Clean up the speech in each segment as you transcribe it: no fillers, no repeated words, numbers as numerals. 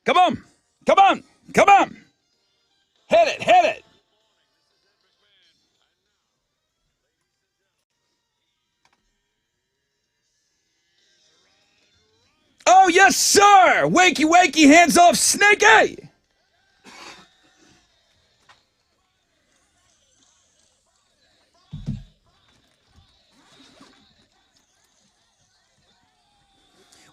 Come on. Come on. Come on. Hit it. Hit it. Oh, yes, sir. Wakey, wakey, hands off, Snakey.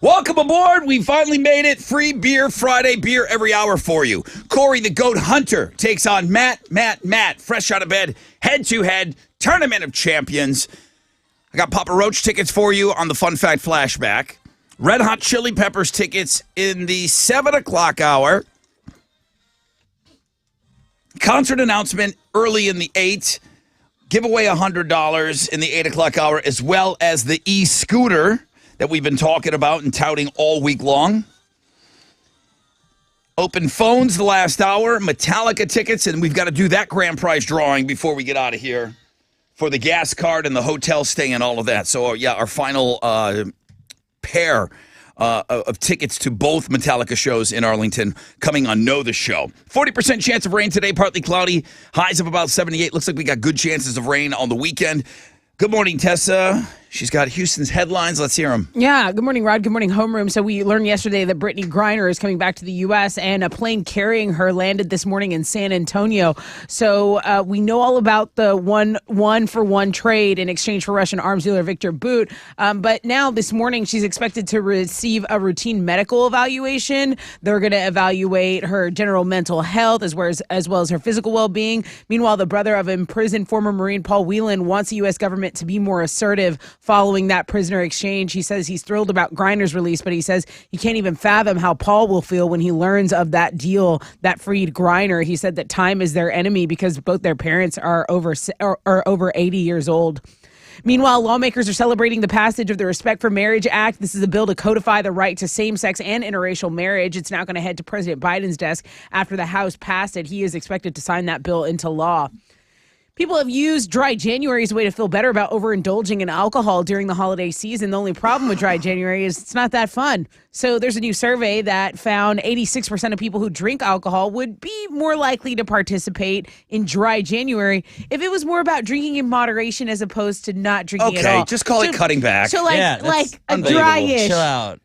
Welcome aboard. We finally made it. Free beer Friday, beer every hour for you. Corey the Goat Hunter takes on Matt, fresh out of bed, head-to-head, Tournament of Champions. I got Papa Roach tickets for you on the Fun Fact Flashback. Red Hot Chili Peppers tickets in the 7 o'clock hour. Concert announcement early in the 8. Give away $100 in the 8 o'clock hour, as well as the e-scooter that we've been talking about and touting all week long. Open phones the last hour, Metallica tickets, and we've got to do that grand prize drawing before we get out of here for the gas card and the hotel stay and all of that. So, yeah, our final pair of tickets to both Metallica shows in Arlington coming on Know the Show. 40% chance of rain today, partly cloudy, highs of about 78. Looks like we got good chances of rain on the weekend. Good morning, Tessa. She's got Houston's headlines. Let's hear them. Yeah. Good morning, Rod. Good morning, Homeroom. So we learned yesterday that Brittany Griner is coming back to the U.S. and a plane carrying her landed this morning in San Antonio. So we know all about the one-for-one trade in exchange for Russian arms dealer Victor Bout. But now this morning she's expected to receive a routine medical evaluation. They're going to evaluate her general mental health as well as her physical well-being. Meanwhile, the brother of imprisoned former Marine Paul Whelan wants the U.S. government to be more assertive following that prisoner exchange. He says he's thrilled about Griner's release, but he says he can't even fathom how Paul will feel when he learns of that deal that freed Griner. He said that time is their enemy because both their parents are over 80 years old. Meanwhile, lawmakers are celebrating the passage of the Respect for Marriage Act. This is a bill to codify the right to same-sex and interracial marriage. It's now going to head to President Biden's desk after the House passed it. He is expected to sign that bill into law. People have used dry January as a way to feel better about overindulging in alcohol during the holiday season. The only problem with dry January is it's not that fun. So there's a new survey that found 86% of people who drink alcohol would be more likely to participate in dry January if it was more about drinking in moderation as opposed to not drinking at all. Okay, just call it cutting back. So like a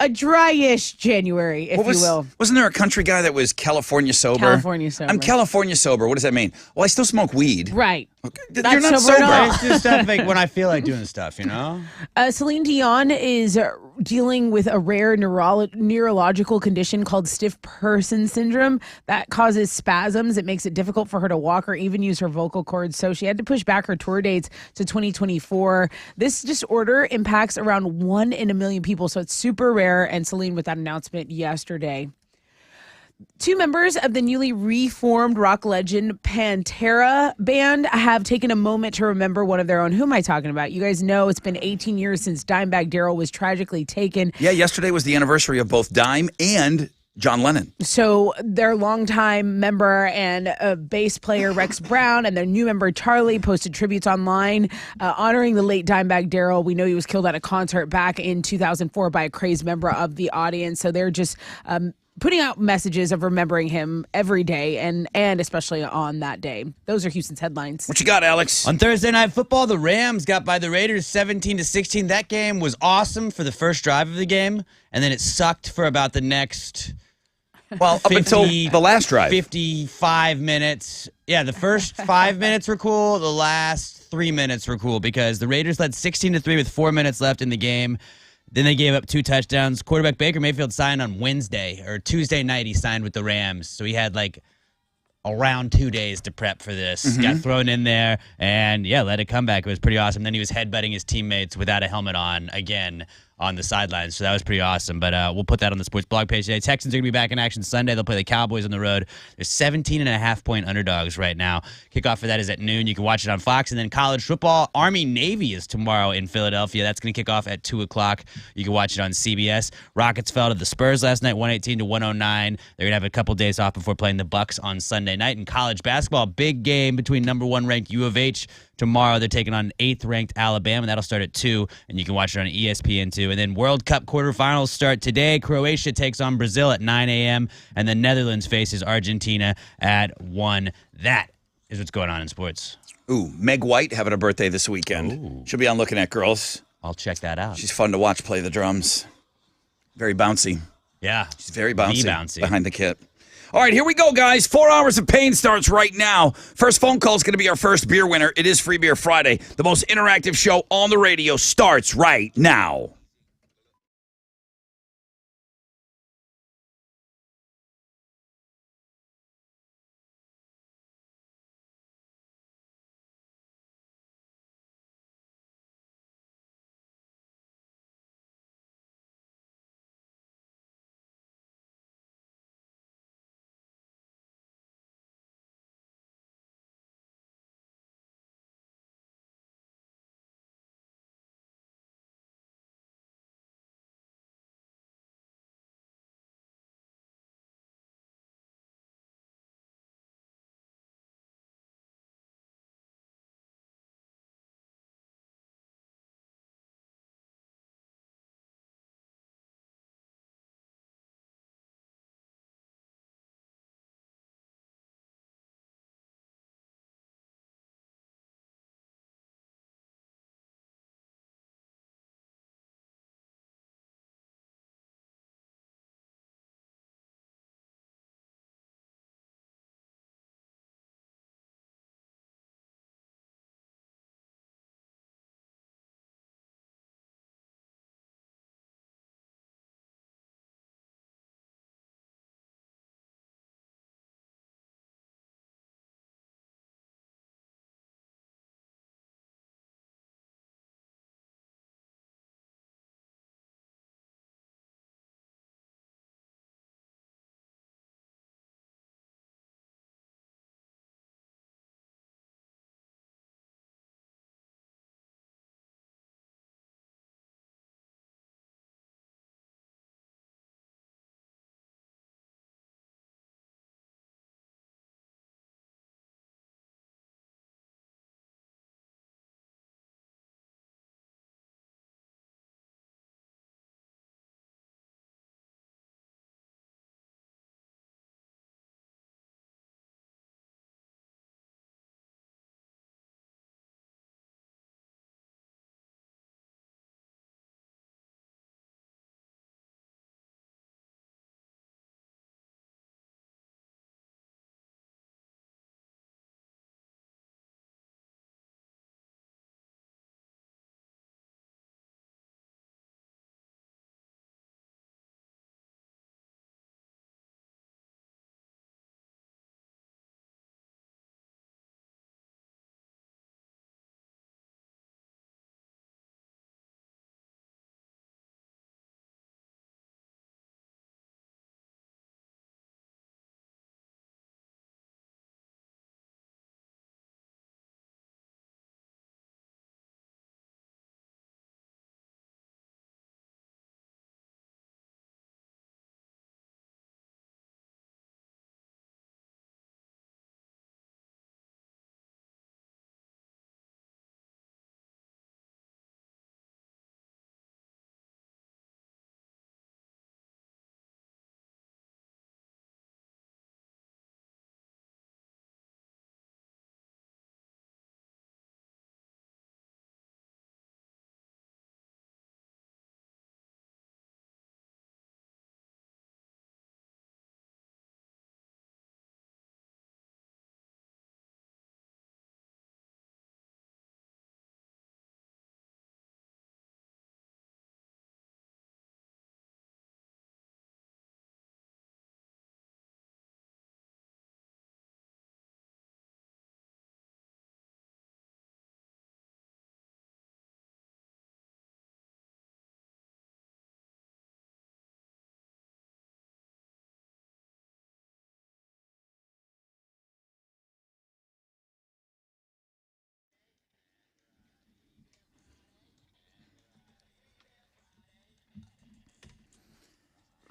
dryish January, if you will. Wasn't there a country guy that was California sober? California sober. I'm California sober. What does that mean? Well, I still smoke weed. Right. Okay. You're not sober. I just do stuff like when I feel like doing stuff, you know? Celine Dion is dealing with a rare neurological condition called stiff person syndrome that causes spasms. It makes it difficult for her to walk or even use her vocal cords. So she had to push back her tour dates to 2024. This disorder impacts around 1 in a million people. So it's super rare. And Celine with that announcement yesterday. 2 members of the newly reformed rock legend Pantera band have taken a moment to remember one of their own. Who am I talking about? You guys know it's been 18 years since Dimebag Darrell was tragically taken. Yeah, yesterday was the anniversary of both Dime and John Lennon. So their longtime member and bass player Rex Brown and their new member Charlie posted tributes online honoring the late Dimebag Darrell. We know he was killed at a concert back in 2004 by a crazed member of the audience. So they're just putting out messages of remembering him every day and especially on that day. Those are Houston's headlines. What you got, Alex? On Thursday Night Football, the Rams got by the Raiders 17-16. That game was awesome for the first drive of the game, and then it sucked for about the next... Well, up until the last drive. 55 minutes. Yeah, the first 5 minutes were cool. The last 3 minutes were cool because the Raiders led 16-3 with 4 minutes left in the game. Then they gave up 2 touchdowns. Quarterback Baker Mayfield signed on Wednesday, or Tuesday night he signed with the Rams. So he had like around 2 days to prep for this. Mm-hmm. Got thrown in there and, yeah, let it come back. It was pretty awesome. Then he was headbutting his teammates without a helmet on again on the sidelines. So that was pretty awesome. But we'll put that on the sports blog page today. Texans are going to be back in action Sunday. They'll play the Cowboys on the road. They're 17.5-point underdogs right now. Kickoff for that is at noon. You can watch it on Fox. And then college football, Army-Navy is tomorrow in Philadelphia. That's going to kick off at 2 o'clock. You can watch it on CBS. Rockets fell to the Spurs last night, 118-109. They're going to have a couple days off before playing the Bucks on Sunday night. In college basketball, big game between number 1 ranked U of H. Tomorrow they're taking on 8th ranked Alabama. That'll start at 2, and you can watch it on ESPN2. do. And then World Cup quarterfinals start today. Croatia takes on Brazil at 9 a.m. and the Netherlands faces Argentina at 1. That is what's going on in sports. Ooh, Meg White having a birthday this weekend. Ooh. She'll be on Looking at Girls. I'll check that out. She's fun to watch play the drums. Very bouncy. Yeah. She's very bouncy, bouncy behind the kit. All right, here we go, guys. 4 hours of pain starts right now. First phone call is going to be our first beer winner. It is Free Beer Friday. The most interactive show on the radio starts right now.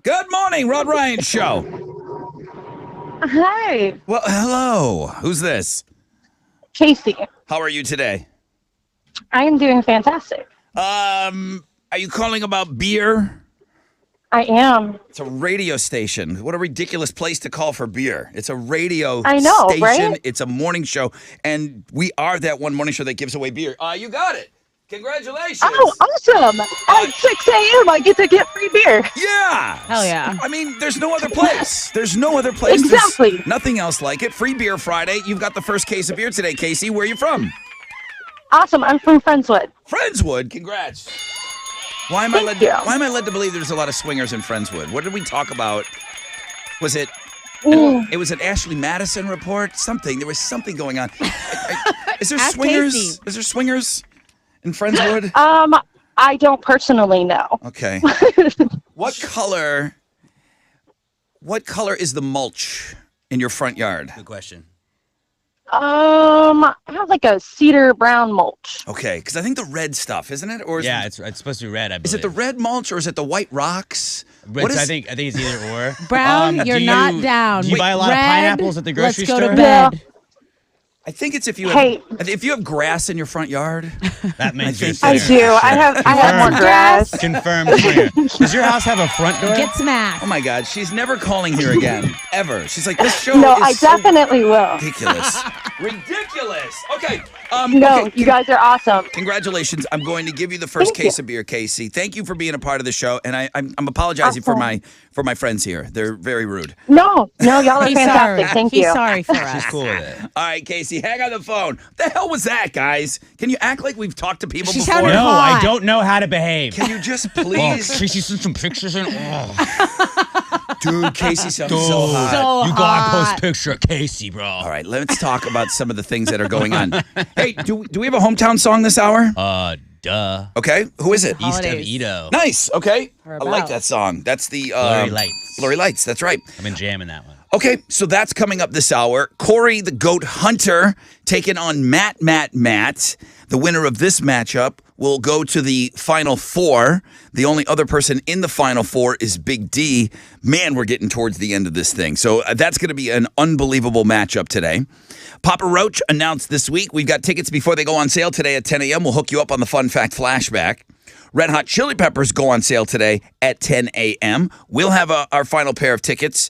Good morning, Rod Ryan Show. Hi, Well, hello. Who's this? Casey. How are you today? I am doing fantastic. Are you calling about beer? I am. It's a radio station. What a ridiculous place to call for beer. It's a radio I know, station. right? It's a morning show, and we are that one morning show that gives away beer. You got it. Congratulations. Oh, awesome. At 6 a.m. I get to get free beer. Yeah. Hell yeah. I mean, there's no other place. There's no other place. Exactly. There's nothing else like it. Free Beer Friday. You've got the first case of beer today, Casey. Where are you from? Awesome. I'm from Friendswood. Friendswood. Congrats. Why am Thank you. I led to believe there's a lot of swingers in Friendswood? What did we talk about? Was it Mm. it was an Ashley Madison report? Something. There was something going on. Is there Ask swingers? Casey. Is there swingers in Friendswood? I don't personally know. Okay. What color is the mulch in your front yard? Good question. I have like a cedar brown mulch. Okay, because I think the red stuff, isn't it? Or is Yeah, it, it's supposed to be red, I believe. is it the red mulch or is it the white rocks? What is, I think it's either or. Brown, you're not down. Do you buy a lot Red, of pineapples at the grocery let's go store? to bed. I think it's if you Hey. have grass in your front yard. That makes I you a think I swinger. do. I have more Confirmed. grass. Confirmed swinger. Does your house have a front door? Get smashed. Oh my God, she's never calling here again, ever. She's like, this show No, is I so definitely will. ridiculous. Ridiculous. Okay. No, okay, you guys are awesome. Congratulations. I'm going to give you the first Thank case you. of beer, Casey. Thank you for being a part of the show. And I'm apologizing for Awesome. my friends here. They're very rude. No, y'all are He's fantastic. sorry. Thank He's you. sorry for us. She's cool with it. All right, Casey, hang on the phone. The hell was that, guys? Can you act like we've talked to people She before? sounded No, hot. I don't know how to behave. Can you just Oh, please? Tracy sent some pictures in. Oh, Dude, Casey sounds so dude. hot. So you gotta hot. post picture of Casey, bro. All right, let's talk about some of the things that are going on. Hey, do we have a hometown song this hour? Duh. Okay, who is it? East of Holidays. Edo. Nice. Okay, I Or like about. that song. That's the Blurry Lights. Blurry Lights. That's right. I've been jamming that one. Okay, so that's coming up this hour. Corey the Goat Hunter taking on Matt. The winner of this matchup will go to the Final Four. The only other person in the Final Four is Big D. Man, we're getting towards the end of this thing. So that's going to be an unbelievable matchup today. Papa Roach announced this week, we've got tickets before they go on sale today at 10 a.m. We'll hook you up on the Fun Fact Flashback. Red Hot Chili Peppers go on sale today at 10 a.m. We'll have our final pair of tickets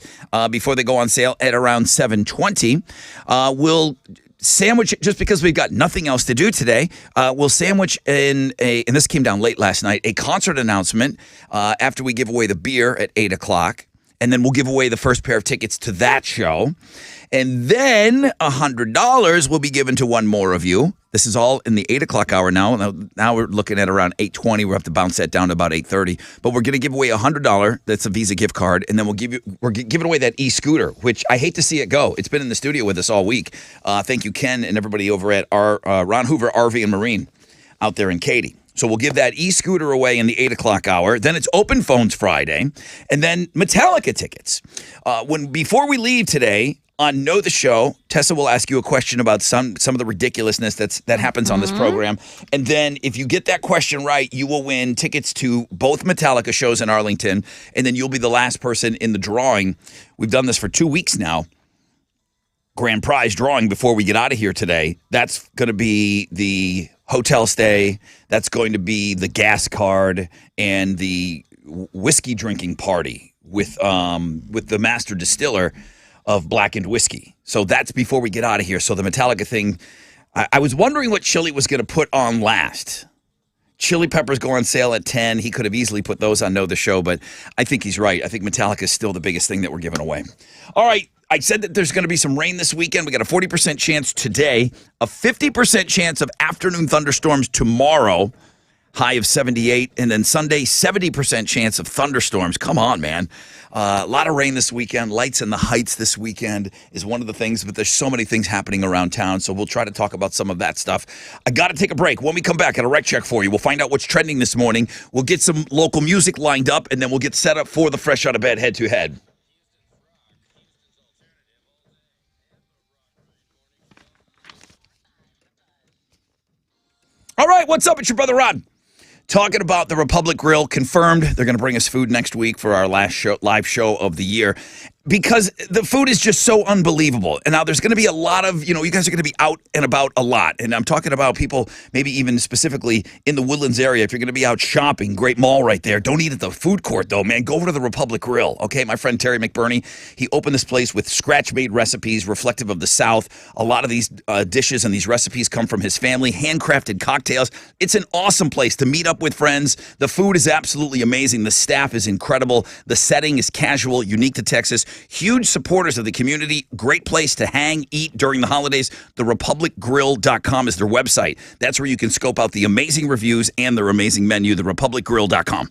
before they go on sale at around 7:20. We'll sandwich, just because we've got nothing else to do today, we'll sandwich and this came down late last night, a concert announcement after we give away the beer at 8 o'clock. And then we'll give away the first pair of tickets to that show. And then $100 will be given to one more of you. This is all in the 8 o'clock hour now. Now we're looking at around 8:20. We'll have to bounce that down to about 8:30. But we're going to give away $100. That's a Visa gift card. And then we're giving away that e-scooter, which I hate to see it go. It's been in the studio with us all week. Thank you, Ken, and everybody over at Ron Hoover RV and Marine out there in Katy. So we'll give that e-scooter away in the 8 o'clock hour. Then it's Open Phones Friday. And then Metallica tickets. Before we leave today, on Know the Show, Tessa will ask you a question about some of the ridiculousness that happens on this program. And then if you get that question right, you will win tickets to both Metallica shows in Arlington. And then you'll be the last person in the drawing. We've done this for 2 weeks now. Grand prize drawing before we get out of here today. That's going to be the hotel stay. That's going to be the gas card and the whiskey drinking party with the master distiller of blackened whiskey. So that's before we get out of here. So the Metallica thing, I was wondering what Chili was going to put on last. Chili Peppers go on sale at 10. He could have easily put those on Know the Show, but I think he's right. I think Metallica is still the biggest thing that we're giving away. All right. I said that there's going to be some rain this weekend. We got a 40% chance today, a 50% chance of afternoon thunderstorms tomorrow, high of 78, and then Sunday, 70% chance of thunderstorms. Come on, man. A lot of rain this weekend. Lights in the Heights this weekend is one of the things, but there's so many things happening around town, so we'll try to talk about some of that stuff. I got to take a break. When we come back, I got a rec check for you. We'll find out what's trending this morning. We'll get some local music lined up, and then we'll get set up for the Fresh Out of Bed head-to-head. All right, what's up? It's your brother Rod. Talking about the Republic Grill, confirmed they're going to bring us food next week for our last live show of the year. because the food is just so unbelievable. And now there's going to be a lot of, you guys are going to be out and about a lot. And I'm talking about people maybe even specifically in the Woodlands area. If you're going to be out shopping, great mall right there. Don't eat at the food court, though, man. Go over to the Republic Grill, okay? My friend Terry McBurney, he opened this place with scratch-made recipes reflective of the South. A lot of these dishes and these recipes come from his family, handcrafted cocktails. It's an awesome place to meet up with friends. The food is absolutely amazing. The staff is incredible. The setting is casual, unique to Texas. Huge supporters of the community. Great place to hang, eat during the holidays. TheRepublicGrill.com is their website. That's where you can scope out the amazing reviews and their amazing menu, TheRepublicGrill.com.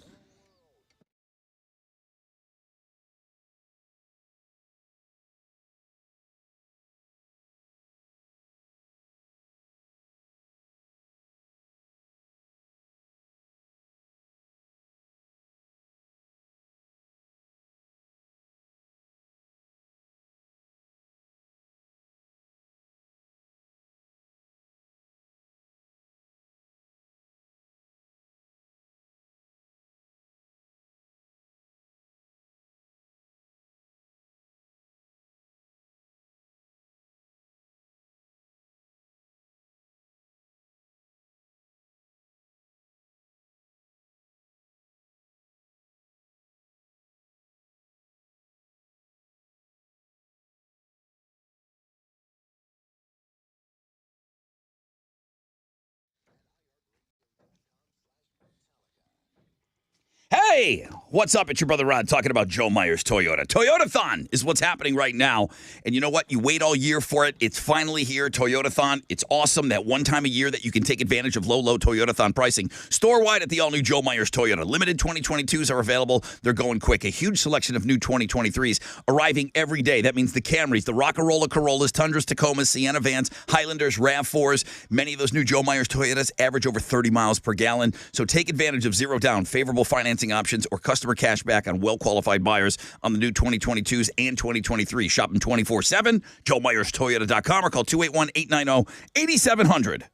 Hey, what's up? It's your brother Rod talking about Joe Myers Toyota. Toyotathon is what's happening right now. And you know what? You wait all year for it. It's finally here, Toyotathon. It's awesome that one time a year that you can take advantage of low Toyotathon pricing. Store-wide at the all-new Joe Myers Toyota. Limited 2022s are available. They're going quick. A huge selection of new 2023s arriving every day. That means the Camrys, the Rock-A-Rolla Corollas, Tundras, Tacomas, Sienna Vans, Highlanders, RAV4s. Many of those new Joe Myers Toyotas average over 30 miles per gallon. So take advantage of zero down, favorable financing options, or customer cash back on well-qualified buyers on the new 2022s and 2023. Shop them 24/7, JoeMyersToyota.com, or call 281-890-8700.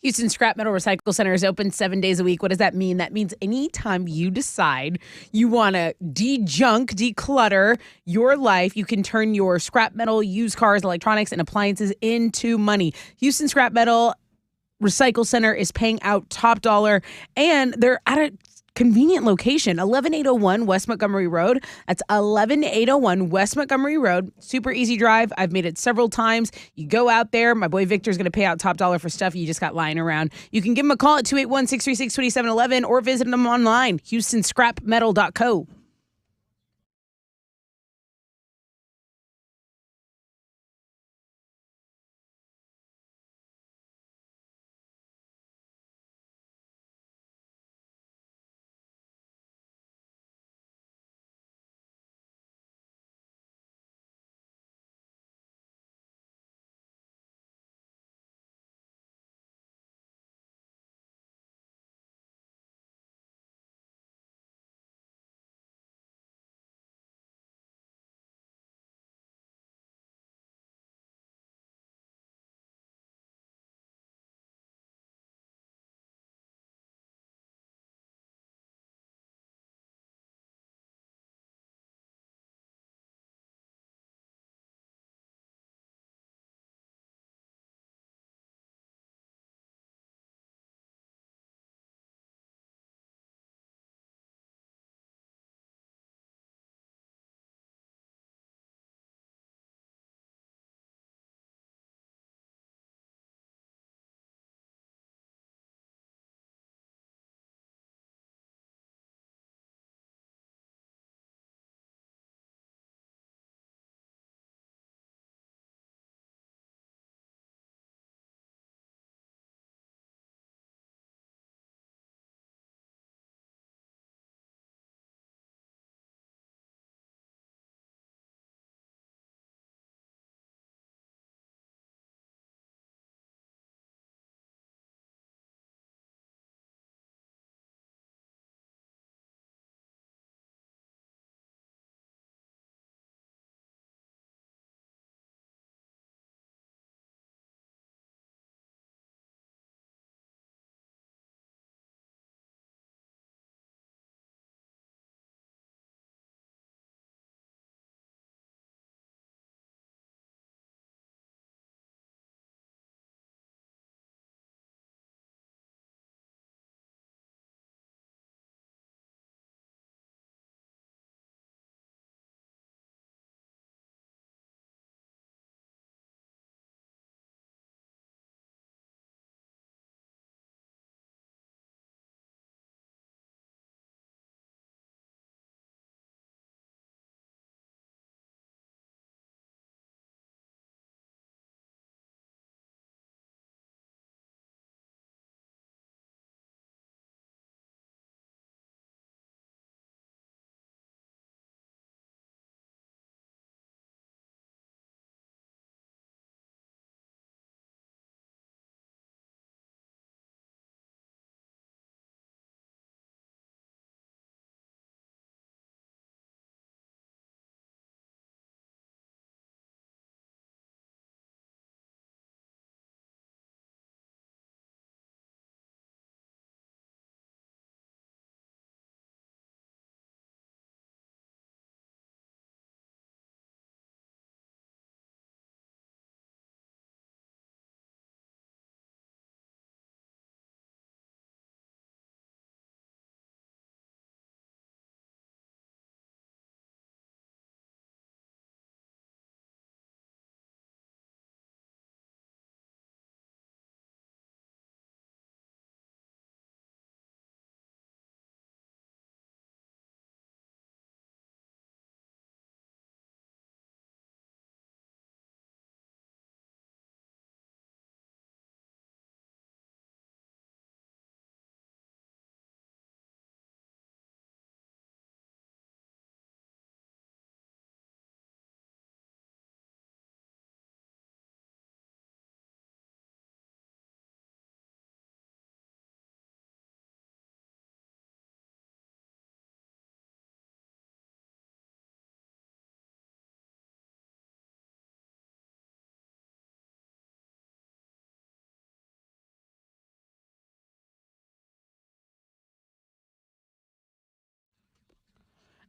Houston Scrap Metal Recycle Center is open 7 days a week. What does that mean? That means anytime you decide you want to de-junk, declutter your life, you can turn your scrap metal, used cars, electronics, and appliances into money. Houston Scrap Metal Recycle Center is paying out top dollar, and they're at a convenient location, 11801 West Montgomery Road. That's 11801 West Montgomery Road. Super easy drive. I've made it several times. You go out there. My boy Victor's going to pay out top dollar for stuff you just got lying around. You can give him a call at 281-636-2711 or visit them online, houstonscrapmetal.co.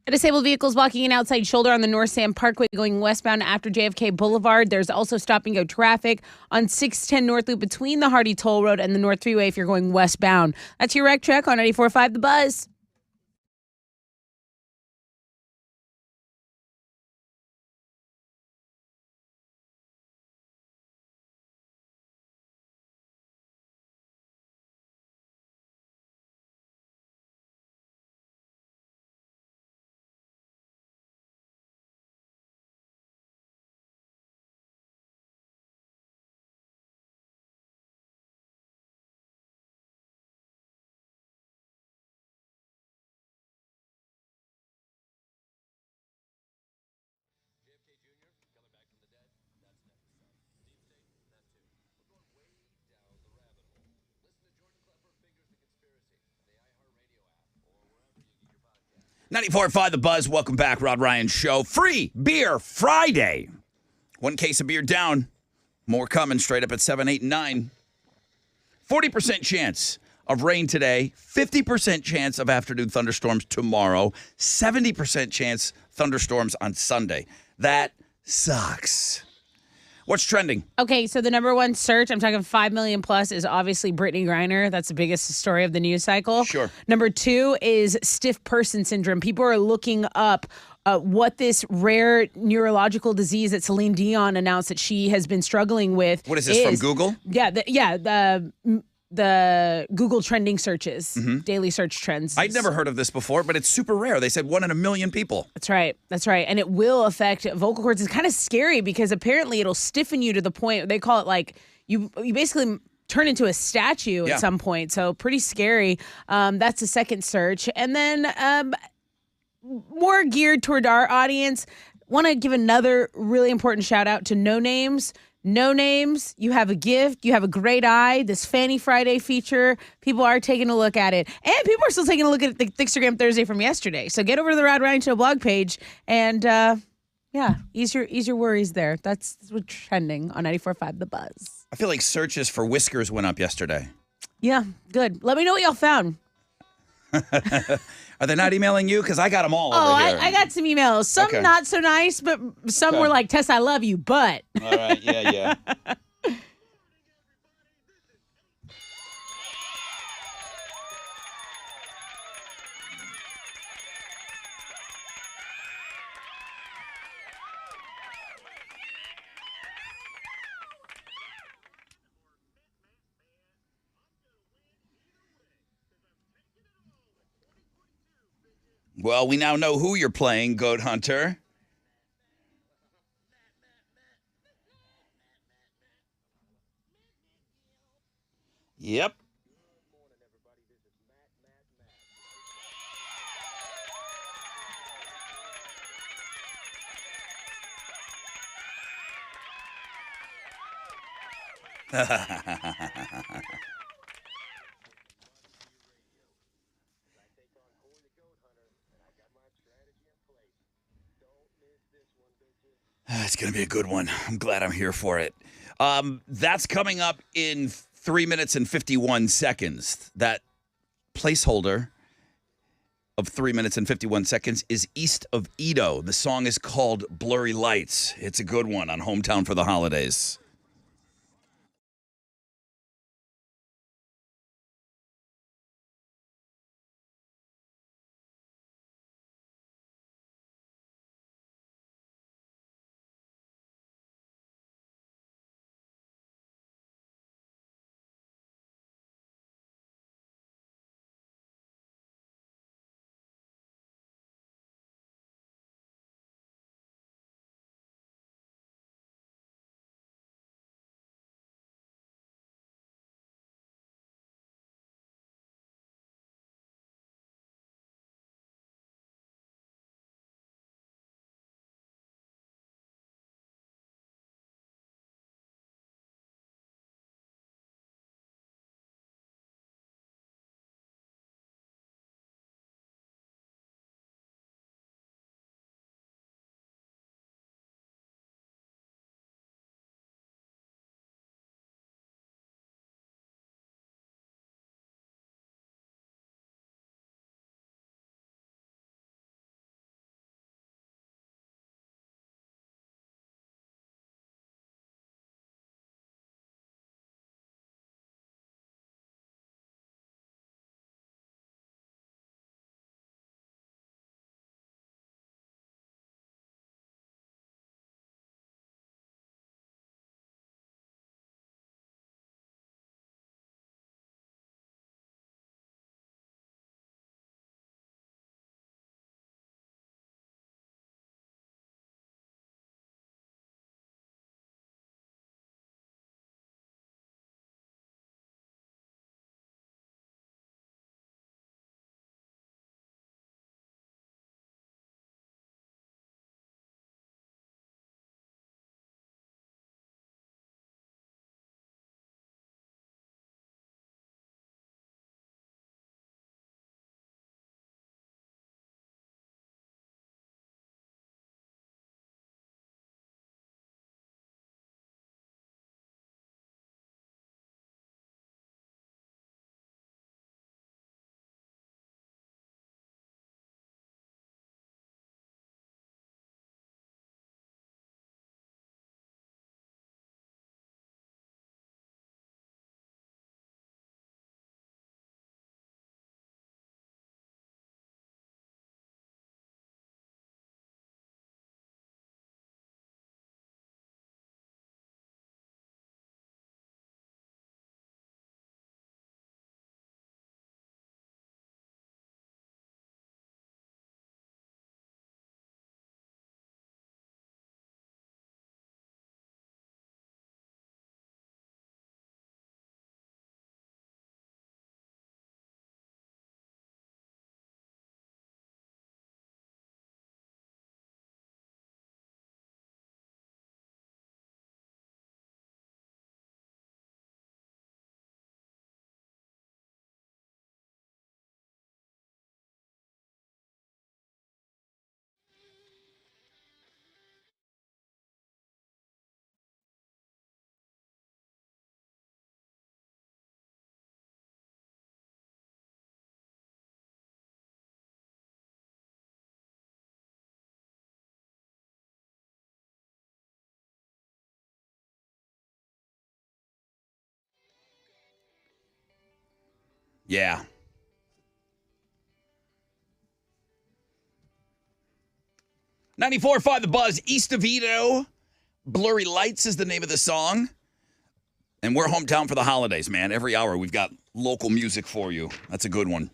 A disabled vehicle is blocking an outside shoulder on the North Sam Parkway going westbound after JFK Boulevard. There's also stop-and-go traffic on 610 North Loop between the Hardy Toll Road and the North Freeway if you're going westbound. That's your wreck check on 94.5 The Buzz. .94.5 The Buzz. Welcome back, Rod Ryan Show. Free Beer Friday. One case of beer down. More coming straight up at 7, 8, and 9. 40% chance of rain today. 50% chance of afternoon thunderstorms tomorrow. 70% chance thunderstorms on Sunday. That sucks. What's trending? Okay, so the number one search, I'm talking 5 million plus, is obviously Brittany Griner. That's the biggest story of the news cycle. Sure. Number two is stiff person syndrome. People are looking up what this rare neurological disease that Celine Dion announced that she has been struggling with. What is this, from Google? Yeah, the Google trending searches, daily search trends. I'd never heard of this before, but it's super rare. They said 1 in a million people. That's right. And it will affect vocal cords. It's kind of scary because apparently it'll stiffen you to the point, they call it like, you basically turn into a statue at some point. So pretty scary. That's the second search. And then more geared toward our audience, want to give another really important shout out to No Names. No Names, you have a gift, you have a great eye, this Fanny Friday feature, people are taking a look at it. And people are still taking a look at the Instagram Thursday from yesterday. So get over to the Rod Ryan Show blog page and, ease your worries there. That's what's trending on 94.5 The Buzz. I feel like searches for whiskers went up yesterday. Yeah, good. Let me know what y'all found. Are they not emailing you? Because I got them all over here. I got some emails. Some not so nice, but some were like, Tess, I love you, but. All right, yeah. Well, we now know who you're playing, Goat Hunter. Yep. It's going to be a good one. I'm glad I'm here for it. That's coming up in 3 minutes and 51 seconds. That placeholder of 3 minutes and 51 seconds is East of Edo. The song is called Blurry Lights. It's a good one on Hometown for the Holidays. Yeah. .94.5 The Buzz, East of Edo. Blurry Lights is the name of the song. And we're hometown for the holidays, man. Every hour we've got local music for you. That's a good one.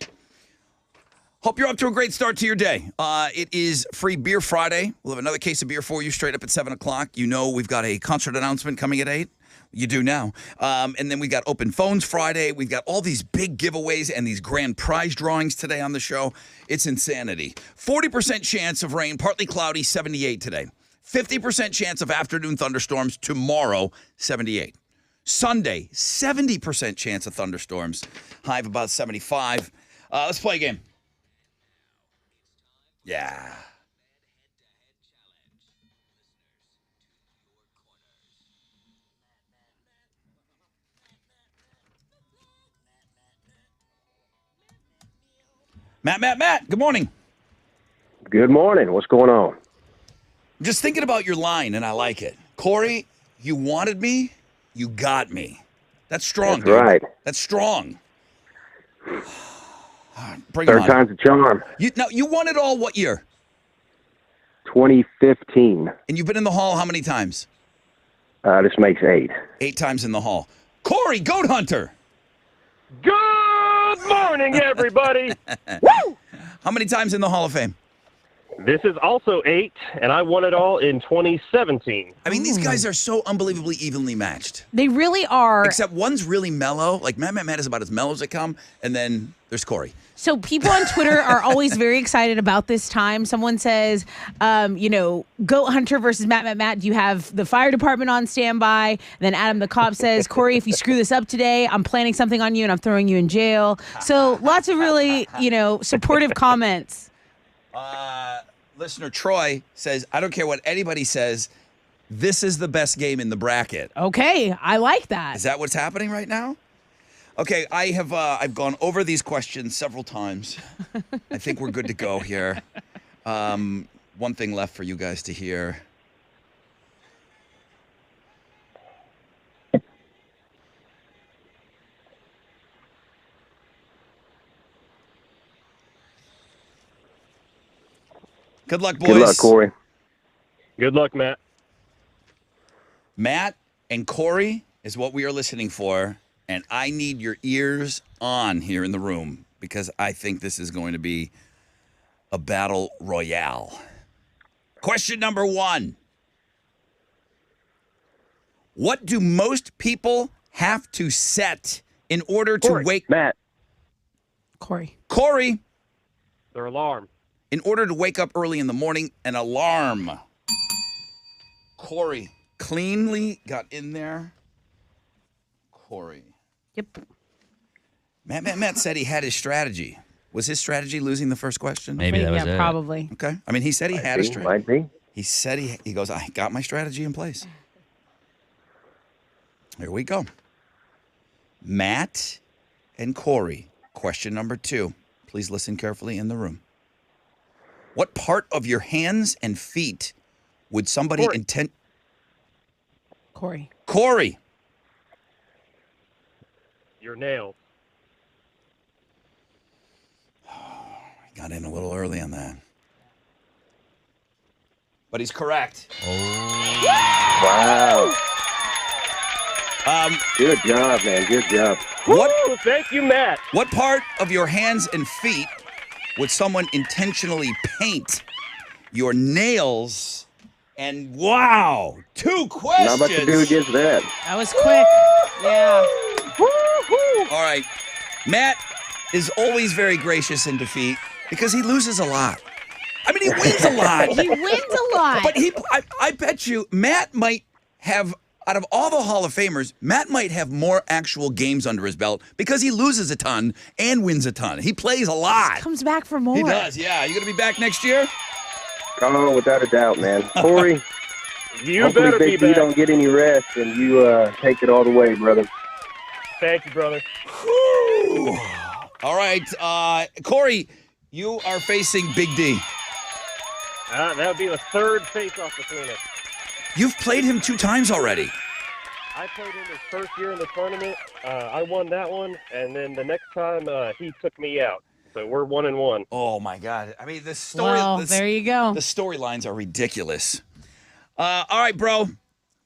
Hope you're up to a great start to your day. It is Free Beer Friday. We'll have another case of beer for you straight up at 7 o'clock. You know we've got a concert announcement coming at 8. You do now. And then we got Open Phones Friday. We've got all these big giveaways and these grand prize drawings today on the show. It's insanity. 40% chance of rain, partly cloudy, 78 today. 50% chance of afternoon thunderstorms tomorrow, 78. Sunday, 70% chance of thunderstorms, high of about 75. Let's play a game. Yeah. Matt, good morning. Good morning. What's going on? Just thinking about your line, and I like it. Corey, you wanted me, you got me. That's strong, That's dude. right. That's strong. Bring it Third on. time's a charm. You won it all what year? 2015. And you've been in the hall how many times? This makes 8. 8 times in the hall. Corey, Goat Hunter. Good morning, everybody. Woo! How many times in the Hall of Fame? This is also 8, and I won it all in 2017. I mean, these guys are so unbelievably evenly matched. They really are. Except one's really mellow. Like, Matt is about as mellow as they come. And then there's Corey. So people on Twitter are always very excited about this time. Someone says, Goat Hunter versus Matt. Do you have the fire department on standby? And then Adam the cop says, Corey, if you screw this up today, I'm planning something on you and I'm throwing you in jail. So lots of really, supportive comments. Listener Troy says, I don't care what anybody says. This is the best game in the bracket. Okay, I like that. Is that what's happening right now? Okay, I've gone over these questions several times. I think we're good to go here. One thing left for you guys to hear. Good luck, boys. Good luck, Corey. Good luck, Matt. Matt and Corey is what we are listening for, and I need your ears on here in the room because I think this is going to be a battle royale. Question number 1. What do most people have to set in order to Corey. wake... Matt. Corey. Corey, Their alarm. in order to wake up early in the morning, an alarm. Corey cleanly got in there. Corey. Yep. Matt said he had his strategy. Was his strategy losing the first question? Maybe that was yeah, it. probably. Okay. I mean, he said he had a strategy. Might be. He said he goes, I got my strategy in place. Here we go. Matt and Corey. Question number 2. Please listen carefully in the room. What part of your hands and feet would somebody Corey. intend... Corey. Corey. Your nails. Got in a little early on that. But he's correct. Wow. Um, Good job, man. Good job. what Woo! Thank you, Matt. what part of your hands and feet would someone intentionally paint? Your nails. And wow, 2 questions. Not much to do against that. That was quick. Yeah. All right. Matt is always very gracious in defeat because he loses a lot. I mean, he wins a lot. He wins a lot. But I bet you Matt might have, out of all the Hall of Famers, Matt might have more actual games under his belt because he loses a ton and wins a ton. He plays a lot. Comes back for more. He does, yeah. You going to be back next year? Oh, without a doubt, man. Corey, You hopefully better be Big D back. don't get any rest and you take it all the way, brother. Thank you, brother. Whew. All right. Corey, you are facing Big D. That would be the third face-off between us. You've played him 2 times already. I played in his first year in the tournament. I won that one, and then the next time he took me out. So we're 1-1. Oh my God! I mean, the story. Well, there you go. The storylines are ridiculous. All right, bro.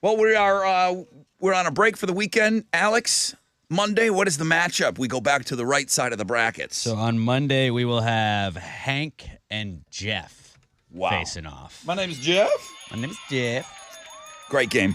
Well, we're on a break for the weekend, Alex. Monday, what is the matchup? We go back to the right side of the brackets. So on Monday, we will have Hank and Jeff facing off. My name is Jeff. My name is Jeff. Great game.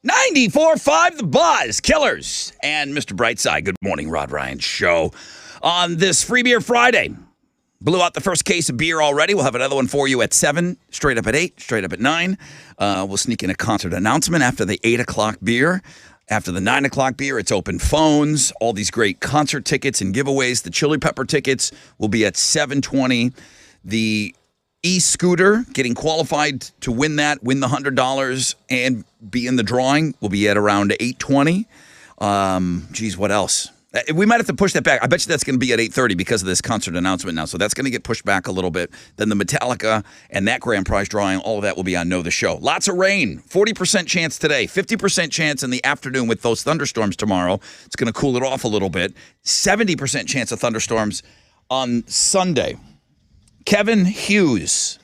.94.5 The Buzz, Killers, and Mr. Brightside. Good morning, Rod Ryan Show. On this Free Beer Friday, blew out the first case of beer already. We'll have another one for you at 7, straight up at 8, straight up at 9. We'll sneak in a concert announcement after the 8 o'clock beer. After the 9 o'clock beer, it's open phones, all these great concert tickets and giveaways. The Chili Pepper tickets will be at 7:20. The e-scooter, getting qualified to win that, win the $100 and be in the drawing, will be at around 8:20. Geez, what else? We might have to push that back. I bet you that's going to be at 8:30 because of this concert announcement now. So that's going to get pushed back a little bit. Then the Metallica and that grand prize drawing, all of that will be on Know the Show. Lots of rain. 40% chance today. 50% chance in the afternoon with those thunderstorms tomorrow. It's going to cool it off a little bit. 70% chance of thunderstorms on Sunday. Kevin Hughes.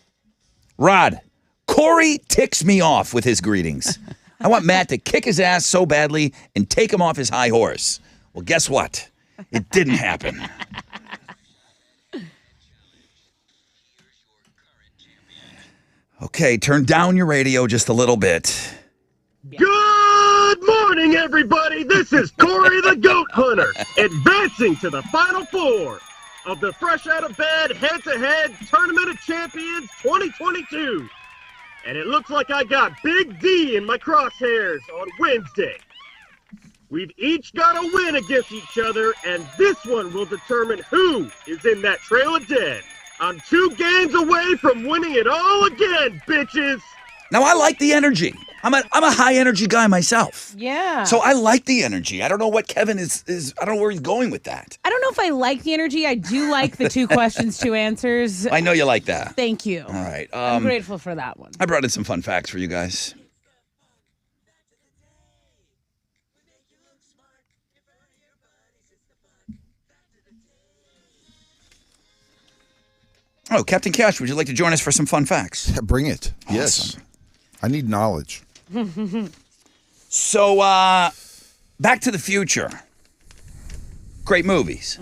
Rod, Corey ticks me off with his greetings. I want Matt to kick his ass so badly and take him off his high horse. Well, guess what? It didn't happen. Okay, turn down your radio just a little bit. Good morning, everybody. This is Corey the Goat Hunter, advancing to the Final Four of the Fresh Out of Bed Head-to-Head Tournament of Champions 2022. And it looks like I got Big D in my crosshairs on Wednesday. We've each got a win against each other, and this one will determine who is in that trail of dead. I'm 2 games away from winning it all again, bitches. Now, I like the energy. I'm a high-energy guy myself. Yeah. So I like the energy. I don't know what Kevin is I don't know where he's going with that. I don't know if I like the energy. I do like the 2 questions, 2 answers. I know you like that. Thank you. All right. I'm grateful for that one. I brought in some fun facts for you guys. Oh, Captain Cash, would you like to join us for some fun facts? Bring it. Awesome. Yes. I need knowledge. So, Back to the Future. Great movies.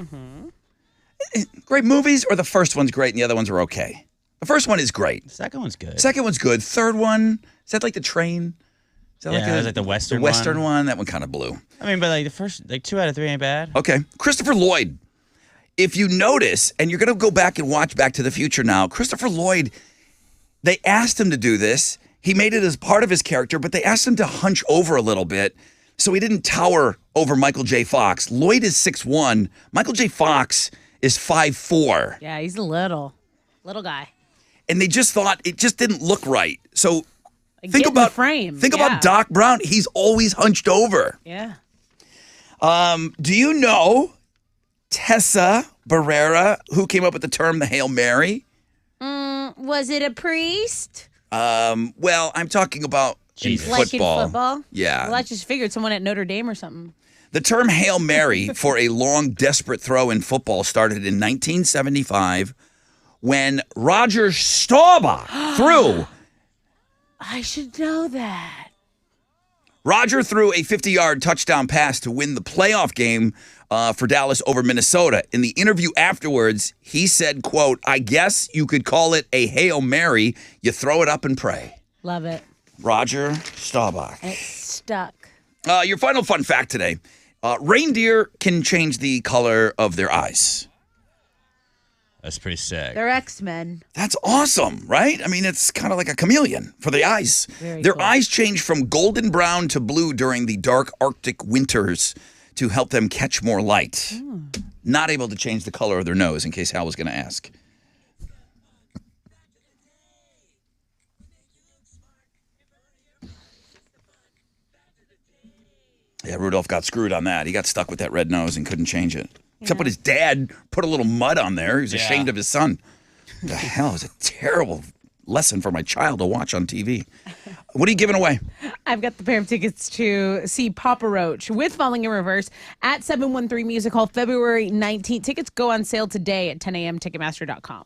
Great movies, or the first one's great and the other ones are okay? The first one is great. The second one's good. Second one's good. Third one, is that like the train? Is that Yeah, it was like the Western the Western one? That one kind of blew. I mean, but like the first, like 2 out of 3 ain't bad. Okay. Christopher Lloyd. If you notice, and you're going to go back and watch Back to the Future now, Christopher Lloyd, they asked him to do this. He made it as part of his character, but they asked him to hunch over a little bit so he didn't tower over Michael J. Fox. Lloyd is 6'1". Michael J. Fox is 5'4". Yeah, he's a little guy. And they just thought it just didn't look right. So Like, think get in the about frame. Think Yeah. about Doc Brown. He's always hunched over. Yeah. Do you know Tessa Barrera, who came up with the term the Hail Mary? Was it a priest? Well, I'm talking about in Jesus. football. Like in football? Yeah. Well, I just figured someone at Notre Dame or something. The term Hail Mary for a long, desperate throw in football started in 1975 when Roger Staubach threw. I should know that. Roger threw a 50-yard touchdown pass to win the playoff game for Dallas over Minnesota. In the interview afterwards, he said, quote, "I guess you could call it a Hail Mary. You throw it up and pray." Love it. Roger Staubach. It's stuck. Your final fun fact today. Reindeer can change the color of their eyes. That's pretty sick. They're X-Men. That's awesome, right? I mean, it's kind of like a chameleon for the eyes. Very Their cool. eyes change from golden brown to blue during the dark Arctic winters to help them catch more light. Not able to change the color of their nose, in case Hal was going to ask. Yeah, Rudolph got screwed on that. He got stuck with that red nose and couldn't change it. Except when his dad put a little mud on there. He was ashamed of his son. What the hell? It was a terrible lesson for my child to watch on TV. What are you giving away? I've got the pair of tickets to see Papa Roach with Falling in Reverse at 713 Music Hall, February 19th. Tickets go on sale today at 10 a.m. Ticketmaster.com.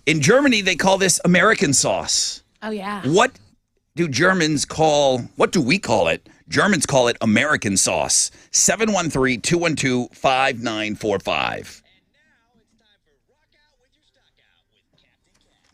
In Germany, they call this American sauce. Oh, yeah. What do we call it? Germans call it American sauce. 713-212-5945.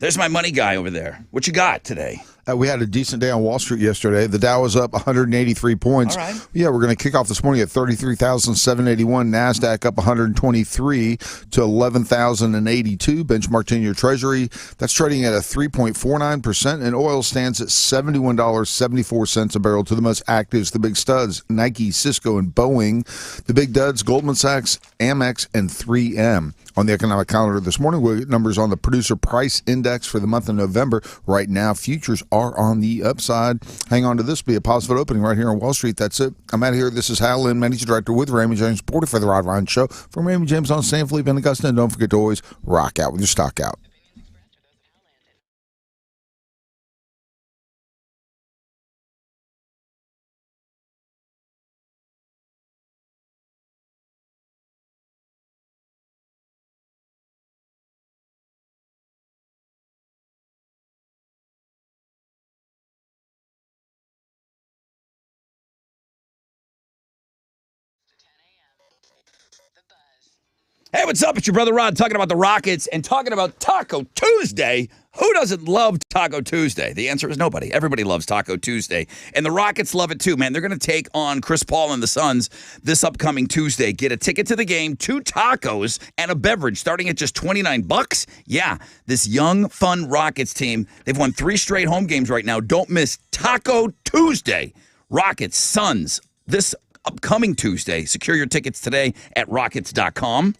There's my money guy over there. What you got today? We had a decent day on Wall Street yesterday. The Dow was up 183 points. All right. Yeah, we're going to kick off this morning at 33,781. NASDAQ up 123 to 11,082. Benchmark 10-year Treasury, that's trading at a 3.49%. And oil stands at $71.74 a barrel. To the most actives, the big studs, Nike, Cisco, and Boeing. The big duds, Goldman Sachs, Amex, and 3M. On the economic calendar this morning, we get numbers on the producer price index for the month of November. Right now, futures are are on the upside. Hang on to this. Be a positive opening right here on Wall Street. That's it. I'm out of here. This is Hal Lynn, Managing Director with Raymond James, reporter for the Rod Ryan Show. From Raymond James on San Felipe and Augusta. And don't forget to always rock out with your stock out. Hey, what's up? It's your brother Rod talking about the Rockets and talking about Taco Tuesday. Who doesn't love Taco Tuesday? The answer is nobody. Everybody loves Taco Tuesday. And the Rockets love it too, man. They're going to take on Chris Paul and the Suns this upcoming Tuesday. Get a ticket to the game, 2 tacos, and a beverage starting at just $29. Yeah, this young, fun Rockets team, they've won 3 straight home games right now. Don't miss Taco Tuesday. Rockets, Suns, this upcoming Tuesday. Secure your tickets today at rockets.com.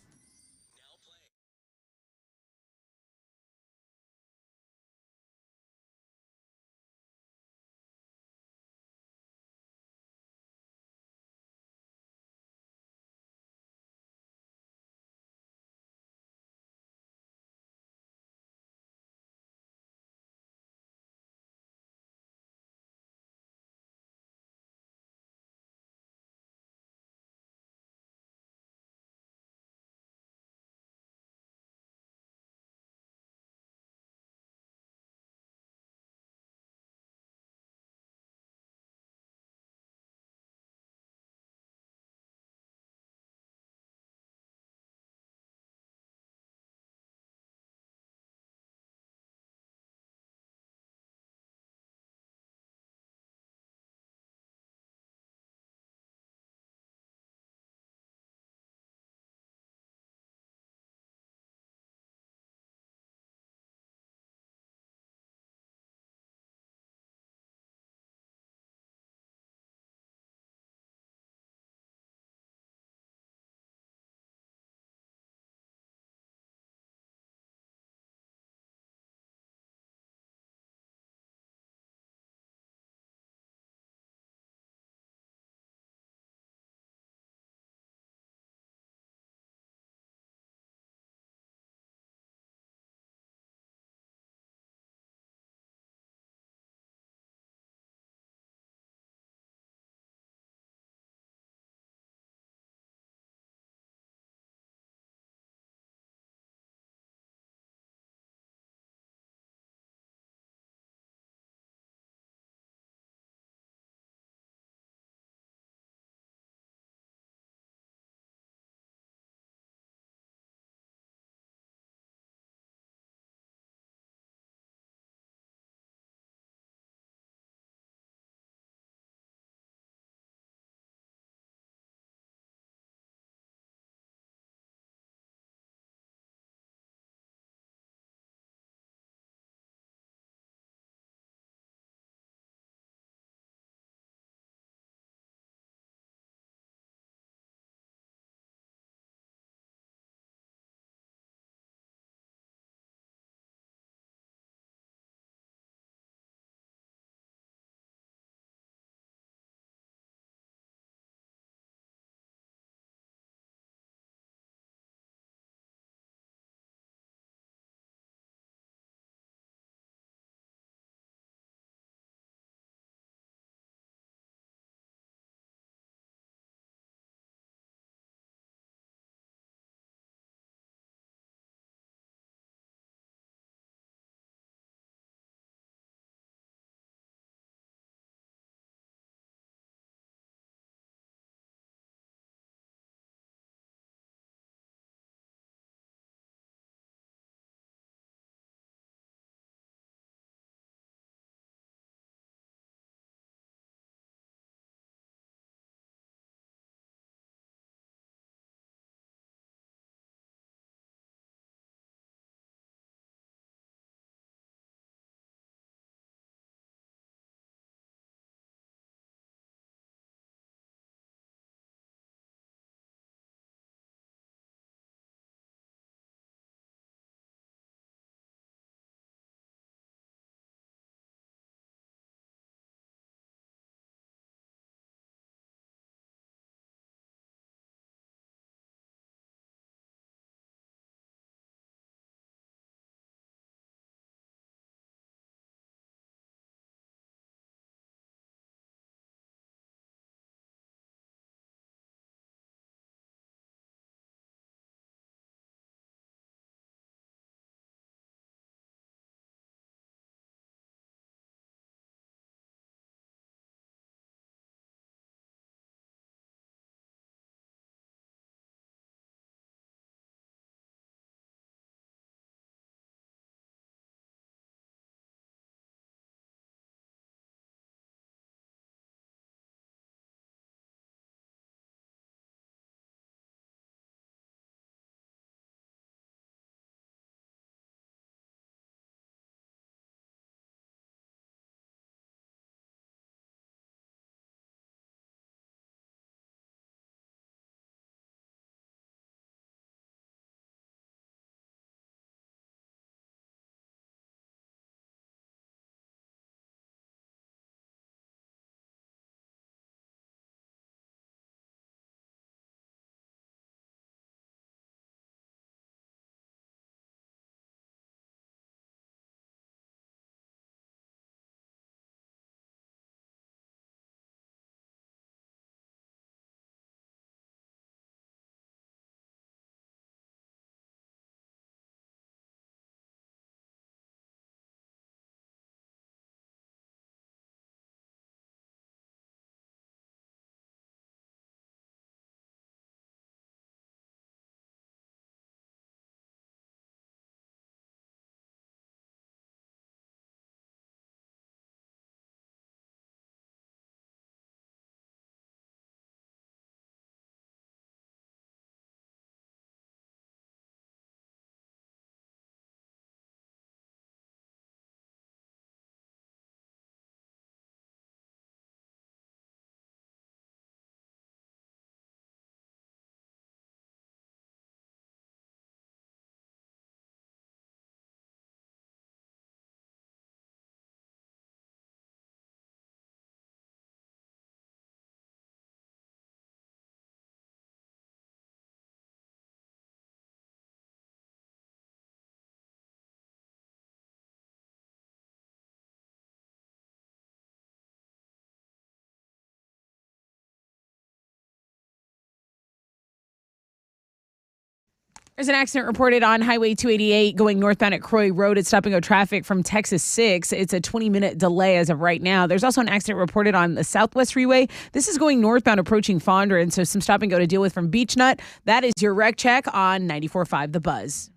There's an accident reported on Highway 288 going northbound at Croy Road. It's stop-and-go traffic from Texas 6. It's a 20-minute delay as of right now. There's also an accident reported on the Southwest Freeway. This is going northbound approaching Fondren, so some stop-and-go to deal with from Beach Nut. That is your wreck check on 94.5 The Buzz.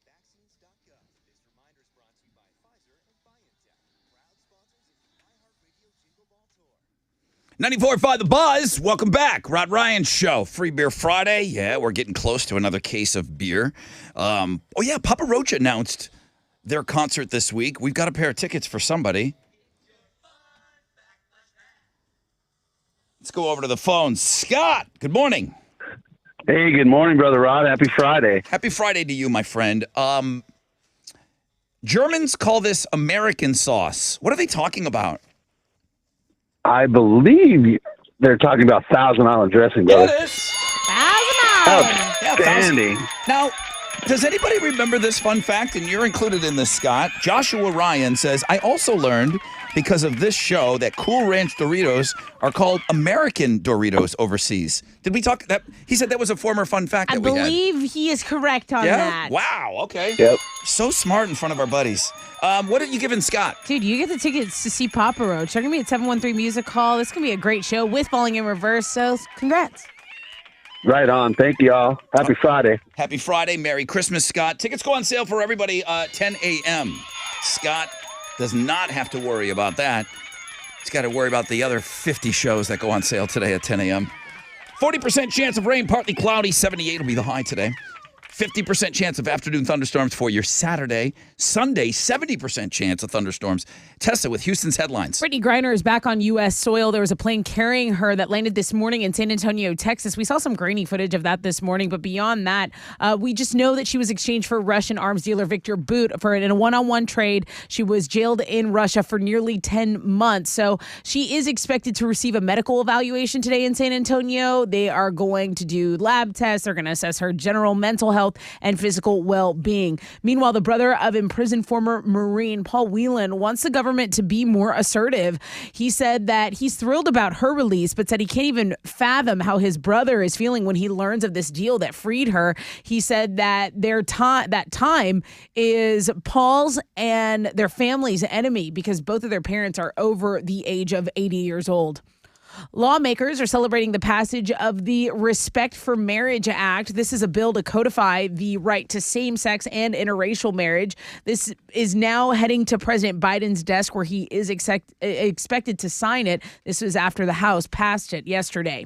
Vaccines.gov. This reminder is brought to you by Pfizer and BioNTech, proud sponsors of the iHeartRadio Jingle Ball Tour. 94.5 The Buzz. Welcome back. Rod Ryan Show. Free Beer Friday. Yeah, we're getting close to another case of beer. Papa Roach announced their concert this week. We've got a pair of tickets for somebody. Let's go over to the phone. Scott, good morning. Hey, good morning, Brother Rod. Happy Friday. Happy Friday to you, my friend. Germans call this American sauce. What are they talking about? I believe they're talking about Thousand Island dressing, brother. It is. Outstanding. Now, does anybody remember this fun fact? And you're included in this, Scott. Joshua Ryan says, I also learned because of this show that Cool Ranch Doritos are called American Doritos overseas. Did we talk that? He said that was a former fun fact I that we had. believe he is correct on Yeah? that. Wow. Okay. Yep. So smart in front of our buddies. What are you giving Scott? Dude, you get the tickets to see Papa Roach. They're going to be at 713 Music Hall. This is going to be a great show with Falling in Reverse, so congrats. Right on. Thank you all. Happy Friday. Happy Friday. Merry Christmas, Scott. Tickets go on sale for everybody 10 a.m. Scott does not have to worry about that. He's got to worry about the other 50 shows that go on sale today at 10 a.m. 40% chance of rain, partly cloudy. 78 will be the high today. 50% chance of afternoon thunderstorms for your Saturday. Sunday, 70% chance of thunderstorms. Tessa with Houston's headlines. Brittany Griner is back on U.S. soil. There was a plane carrying her that landed this morning in San Antonio, Texas. We saw some grainy footage of that this morning, but beyond that, we just know that she was exchanged for Russian arms dealer Victor Bout in a one-on-one trade. She was jailed in Russia for nearly 10 months. So she is expected to receive a medical evaluation today in San Antonio. They are going to do lab tests. They're going to assess her general mental health and physical well-being. Meanwhile, the brother of imprisoned former Marine Paul Whelan wants the government to be more assertive. He said that he's thrilled about her release, but said he can't even fathom how his brother is feeling when he learns of this deal that freed her. He said that that time is Paul's and their family's enemy because both of their parents are over the age of 80 years old. Lawmakers are celebrating the passage of the Respect for Marriage Act. This is a bill to codify the right to same-sex and interracial marriage. This is now heading to President Biden's desk where he is expected to sign it. This was after the House passed it yesterday.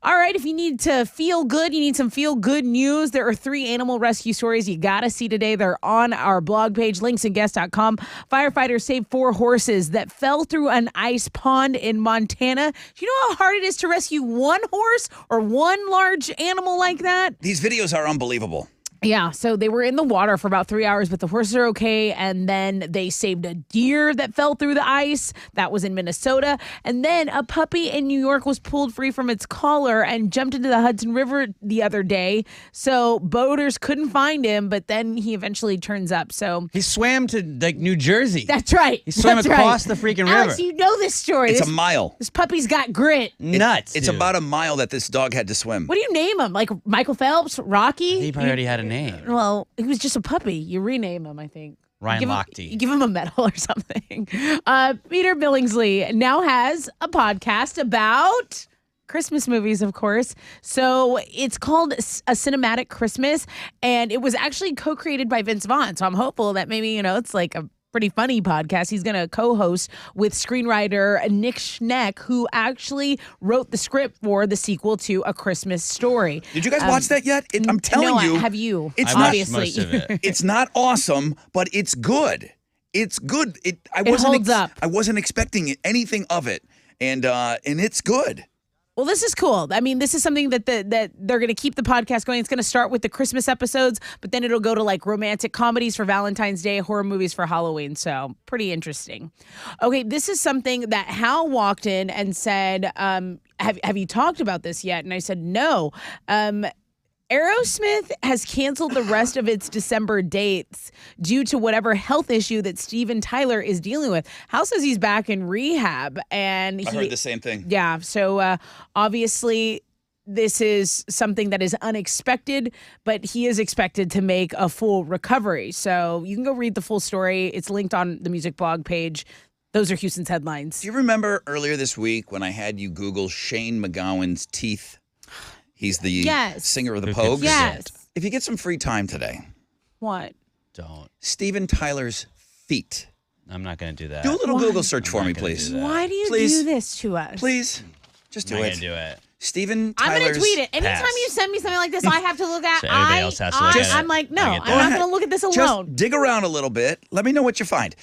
All right, if you need to feel good, you need some feel-good news, there are 3 animal rescue stories you got to see today. They're on our blog page, linksandguests.com. Firefighters saved 4 horses that fell through an ice pond in Montana. Do you know how hard it is to rescue one horse or one large animal like that? These videos are unbelievable. Yeah, so they were in the water for about 3 hours, but the horses are okay. And then they saved a deer that fell through the ice. That was in Minnesota. And then a puppy in New York was pulled free from its collar and jumped into the Hudson River the other day. So boaters couldn't find him, but then he eventually turns up. So He swam to New Jersey. that's right. He swam That's across right. the freaking Alex, river. you know this story. It's this, a mile. This puppy's got grit. Nuts. It's dude. about a mile that this dog had to swim. What do you name him? Like Michael Phelps, Rocky? He probably already had a name. Well, he was just a puppy. You rename him, I think. Ryan You Lochte. give him a medal or something. Peter Billingsley now has a podcast about Christmas movies, of course. So it's called A Cinematic Christmas, and it was actually co-created by Vince Vaughn. So I'm hopeful that maybe, it's like a pretty funny podcast. He's going to co-host with screenwriter Nick Schneck, who actually wrote the script for the sequel to A Christmas Story. Did you guys watch that yet? I'm telling you. Have you? It's I not watched most of it. It's not awesome, but it's good. It's good. I holds up. I wasn't expecting anything of it. and it's good. Well, this is cool. I mean, this is something that that they're going to keep the podcast going. It's going to start with the Christmas episodes, but then it'll go to like romantic comedies for Valentine's Day, horror movies for Halloween. So pretty interesting. Okay, this is something that Hal walked in and said, have you talked about this yet? And I said, no. Aerosmith has canceled the rest of its December dates due to whatever health issue that Steven Tyler is dealing with. Hal says he's back in rehab, and I heard the same thing. Yeah, so obviously this is something that is unexpected, but he is expected to make a full recovery. So you can go read the full story. It's linked on the music blog page. Those are Houston's headlines. Do you remember earlier this week when I had you Google Shane McGowan's teeth? He's the singer of the Pogues. Yes. If you get some free time today. What? Don't. Steven Tyler's feet. I'm not going to do that. Do a little Google search I'm for not me, gonna please. do that. Why do you Please. do this to us? Please. Just do I'm not it. going to do it. Steven I'm Tyler's going to tweet it. Anytime pass. you send me something like this, I have to look at. So everybody else has to look at it. I'm like, no, I I'm get that. not going to look at this alone. Just dig around a little bit. Let me know what you find.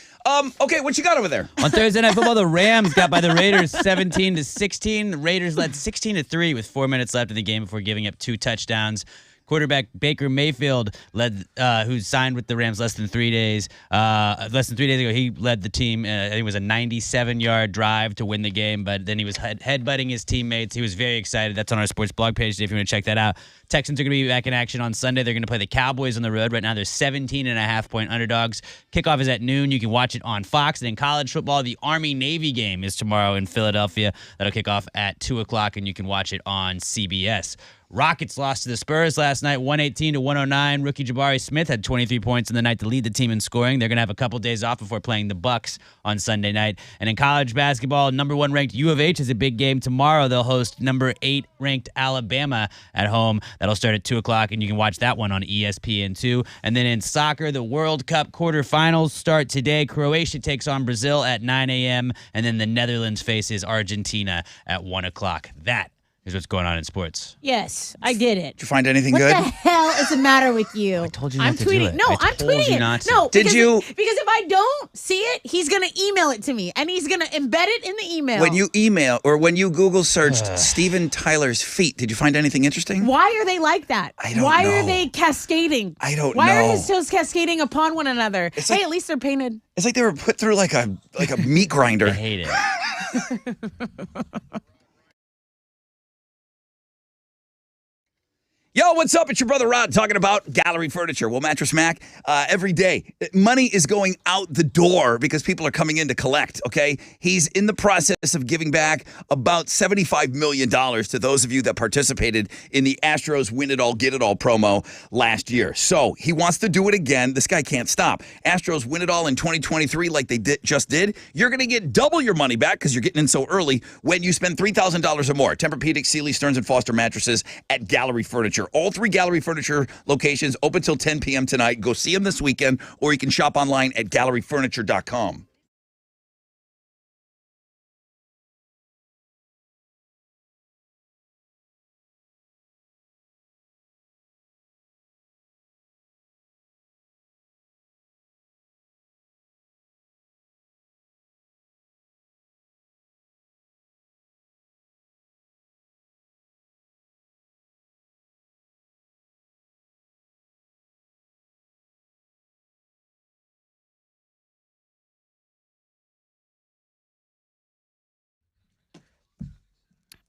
Okay, what you got over there? On Thursday Night Football, the Rams got by the Raiders 17-16. The Raiders led 16-3 with 4 minutes left in the game before giving up 2 touchdowns. Quarterback Baker Mayfield who signed with the Rams less than 3 days. Less than 3 days ago, he led the team. I think it was a 97-yard drive to win the game, but then he was headbutting his teammates. He was very excited. That's on our sports blog page if you want to check that out. Texans are going to be back in action on Sunday. They're going to play the Cowboys on the road. Right now, they're 17.5-point underdogs. Kickoff is at noon. You can watch it on Fox. And in college football, the Army-Navy game is tomorrow in Philadelphia. That'll kick off at 2 o'clock, and you can watch it on CBS. Rockets lost to the Spurs last night, 118-109. Rookie Jabari Smith had 23 points in the night to lead the team in scoring. They're going to have a couple days off before playing the Bucks on Sunday night. And in college basketball, number 1 ranked U of H has a big game tomorrow. They'll host number 8 ranked Alabama at home. That'll start at 2 o'clock, and you can watch that one on ESPN2. And then in soccer, the World Cup quarterfinals start today. Croatia takes on Brazil at 9 a.m., and then the Netherlands faces Argentina at 1 o'clock. That is what's going on in sports. Yes, I did it. Did you find anything What good? the hell is the matter with you? I told you I'm not to tweeting. do it. No, I I'm told tweeting you it. not to. No, Did because you- Because if I don't see it, he's gonna email it to me, and he's gonna embed it in the email. When you email or when you Google searched Steven Tyler's feet, did you find anything interesting? Why are they like that? I don't Why know. are they cascading? I don't Why know. are his toes cascading upon one another? It's Hey, like- at least they're painted. It's like they were put through like a meat I grinder. hate it. Yo, what's up? It's your brother Rod talking about Gallery Furniture. Well, Mattress Mac, every day, money is going out the door because people are coming in to collect, okay? He's in the process of giving back about $75 million to those of you that participated in the Astros Win It All, Get It All promo last year. So he wants to do it again. This guy can't stop. Astros Win It All in 2023 like they just did. You're going to get double your money back because you're getting in so early when you spend $3,000 or more. Tempur-Pedic, Sealy, Stearns & Foster mattresses at Gallery Furniture. All 3 Gallery Furniture locations open till 10 p.m. tonight. Go see them this weekend, or you can shop online at galleryfurniture.com.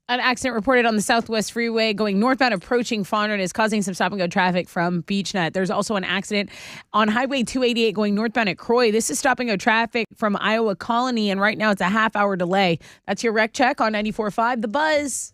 An accident reported on the Southwest Freeway going northbound approaching Fondren is causing some stop-and-go traffic from BeachNet. There's also an accident on Highway 288 going northbound at Croy. This is stop-and-go traffic from Iowa Colony, and right now it's a half-hour delay. That's your wreck check on 94.5 The Buzz.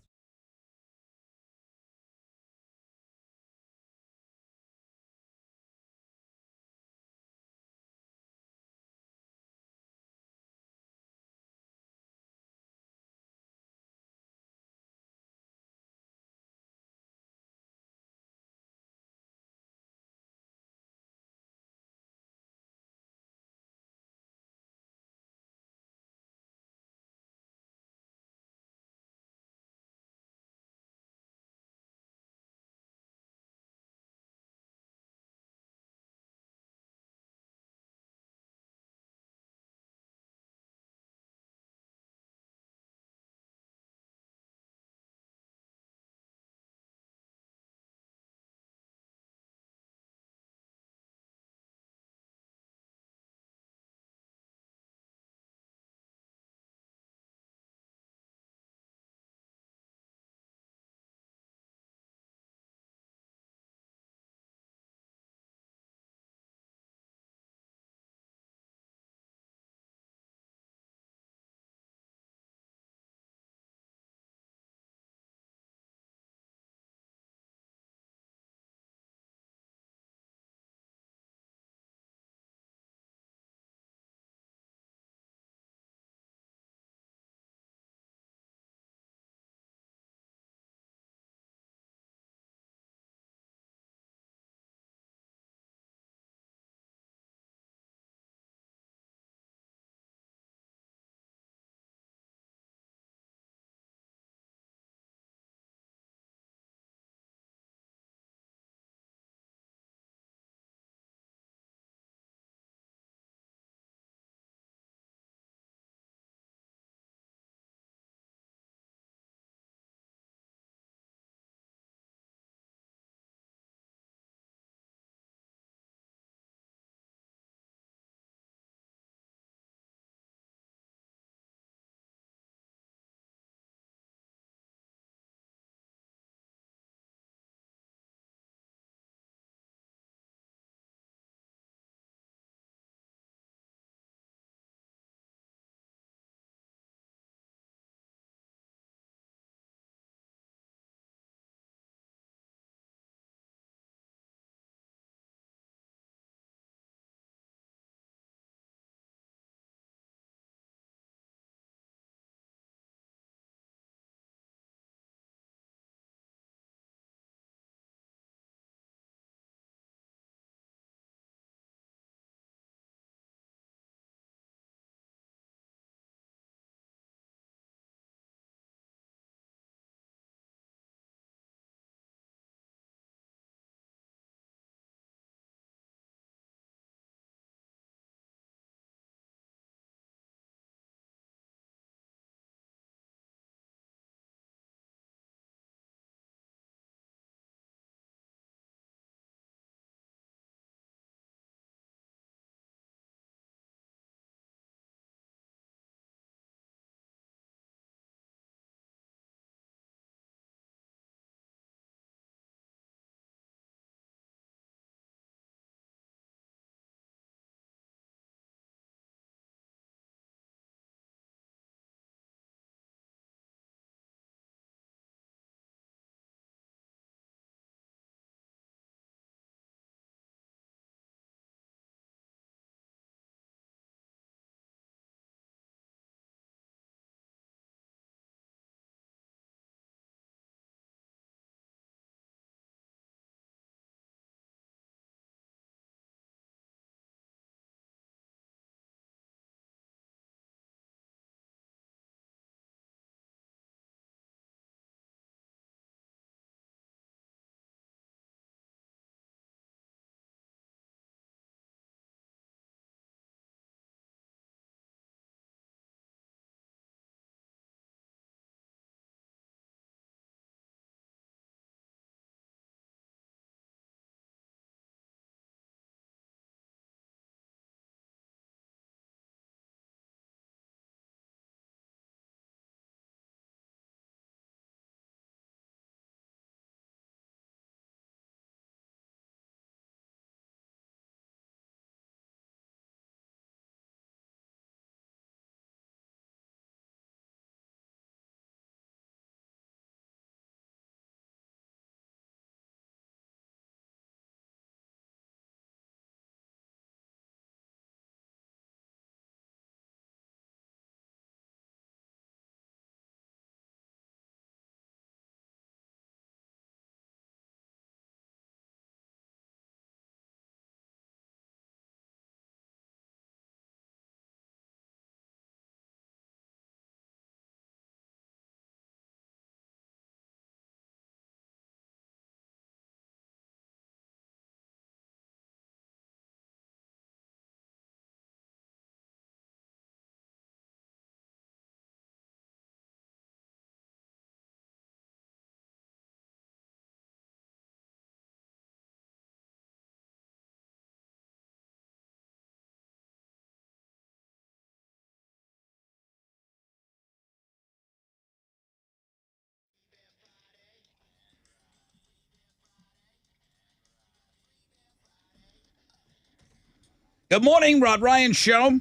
Good morning, Rod Ryan Show.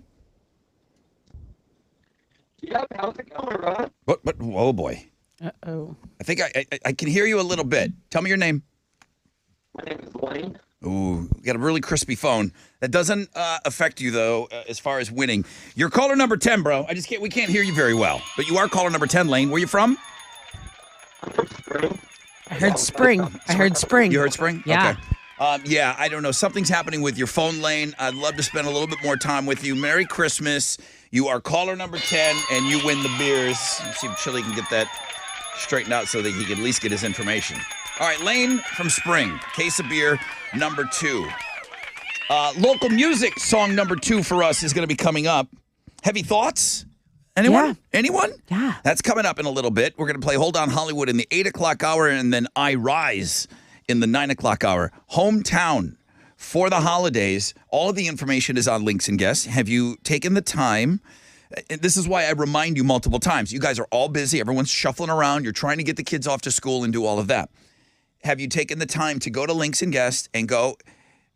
Yep, how's it going, Rod? What? Oh, boy. Uh-oh. I think I can hear you a little bit. Tell me your name. My name is Lane. Ooh, you got a really crispy phone. That doesn't affect you, though, as far as winning. You're caller number 10, bro. We can't hear you very well. But you are caller number 10, Lane. Where you from? I'm from Spring. I heard spring. You heard spring? Yeah. Okay. Yeah, I don't know. Something's happening with your phone, Lane. I'd love to spend a little bit more time with you. Merry Christmas. You are caller number 10, and you win the beers. Let's see if Chili can get that straightened out so that he can at least get his information. All right, Lane from Spring. Case of beer number 2. Local music song number 2 for us is going to be coming up. Heavy Thoughts? Anyone? Yeah. Anyone? Yeah. That's coming up in a little bit. We're going to play Hold On Hollywood in the 8 o'clock hour and then I Rise in the 9 o'clock hour. Hometown for the holidays. All of the information is on Links and Guests. Have you taken the time? This is why I remind you multiple times. You guys are all busy. Everyone's shuffling around. You're trying to get the kids off to school and do all of that. Have you taken the time to go to Links and Guests and go,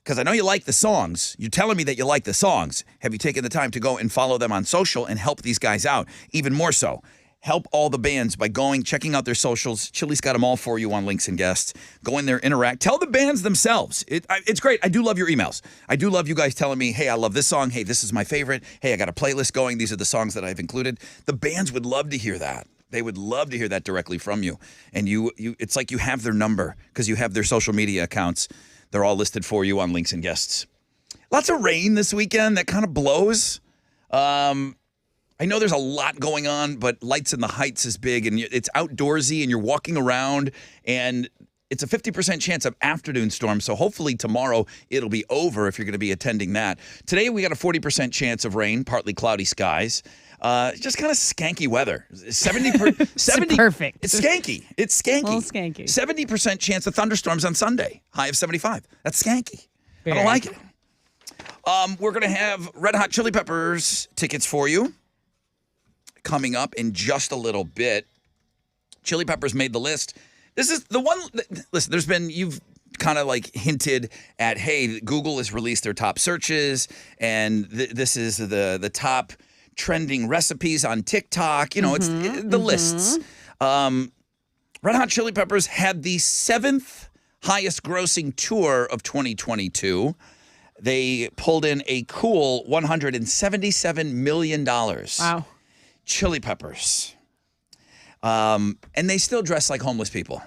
because I know you like the songs. You're telling me that you like the songs. Have you taken the time to go and follow them on social and help these guys out? Even more so, help all the bands by checking out their socials. Chili's got them all for you on Links and Guests. Go in there, interact. Tell the bands themselves. It's great. I do love your emails. I do love you guys telling me, hey, I love this song. Hey, this is my favorite. Hey, I got a playlist going. These are the songs that I've included. The bands would love to hear that. They would love to hear that directly from you. And it's like you have their number because you have their social media accounts. They're all listed for you on Links and Guests. Lots of rain this weekend. That kind of blows. I know there's a lot going on, but Lights in the Heights is big, and it's outdoorsy, and you're walking around, and it's a 50% chance of afternoon storm, so hopefully tomorrow it'll be over if you're going to be attending that. Today we got a 40% chance of rain, partly cloudy skies. Just kind of skanky weather. 70 perfect. It's skanky. It's skanky. A little skanky. 70% chance of thunderstorms on Sunday. High of 75. That's skanky. I don't like it. We're going to have Red Hot Chili Peppers tickets for you coming up in just a little bit. Chili Peppers made the list. This is the one. Listen, you've kind of like hinted at, hey, Google has released their top searches, and this is the top trending recipes on TikTok. You know, it's the lists. Red Hot Chili Peppers had the 7th highest grossing tour of 2022. They pulled in a cool $177 million. Wow. Chili Peppers. And they still dress like homeless people.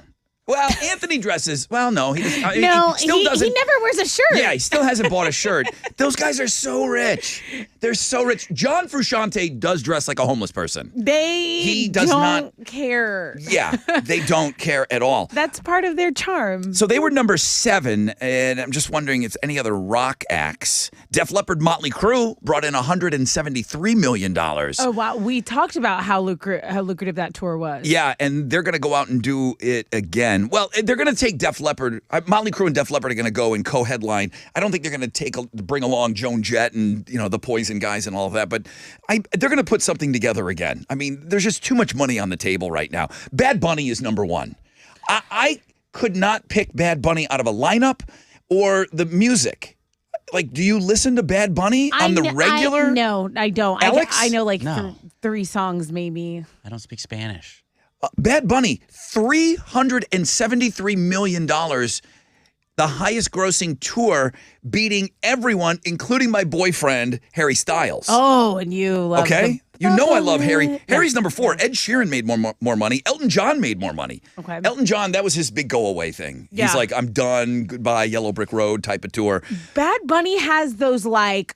Well, Anthony dresses. Well, no, he doesn't. No, he still doesn't. He never wears a shirt. Yeah, he still hasn't bought a shirt. Those guys are so rich. They're so rich. John Frusciante does dress like a homeless person. He does don't not care. Yeah, they don't care at all. That's part of their charm. So they were number 7, and I'm just wondering if any other rock acts. Def Leppard, Motley Crue brought in $173 million. Oh, wow. We talked about how lucrative that tour was. Yeah, and they're going to go out and do it again. Well, they're going to take Def Leppard. Motley Crue and Def Leppard are going to go and co-headline. I don't think they're going to bring along Joan Jett and the Poison guys and all of that, but they're going to put something together again. I mean, there's just too much money on the table right now. Bad Bunny is number 1. I could not pick Bad Bunny out of a lineup or the music. Like, do you listen to Bad Bunny on the regular? No, I don't. Alex? I know like No. 3 songs maybe. I don't speak Spanish. Bad Bunny, $373 million, the highest grossing tour, beating everyone, including my boyfriend, Harry Styles. Oh, and you love Okay? the- You know I love Harry. Harry's number 4. Ed Sheeran made more money. Elton John made more money. Okay. Elton John, that was his big go away thing. Yeah. He's like, I'm done, goodbye, Yellow Brick Road type of tour. Bad Bunny has those like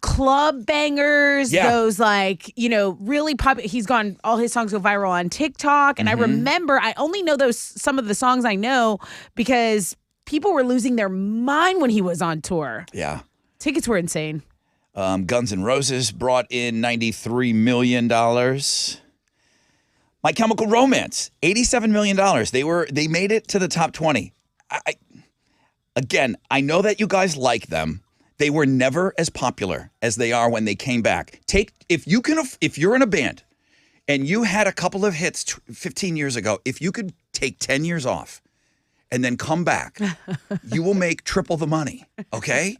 club bangers, Yeah. those like, really popular. He's gone, all his songs go viral on TikTok. And I remember, I only know some of the songs I know because people were losing their mind when he was on tour. Yeah. Tickets were insane. Guns N' Roses brought in $93 million. My Chemical Romance, $87 million. They made it to the top 20. Again, I know that you guys like them. They were never as popular as they are when they came back. If you're in a band and you had a couple of hits 15 years ago, if you could take 10 years off and then come back, you will make triple the money. Okay,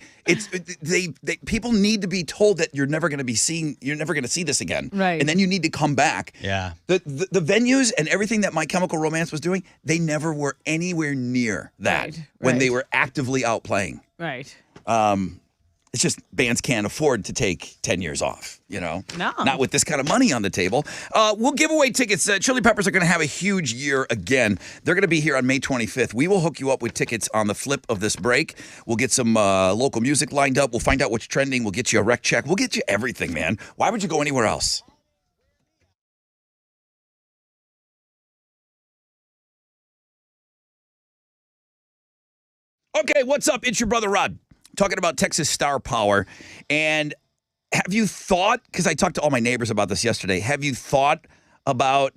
people need to be told that you're never going to see this again. Right. And then you need to come back. Yeah. The venues and everything that My Chemical Romance was doing, they never were anywhere near that when they were actively out playing. Right. It's just bands can't afford to take 10 years off, No. Not with this kind of money on the table. We'll give away tickets. Chili Peppers are going to have a huge year again. They're going to be here on May 25th. We will hook you up with tickets on the flip of this break. We'll get some local music lined up. We'll find out what's trending. We'll get you a rec check. We'll get you everything, man. Why would you go anywhere else? Okay, what's up? It's your brother Rod talking about Texas Star Power. And have you thought, because I talked to all my neighbors about this yesterday, have you thought about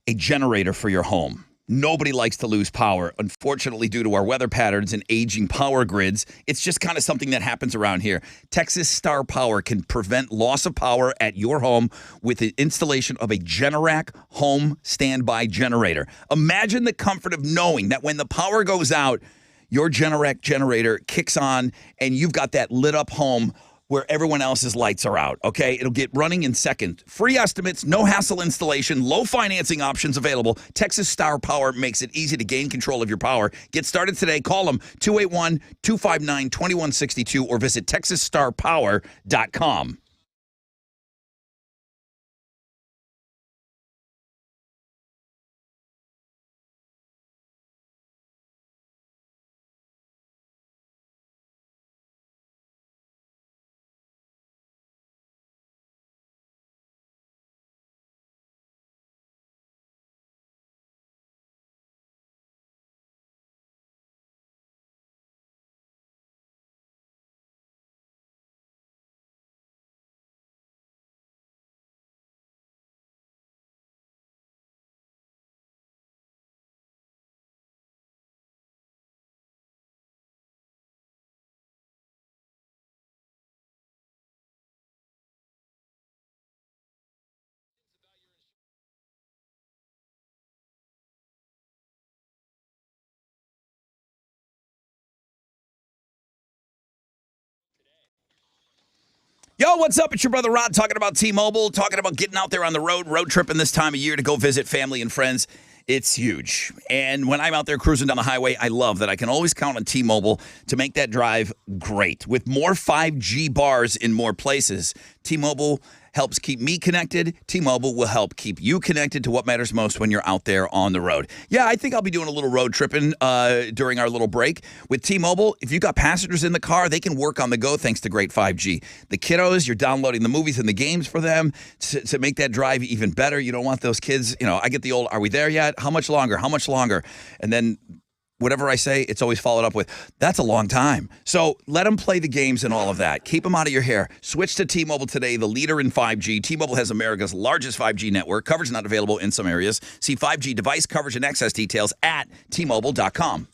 a generator for your home? Nobody likes to lose power. Unfortunately, due to our weather patterns and aging power grids, it's just kind of something that happens around here. Texas Star Power can prevent loss of power at your home with the installation of a Generac home standby generator. Imagine the comfort of knowing that when the power goes out, your Generac generator kicks on and you've got that lit up home where everyone else's lights are out, okay? It'll get running in seconds. Free estimates, no hassle installation, low financing options available. Texas Star Power makes it easy to gain control of your power. Get started today. Call them 281-259-2162 or visit texasstarpower.com. Yo, what's up? It's your brother Rod talking about T-Mobile, talking about getting out there on the road tripping this time of year to go visit family and friends. It's huge. And when I'm out there cruising down the highway, I love that I can always count on T-Mobile to make that drive great. With more 5G bars in more places, T-Mobile helps keep me connected. T-Mobile will help keep you connected to what matters most when you're out there on the road. Yeah, I think I'll be doing a little road tripping during our little break. With T-Mobile, if you've got passengers in the car, they can work on the go thanks to great 5G. The kiddos, you're downloading the movies and the games for them to make that drive even better. You don't want those kids, I get the old, are we there yet? How much longer? How much longer? And then whatever I say, it's always followed up with, that's a long time. So let them play the games and all of that. Keep them out of your hair. Switch to T-Mobile today, the leader in 5G. T-Mobile has America's largest 5G network. Coverage not available in some areas. See 5G device coverage and access details at T-Mobile.com.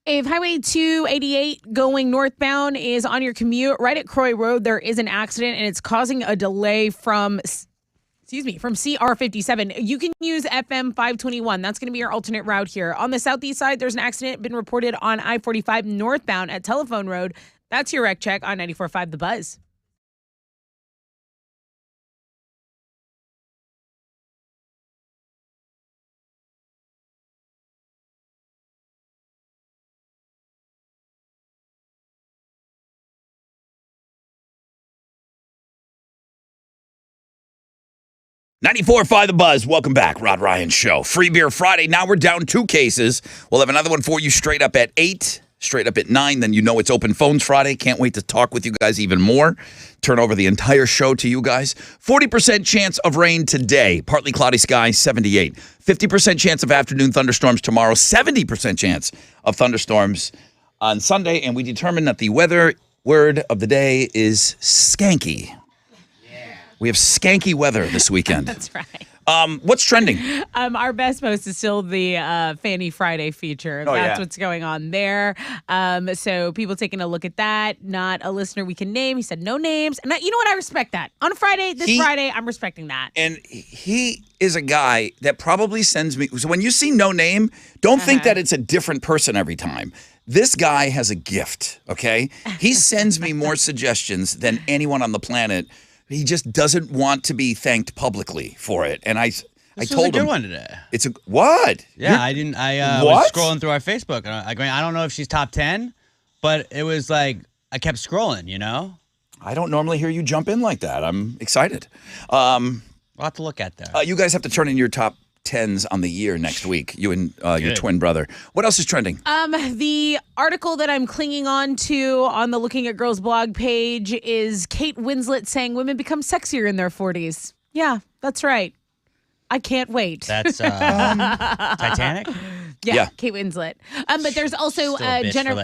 If Highway 288 going northbound is on your commute, right at Croy Road, there is an accident and it's causing a delay from CR57. You can use FM 521. That's going to be your alternate route here. On the southeast side, there's an accident been reported on I-45 northbound at Telephone Road. That's your wreck check on 94.5 The Buzz. .94.5 The Buzz. Welcome back. Rod Ryan Show. Free Beer Friday. Now we're down 2 cases. We'll have another one for you straight up at 8, straight up at 9. Then you know it's Open Phones Friday. Can't wait to talk with you guys even more. Turn over the entire show to you guys. 40% chance of rain today. Partly cloudy sky, 78. 50% chance of afternoon thunderstorms tomorrow. 70% chance of thunderstorms on Sunday. And we determined that the weather word of the day is skanky. We have skanky weather this weekend. That's right. What's trending? Our best post is still the Fanny Friday feature. That's what's going on there. So people taking a look at that. Not a listener we can name. He said no names. And you know what? I respect that. On a Friday, Friday, I'm respecting that. And he is a guy that probably sends me. So when you see no name, don't think that it's a different person every time. This guy has a gift, okay? He sends me more suggestions than anyone on the planet. He just doesn't want to be thanked publicly for it. And I told him. Good one today. It's a what? Yeah, I didn't. I was scrolling through our Facebook, and I don't know if she's top 10, but it was like I kept scrolling. You know. I don't normally hear you jump in like that. I'm excited. We'll have to look at that. You guys have to turn in your top 10s on the year next week. You and your twin brother. What else is trending? The article that I'm clinging on to on the Looking at Girls blog page is Kate Winslet saying women become sexier in their 40s. Yeah, that's right. I can't wait. That's Titanic? Yeah, Kate Winslet. But there's also Jennifer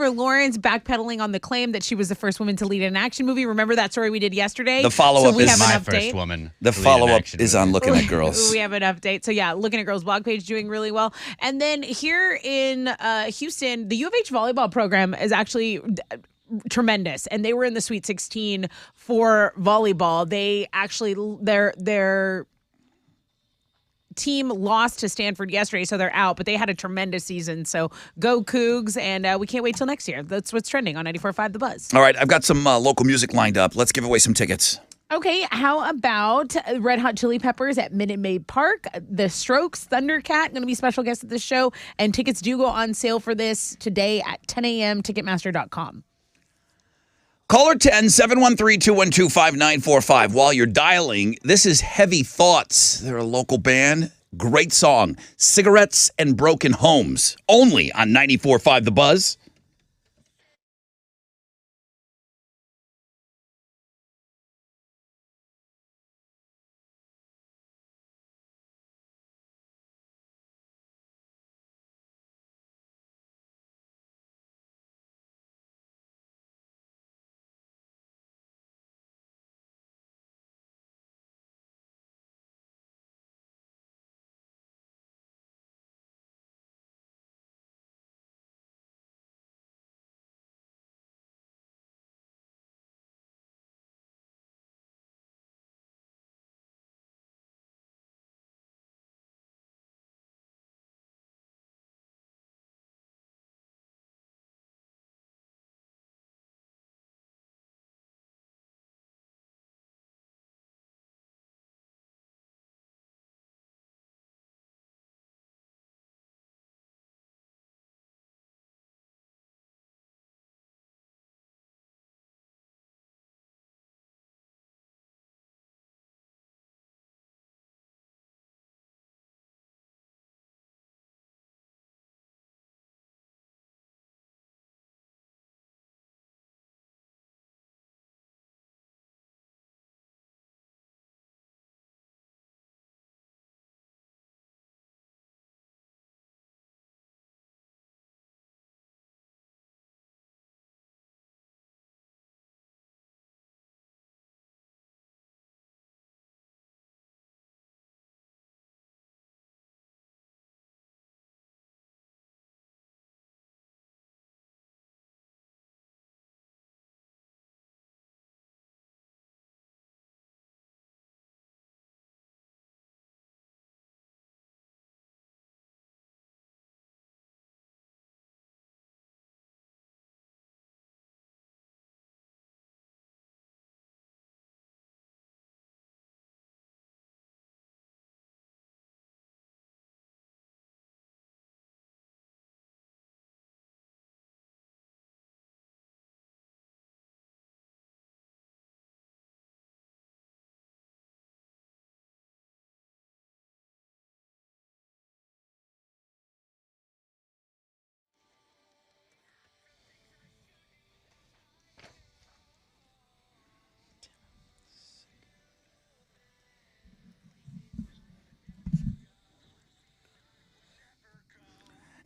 Lawrence backpedaling on the claim that she was the first woman to lead an action movie. Remember that story we did yesterday? The follow-up is my first woman. The follow-up is on Looking at Girls. We have an update. So yeah, Looking at Girls blog page doing really well. And then here in Houston, the U of H volleyball program is actually tremendous, and they were in the Sweet 16 for volleyball. They actually their team lost to Stanford yesterday, so they're out, but they had a tremendous season. So go Cougs, and we can't wait till next year. That's what's trending on 94.5 The Buzz. All right, I've got some local music lined up. Let's give away some tickets. Okay, how about Red Hot Chili Peppers at Minute Maid Park? The Strokes, Thundercat, going to be special guests at the show, and tickets do go on sale for this today at 10 a.m. Ticketmaster.com. Caller 10-713-212-5945. While you're dialing, this is Heavy Thoughts. They're a local band. Great song. Cigarettes and Broken Homes. Only on 94.5 The Buzz.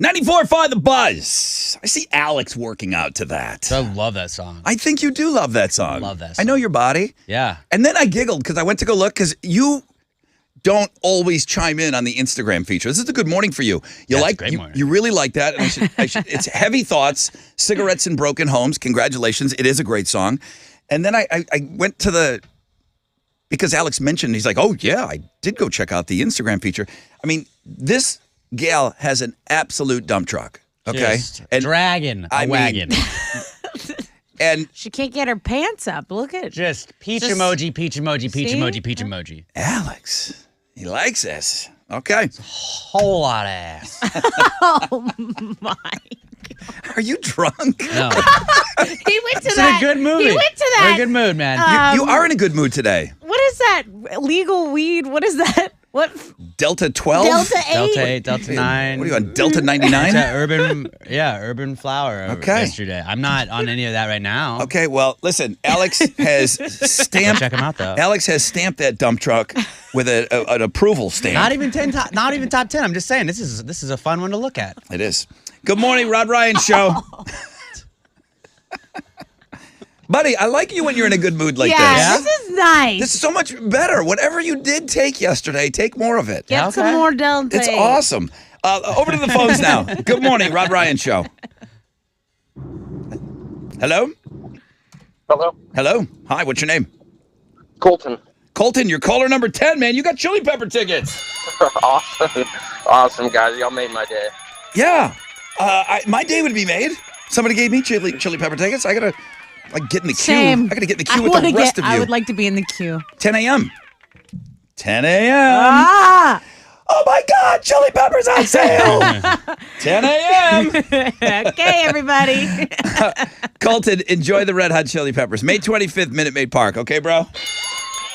94.5 The Buzz. I see Alex working out to that. I love that song. I think you do love that song. Love that I know song. your body. Yeah. And then I giggled because I went to go look because you don't always chime in on the Instagram feature. This is a good morning for you. You That's like a great morning. you really like that. And it's Heavy Thoughts, Cigarettes in Broken Homes. Congratulations. It is a great song. And then I went to because Alex mentioned, he's like, oh, yeah, I did go check out the Instagram feature. I mean, this gal has an absolute dump truck. Okay. Just dragging a wagon. And She can't get her pants up. Look at Just peach Just- emoji, peach emoji, peach See? emoji, peach emoji. Alex, he likes this. Okay. Whole lot of ass. Oh my! Are you drunk? No. He went to It's that. in a good mood. He went to We're in that. a good mood, man. You are in a good mood today. What is that? Legal weed? What is that? What? Delta 12? Delta 8? Delta 8, Delta 9. What are you on, Delta 99? Urban Flower Okay. yesterday. I'm not on any of that right now. Okay, well, listen, Alex has stamped. Check 'em out, though. Alex has stamped that dump truck with an approval stamp. Not even top 10. I'm just saying this is a fun one to look at. It is. Good morning, Rod Ryan Show. Buddy, I like you when you're in a good mood like Yeah, this. this is nice. This is so much better. Whatever you did take yesterday, take more of it. Get some more Delta. It's awesome. Over to the phones now. Good morning, Rod Ryan Show. Hello? Hello? Hello? Hi, what's your name? Colton. Colton, you're caller number 10, man. You got Chili Pepper tickets. Awesome. Awesome, guys. Y'all made my day. Yeah. My day would be made. Somebody gave me chili pepper tickets. I got to get in the queue. Same. I got to get in the queue with the rest of you. I would like to be in the queue. 10 a.m. 10 a.m. Ah! Oh, my God. Chili Peppers on sale. 10 a.m. Okay, everybody. Colton, enjoy the Red Hot Chili Peppers. May 25th, Minute Maid Park. Okay, bro?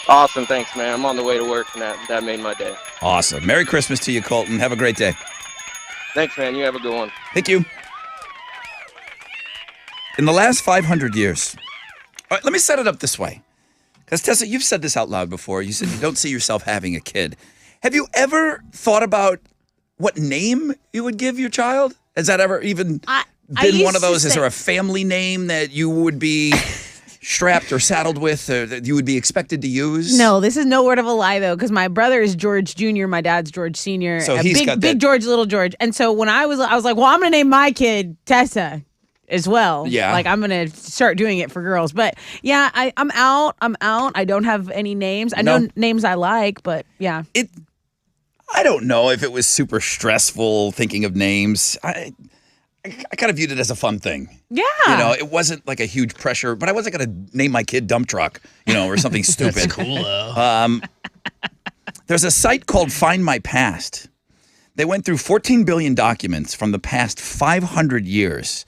Awesome. Thanks, man. I'm on the way to work, and that made my day. Awesome. Merry Christmas to you, Colton. Have a great day. Thanks, man. You have a good one. Thank you. In the last 500 years, all right, let me set it up this way. Because, Tessa, you've said this out loud before. You said you don't see yourself having a kid. Have you ever thought about what name you would give your child? Has that ever even been one of those? Is there a family name that you would be strapped or saddled with or that you would be expected to use? No, this is no word of a lie, though, because my brother is George Jr., my dad's George Sr., So he's got that- big George, little George. And so when I was like, well, I'm going to name my kid Tessa as well. Yeah. Like, I'm going to start doing it for girls. But, yeah, I'm out. I don't have any names. I know names I like, but, yeah. I don't know if it was super stressful thinking of names. I kind of viewed it as a fun thing. Yeah. You know, it wasn't like a huge pressure, but I wasn't going to name my kid Dump Truck, or something stupid. That's cool, though. There's a site called Find My Past. They went through 14 billion documents from the past 500 years,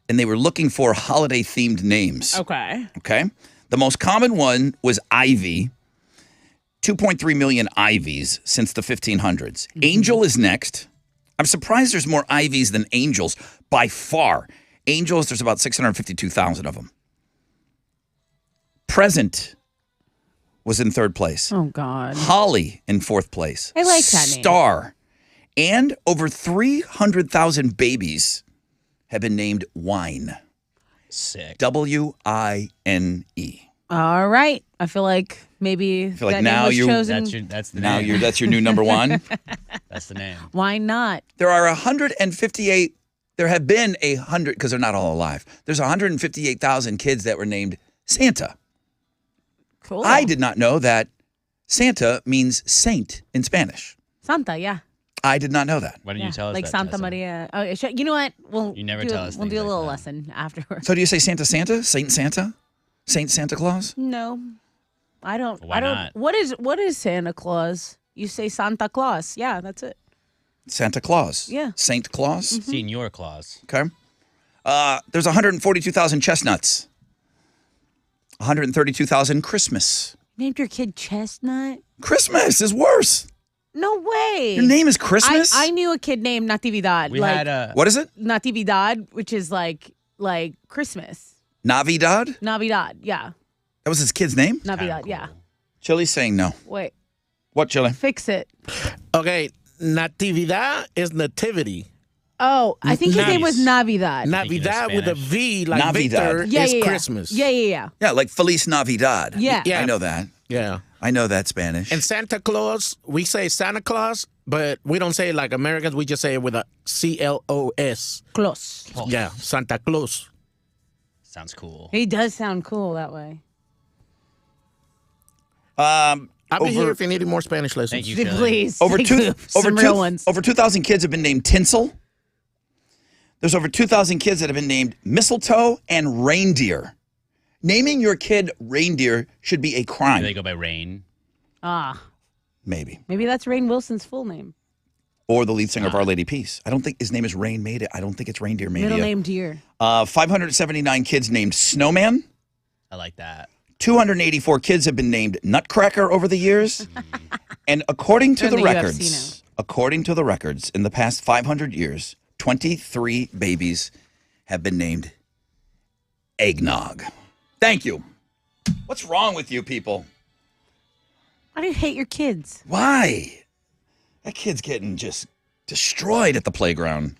and they were looking for holiday-themed names. Okay. Okay? The most common one was Ivy. 2.3 million Ivies since the 1500s. Mm-hmm. Angel is next. I'm surprised there's more Ivies than Angels by far. Angels, there's about 652,000 of them. Present was in third place. Oh, God. Holly in fourth place. I like that name. Star. And over 300,000 babies have been named Wine. Sick. W-I-N-E. All right. I feel like maybe feel like that now name was you- chosen. That's the Now name. that's your new number one. That's the name. Why not? There are 158. There have been 100 because they're not all alive. There's 158,000 kids that were named Santa. Cool. I did not know that Santa means saint in Spanish. Santa, yeah. I did not know that. Why didn't you tell us like that, Santa Tessa? Maria. Oh, you know what? You never tell us We'll do things a like little that. lesson afterwards. So do you say Santa, Saint Santa, Saint Santa Claus? No, I don't. Why I don't. not? What is Santa Claus? You say Santa Claus. Yeah, that's it. Santa Claus. Yeah. Saint Claus. Senior Claus. Okay. There's 142,000 chestnuts. 132,000 Christmas. Named your kid Chestnut? Christmas is worse. No way. Your name is Christmas? I knew a kid named Natividad. We like, had a. What is it? Natividad, which is like Christmas. Navidad? Navidad, yeah. That was his kid's name? Navidad, yeah. Chili's saying no. Wait, What, Chili? fix it. Okay, Natividad is nativity. Oh, I think his name was Nice. Navidad. Navidad with a Spanish. V, like Navidad. Victor, Yeah, is yeah, yeah. Christmas. Yeah. Yeah, like Feliz Navidad. Yeah. Yeah. I know that. Yeah. I know that Spanish. And Santa Claus, we say Santa Claus, but we don't say it like Americans. We just say it with a CLOS. Close. Yeah, Santa Claus. Sounds cool. He does sound cool that way. I'll be here if you need more Spanish lessons. Thank you, Philly. Please. over take two, some real ones. over 2,000 kids have been named Tinsel. There's over 2,000 kids that have been named Mistletoe and Reindeer. Naming your kid Reindeer should be a Do crime. they go by Rain? Maybe. Maybe that's Rainn Wilson's full name. Or the lead singer of Our Lady Peace. I don't think his name is Rain Made It. I don't think it's Reindeer Made Middle It. name Deer. 579 kids named Snowman. I like that. 284 kids have been named Nutcracker over the years. And according to They're the in the UFC records, in the past 500 years, 23 babies have been named Eggnog. Thank you. What's wrong with you people? Why do you hate your kids? Why? That kid's getting just destroyed at the playground.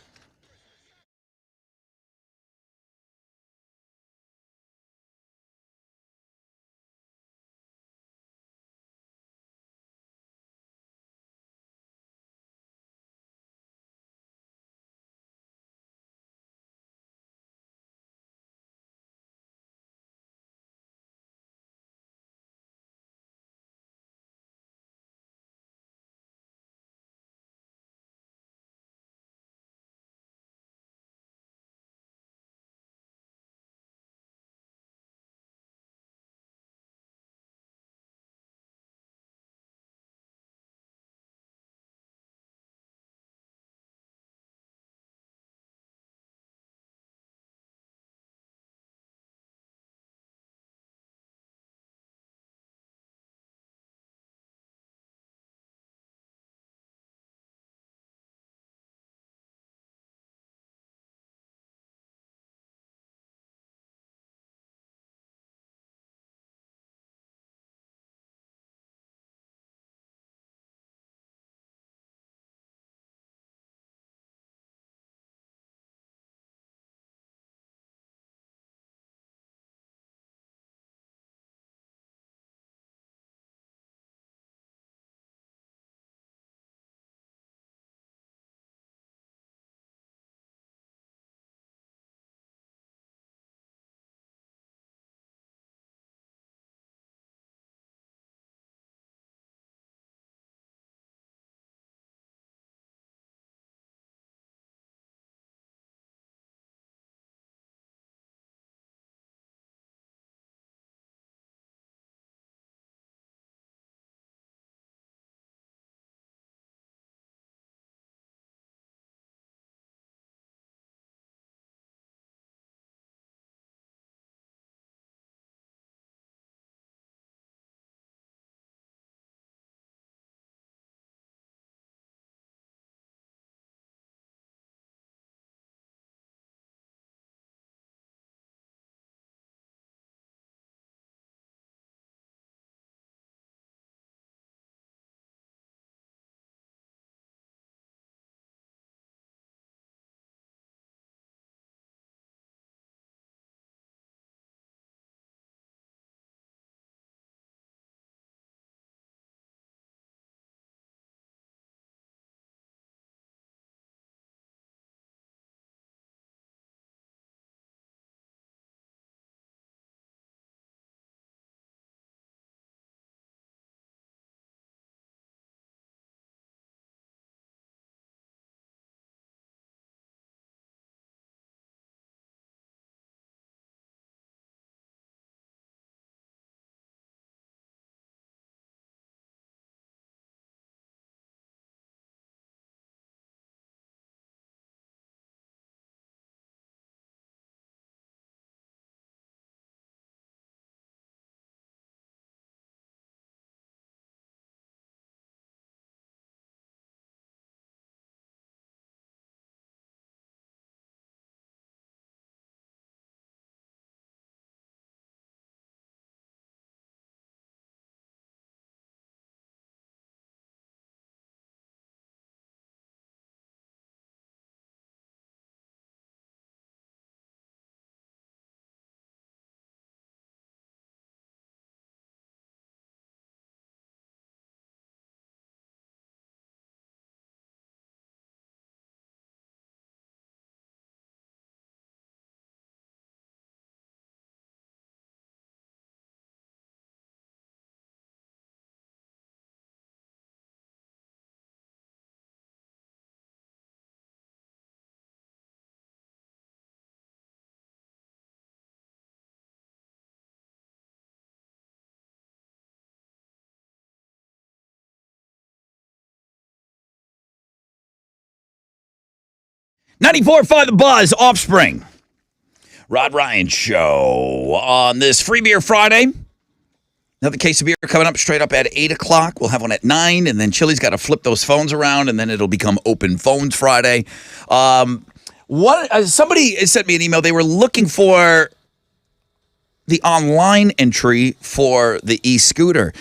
94.5 The Buzz, Offspring. Rod Ryan Show on this Free Beer Friday. Another case of beer coming up straight up at 8 o'clock. We'll have one at 9, and then Chili's got to flip those phones around, and then it'll become Open Phones Friday. Somebody sent me an email. They were looking for the online entry for the e-scooter.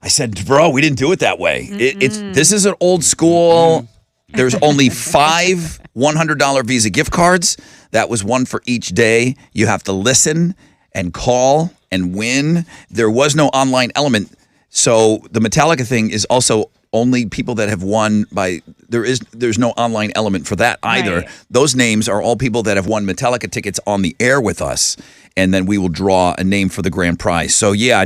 I said, bro, we didn't do it that way. This is an old school. There's only 5 $100 Visa gift cards. That was one for each day. You have to listen and call and win. There was no online element. So the Metallica thing is also only people that have won by there's no online element for that either. Right. Those names are all people that have won Metallica tickets on the air with us. And then we will draw a name for the grand prize. So yeah,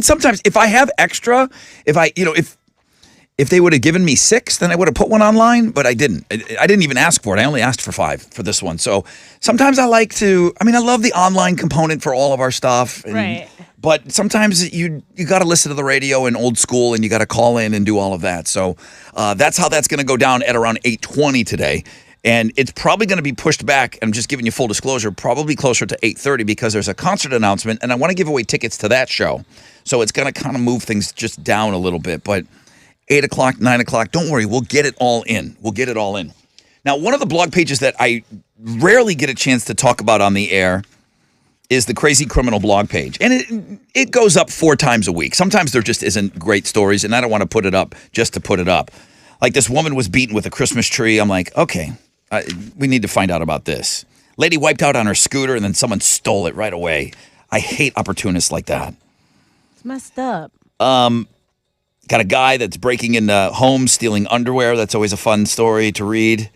sometimes if I have extra, if they would have given me 6, then I would have put one online, but I didn't. I didn't even ask for it. I only asked for 5 for this one. So sometimes I like to, I love the online component for all of our stuff. Right. But sometimes you got to listen to the radio in old school and you got to call in and do all of that. So that's how that's going to go down at around 8:20 today. And it's probably going to be pushed back. I'm just giving you full disclosure, probably closer to 8:30 because there's a concert announcement and I want to give away tickets to that show. So it's going to kind of move things just down a little bit. But 8 o'clock, 9 o'clock, don't worry, we'll get it all in. Now, one of the blog pages that I rarely get a chance to talk about on the air is the Crazy Criminal blog page. And it goes up 4 times a week. Sometimes there just isn't great stories, and I don't want to put it up just to put it up. Like this woman was beaten with a Christmas tree. I'm like, okay, we need to find out about this. Lady wiped out on her scooter, and then someone stole it right away. I hate opportunists like that. It's messed up. Got a guy that's breaking into homes, stealing underwear. That's always a fun story to read.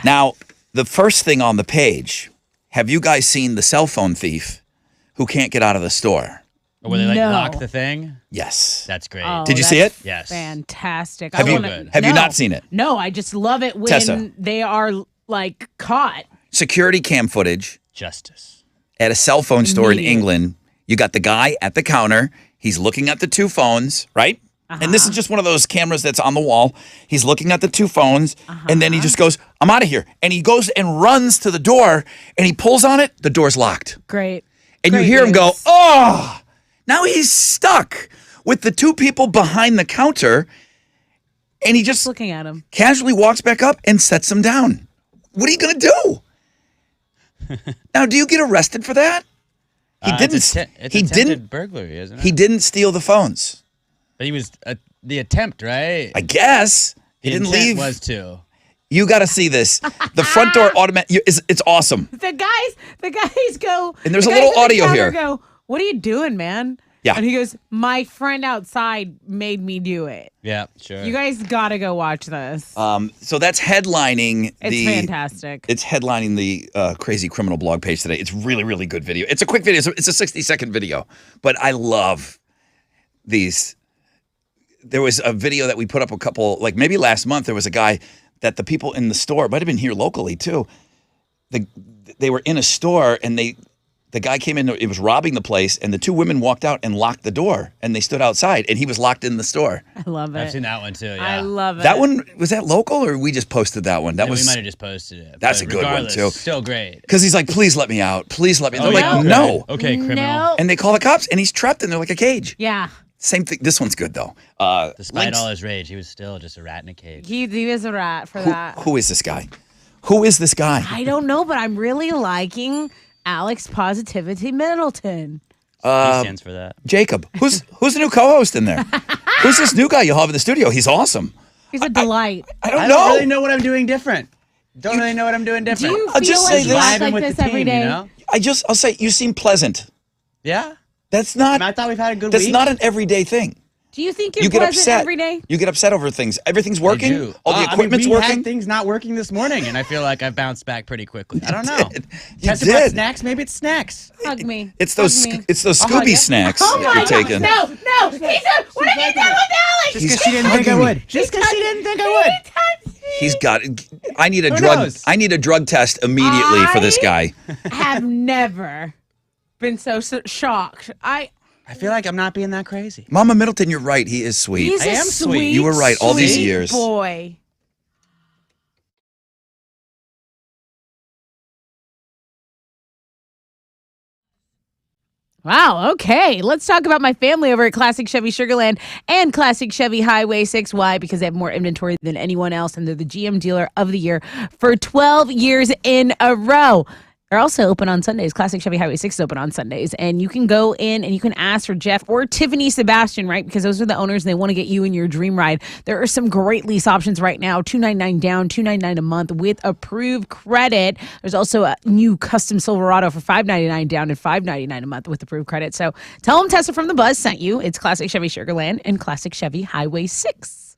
Now, the first thing on the page, have you guys seen the cell phone thief who can't get out of the store? Or where they No. lock the thing? Yes. That's great. Oh, Did you see it? that's Yes. Fantastic. Have you not seen it? No, I just love it when Tessa. they are like caught. Security cam footage Justice. at a cell phone store in Immediate. England. You got the guy at the counter. He's looking at the 2 phones, right? And this is just one of those cameras that's on the wall. He's looking at the 2 phones, and then he just goes, I'm out of here. And he goes and runs to the door, and he pulls on it. The door's locked. Great. And you Great hear him go, news. oh, now he's stuck with the 2 people behind the counter, and he just Looking at him. casually walks back up and sets them down. What are you going to do? Now, do you get arrested for that? He didn't. It's He attempted didn't. burglary, isn't it? He didn't steal the phones. But he was the attempt, right? I guess he The didn't intent leave. Was to. You got to see this. The front door automatic. It's awesome. The guys go. And there's the a little guys at the audio counter here. Go, what are you doing, man? Yeah. And he goes, my friend outside made me do it. Yeah, sure. You guys got to go watch this. So that's headlining It's fantastic. It's headlining the Crazy Criminal blog page today. It's really, really good video. It's a quick video. It's a 60-second video, but I love these. There was a video that we put up maybe last month. There was a guy that the people in the store, might have been here locally too. They were in a store and the guy came in, it was robbing the place, and the 2 women walked out and locked the door, and they stood outside, and he was locked in the store. I love it. I've seen that one too. Yeah. I love it. That one, was that local, or we just posted that one? That Yeah, was. we might have just posted it. That's but a good one, regardless, too. Still great. Because he's like, please let me out. Please let me. They're Oh, like, yeah? no. Okay, criminal. No. And they call the cops, and he's trapped in there like a cage. Yeah. Same thing. This one's good, though. Despite links- all his rage, he was still just a rat in a cage. He is a rat for that. Who is this guy? Who is this guy? I don't know, but I'm really liking Alex Positivity Middleton. He stands for that. Jacob. Who's the new co-host in there? Who's this new guy you'll have in the studio? He's awesome. He's a delight. I don't I know. don't really know what I'm doing different. Don't really know what I'm doing Do different. you I'll feel just like say you this. act Vibing like with this the team, every day? you know? I'll say you seem pleasant. Yeah. That's not. I thought we've had a good That's week. not an everyday thing. Do you think you're You get pleasant upset every day? You get upset over things. Everything's I working. do. All the equipment's we working. had things not working this morning, and I feel like I've bounced back pretty quickly. I don't know. did. You Tessa brought did. snacks. Maybe it's snacks. Hug me. It's those Hug me. Scooby yeah. snacks Oh that my you're taking. God. No. He said, what have you done with Alex? Just because she didn't think I would. Just because she didn't think I would. He's got. I need a Who drug. knows? I need a drug test immediately for this guy. Have never been so shocked. I feel like I'm not being that crazy. Mama Middleton, you're right. He is sweet. He's I a am sweet, sweet. You were right all these sweet years. boy. Wow. Okay. Let's talk about my family over at Classic Chevy Sugarland and Classic Chevy Highway 6. Why? Because they have more inventory than anyone else, and they're the GM Dealer of the Year for 12 years in a row. They're also open on Sundays. Classic Chevy Highway 6 is open on Sundays. And you can go in and you can ask for Jeff or Tiffany Sebastian, right? Because those are the owners and they want to get you in your dream ride. There are some great lease options right now. $299 down, $299 a month with approved credit. There's also a new custom Silverado for $599 down and $599 a month with approved credit. So tell them Tessa from the Buzz sent you. It's Classic Chevy Sugarland and Classic Chevy Highway 6.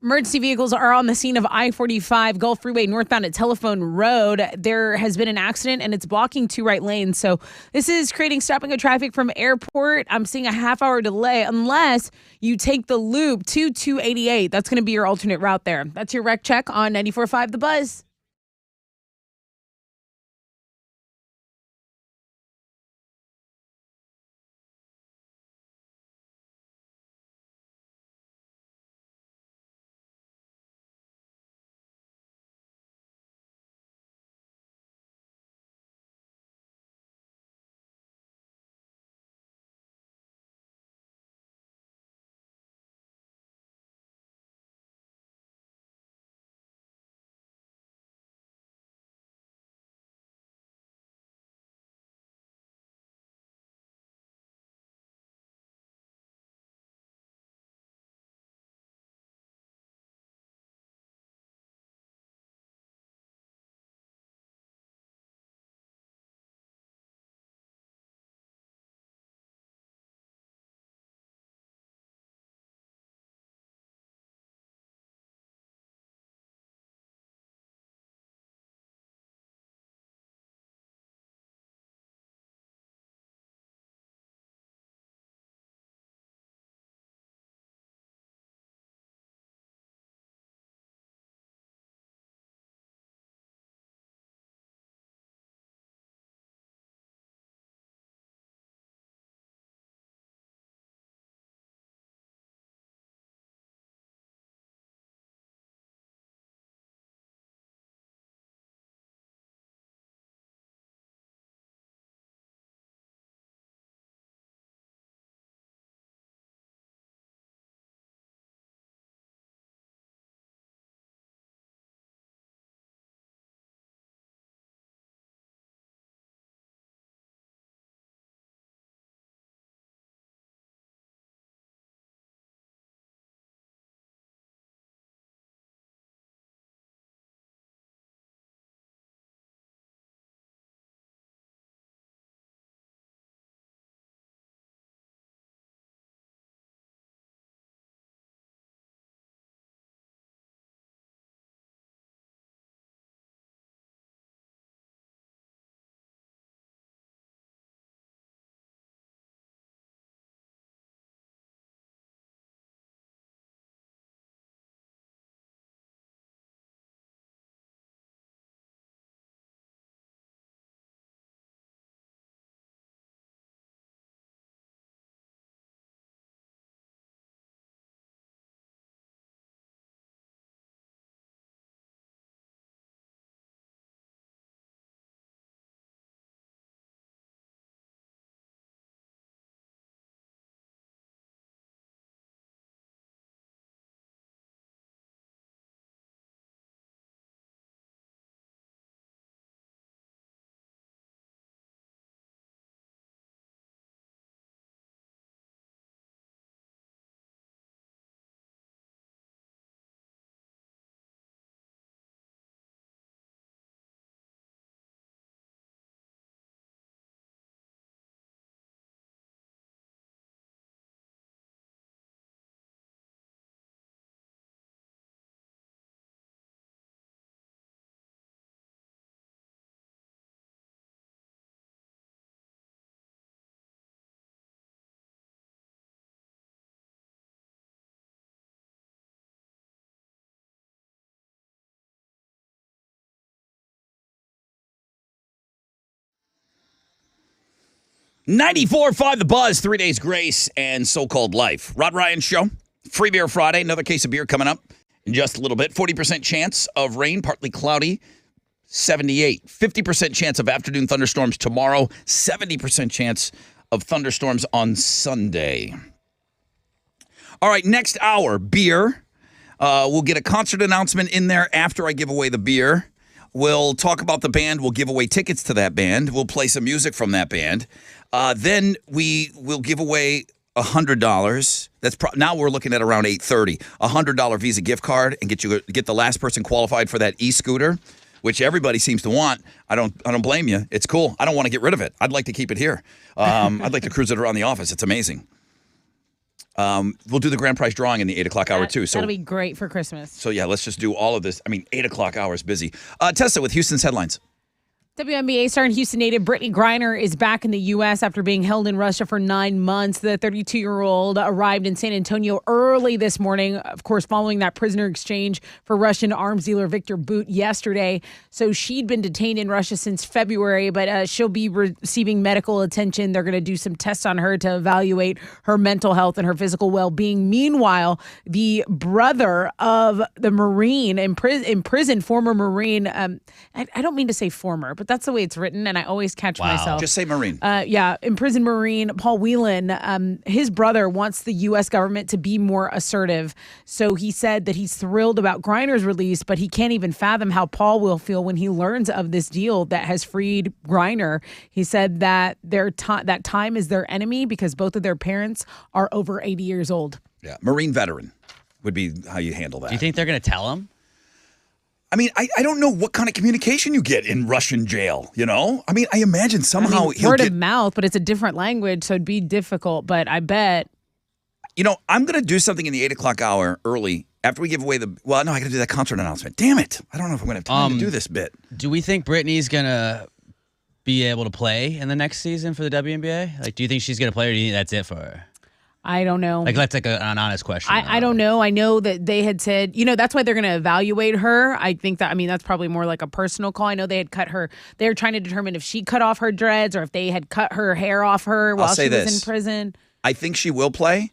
Emergency vehicles are on the scene of I-45 Gulf Freeway northbound at Telephone Road. There has been an accident and it's blocking 2 right lanes. So this is creating stopping of traffic from airport. I'm seeing a half-hour delay unless you take the loop to 288. That's going to be your alternate route there. That's your wreck check on 94.5 The Buzz. .94.5 The Buzz, 3 Days Grace, and So-Called Life. Rod Ryan Show, Free Beer Friday, another case of beer coming up in just a little bit. 40% chance of rain, partly cloudy, 78. 50% chance of afternoon thunderstorms tomorrow, 70% chance of thunderstorms on Sunday. All right, next hour, beer. We'll get a concert announcement in there after I give away the beer. We'll talk about the band. We'll give away tickets to that band. We'll play some music from that band. Then we will give away $100. That's now we're looking at around $830. $100 Visa gift card and get the last person qualified for that e-scooter, which everybody seems to want. I don't blame you. It's cool. I don't want to get rid of it. I'd like to keep it here. I'd like to cruise it around the office. It's amazing. We'll do the grand prize drawing in the 8 o'clock hour, too. So that'll be great for Christmas. So, yeah, let's just do all of this. I mean, 8 o'clock hour is busy. Tessa with Houston's headlines. WNBA star and Houston native Brittany Griner is back in the U.S. after being held in Russia for 9 months. The 32-year-old arrived in San Antonio early this morning, of course, following that prisoner exchange for Russian arms dealer Victor Bout yesterday. So she'd been detained in Russia since February, but she'll be receiving medical attention. They're going to do some tests on her to evaluate her mental health and her physical well-being. Meanwhile, the brother of the Marine in prison, former Marine, I don't mean to say former, but that's the way it's written, and I always catch myself. Just say Marine. Imprisoned Marine Paul Whelan, his brother wants the U.S. government to be more assertive. So he said that he's thrilled about Griner's release, but he can't even fathom how Paul will feel when he learns of this deal that has freed Griner. He said that that time is their enemy because both of their parents are over 80 years old. Yeah, Marine veteran would be how you handle that. Do you think they're going to tell him? I mean, I don't know what kind of communication you get in Russian jail, you know? I mean, I imagine somehow he'll word get... of mouth, but it's a different language, so it'd be difficult, but I bet... You know, I'm going to do something in the 8 o'clock hour early after we give away the... Well, no, I got to do that concert announcement. Damn it. I don't know if I'm going to have time to do this bit. Do we think Brittany's going to be able to play in the next season for the WNBA? Like, do you think she's going to play, or do you think that's it for her? I don't know. Like, that's like an honest question. I don't know. I know that they had said, that's why they're going to evaluate her. I think that's probably more like a personal call. I know they had cut her. They were trying to determine if she cut off her dreads or if they had cut her hair off her while she was in prison. I think she will play.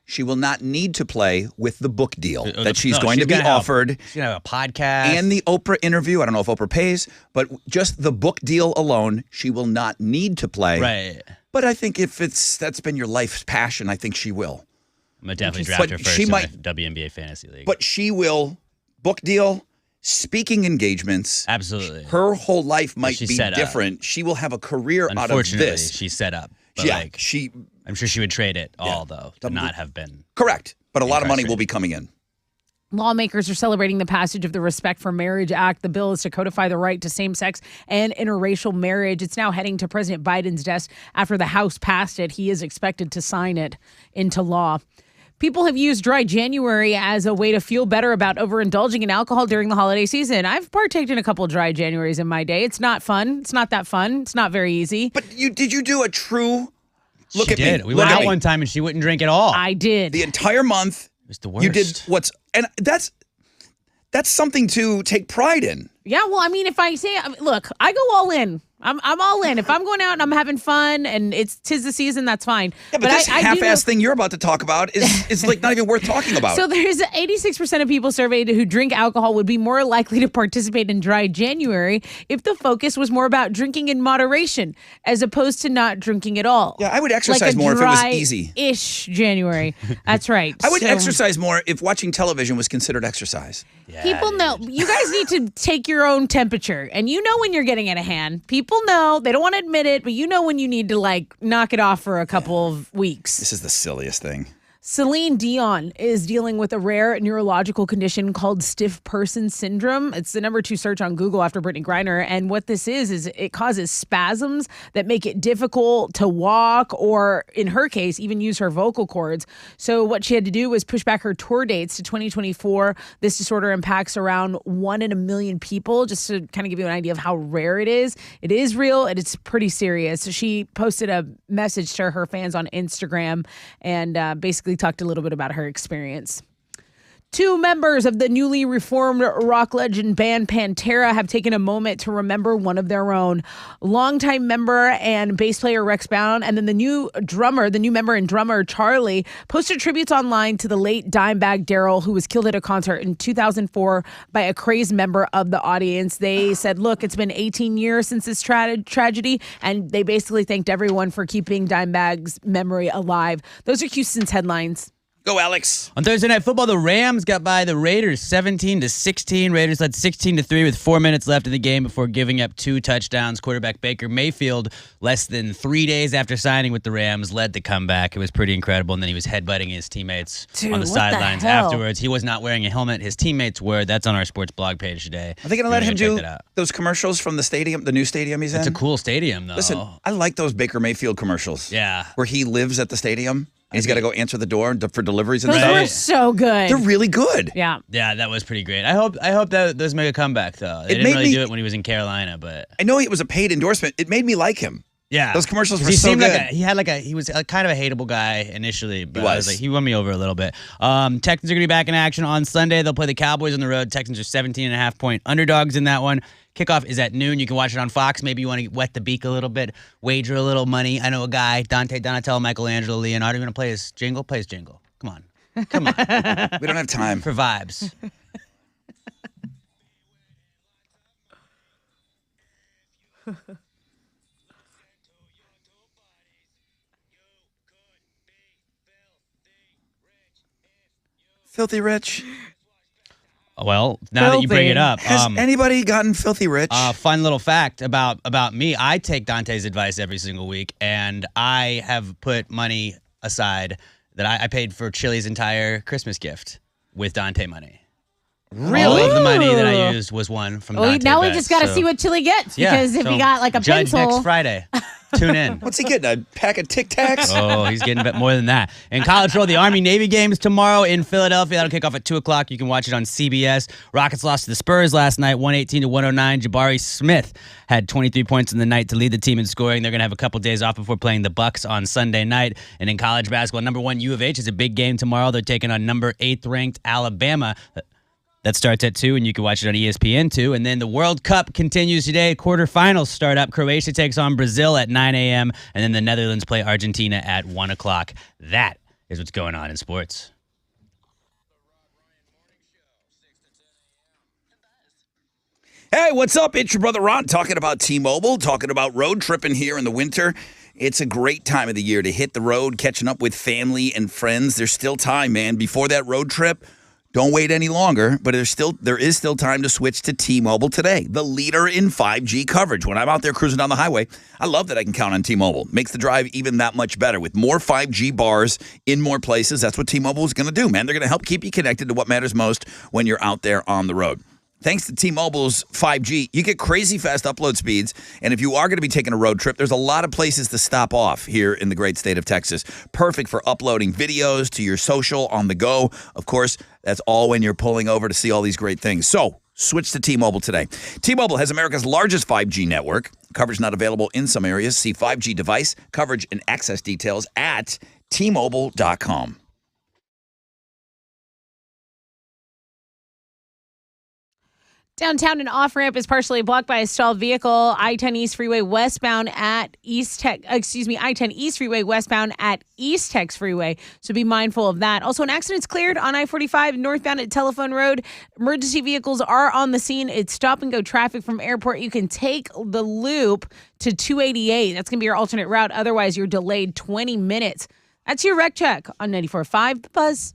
She will not need to play with the book deal that she's going to be offered. She's going to have a podcast. And the Oprah interview. I don't know if Oprah pays, but just the book deal alone, she will not need to play. Right. But I think if that's been your life's passion, I think she will. I'm going to definitely draft her first in my WNBA Fantasy League. But she will, book deal, speaking engagements. Absolutely. Her whole life might be different. She will have a career out of this. Unfortunately, she's set up. But she... I'm sure she would trade it all, though, to not have been. Correct. But a lot of money will be coming in. Lawmakers are celebrating the passage of the Respect for Marriage Act. The bill is to codify the right to same-sex and interracial marriage. It's now heading to President Biden's desk after the House passed it. He is expected to sign it into law. People have used dry January as a way to feel better about overindulging in alcohol during the holiday season. I've partaked in a couple dry Januaries in my day. It's not fun. It's not that fun. It's not very easy. But did you do a true... Look she at did. me. We went out one time and she wouldn't drink at all. I did. The entire month. It was the worst. You did and that's something to take pride in. Yeah, well, I mean, if I say, look, I go all in. I'm all in. If I'm going out and I'm having fun and tis the season, that's fine. Yeah, but this half-ass thing you're about to talk about is like not even worth talking about. So there's 86% of people surveyed who drink alcohol would be more likely to participate in dry January if the focus was more about drinking in moderation as opposed to not drinking at all. Yeah, I would exercise more if it was easy. Ish January. That's right. I would exercise more if watching television was considered exercise. Yeah, people know. You guys need to take your own temperature, and you know when you're getting out of hand. People know. They don't want to admit it, but you know when you need to knock it off for a couple of weeks. This is the silliest thing. Celine Dion is dealing with a rare neurological condition called stiff person syndrome. It's the #2 search on Google after Brittany Griner. And what this is it causes spasms that make it difficult to walk or, in her case, even use her vocal cords. So what she had to do was push back her tour dates to 2024. This disorder impacts around 1 in a million people. Just to kind of give you an idea of how rare it is. It is real and it's pretty serious. So she posted a message to her fans on Instagram and basically talked a little bit about her experience. 2 members of the newly reformed rock legend band Pantera have taken a moment to remember one of their own. Longtime member and bass player Rex Bound, and then the new member and drummer Charlie, posted tributes online to the late Dimebag Darrell, who was killed at a concert in 2004 by a crazed member of the audience. They said, look, it's been 18 years since this tragedy, and they basically thanked everyone for keeping Dimebag's memory alive. Those are Houston's headlines. Go, Alex. On Thursday Night Football, the Rams got by the Raiders 17-16. Raiders led 16-3 with 4 minutes left in the game before giving up 2 touchdowns. Quarterback Baker Mayfield, less than 3 days after signing with the Rams, led the comeback. It was pretty incredible. And then he was headbutting his teammates on the sidelines afterwards. He was not wearing a helmet. His teammates were. That's on our sports blog page today. Are they going to let him do those commercials from the stadium, the new stadium he's in? It's a cool stadium, though. Listen, I like those Baker Mayfield commercials. Yeah. Where he lives at the stadium. And he's got to go answer the door for deliveries and Those stuff. were so good. They're really good. Yeah. Yeah, that was pretty great. I hope that those make a comeback though. They It didn't made really me- do it when he was in Carolina, but I know it was a paid endorsement. It made me like him. yeah, Those commercials 'Cause were he so seemed good. He was kind of a hateable guy initially, but He I was. was like, he won me over a little bit. Texans are going to be back in action on Sunday. They'll play the Cowboys on the road. Texans are 17.5-point underdogs in that one. Kickoff is at noon. You can watch it on Fox. Maybe you want to wet the beak a little bit, wager a little money. I know a guy, Dante Donatello, Michelangelo, Leonardo. You want to play his jingle? Play his jingle. Come on. We don't have time. For vibes. Filthy rich. Well, now that you bring it up, Has anybody gotten filthy rich? fun little fact about me. I take Dante's advice every single week, and I have put money aside that I paid for Chili's entire Christmas gift with Dante money. Really? All of the money that I used was won from Well, Dante. now we bets, just got to so- see what Chili gets Yeah, because if so he got like a judge pencil, next Friday. Tune in. What's he getting? A pack of Tic Tacs? Oh, he's getting a bit more than that. In college roll, the Army-Navy games tomorrow in Philadelphia. That'll kick off at 2 o'clock. You can watch it on CBS. Rockets lost to the Spurs last night, 118-109. Jabari Smith had 23 points in the night to lead the team in scoring. They're going to have a couple days off before playing the Bucks on Sunday night. And in college basketball, number 1 U of H is a big game tomorrow. They're taking on number 8th-ranked Alabama. That starts at 2, and you can watch it on ESPN2. And then the World Cup continues today. Quarterfinals start up. Croatia takes on Brazil at 9 a.m., and then the Netherlands play Argentina at 1 o'clock. That is what's going on in sports. Hey, what's up? It's your brother Ron talking about T-Mobile, talking about road tripping here in the winter. It's a great time of the year to hit the road, catching up with family and friends. There's still time, man. Before that road trip, don't wait any longer, but there is still time to switch to T-Mobile today, the leader in 5G coverage. When I'm out there cruising down the highway, I love that I can count on T-Mobile. Makes the drive even that much better. With more 5G bars in more places, that's what T-Mobile is going to do, man. They're going to help keep you connected to what matters most when you're out there on the road. Thanks to T-Mobile's 5G, you get crazy fast upload speeds. And if you are going to be taking a road trip, there's a lot of places to stop off here in the great state of Texas. Perfect for uploading videos to your social on the go. Of course, that's all when you're pulling over to see all these great things. So switch to T-Mobile today. T-Mobile has America's largest 5G network. Coverage not available in some areas. See 5G device, coverage, and access details at T-Mobile.com. downtown and off ramp is partially blocked by a stalled vehicle. I-10 East Freeway westbound at I-10 East Freeway westbound at East Tex Freeway. So be mindful of that. Also, an accident's cleared on I-45 northbound at Telephone Road. Emergency vehicles are on the scene. It's stop and go traffic from airport. You can take the loop to 288. That's going to be your alternate route. Otherwise, you're delayed 20 minutes. That's your wreck check on 94.5 The Buzz.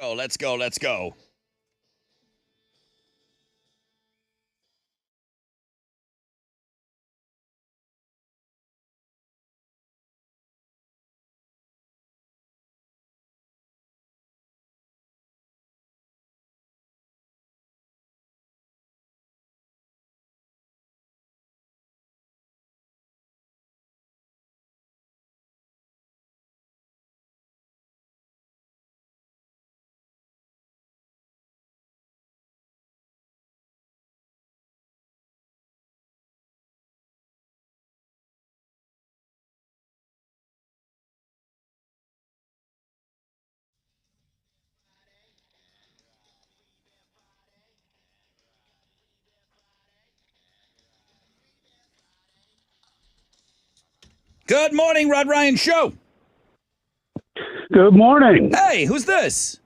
Let's go. Let's go. Good morning, Rod Ryan Show. Good morning. Hey, who's this?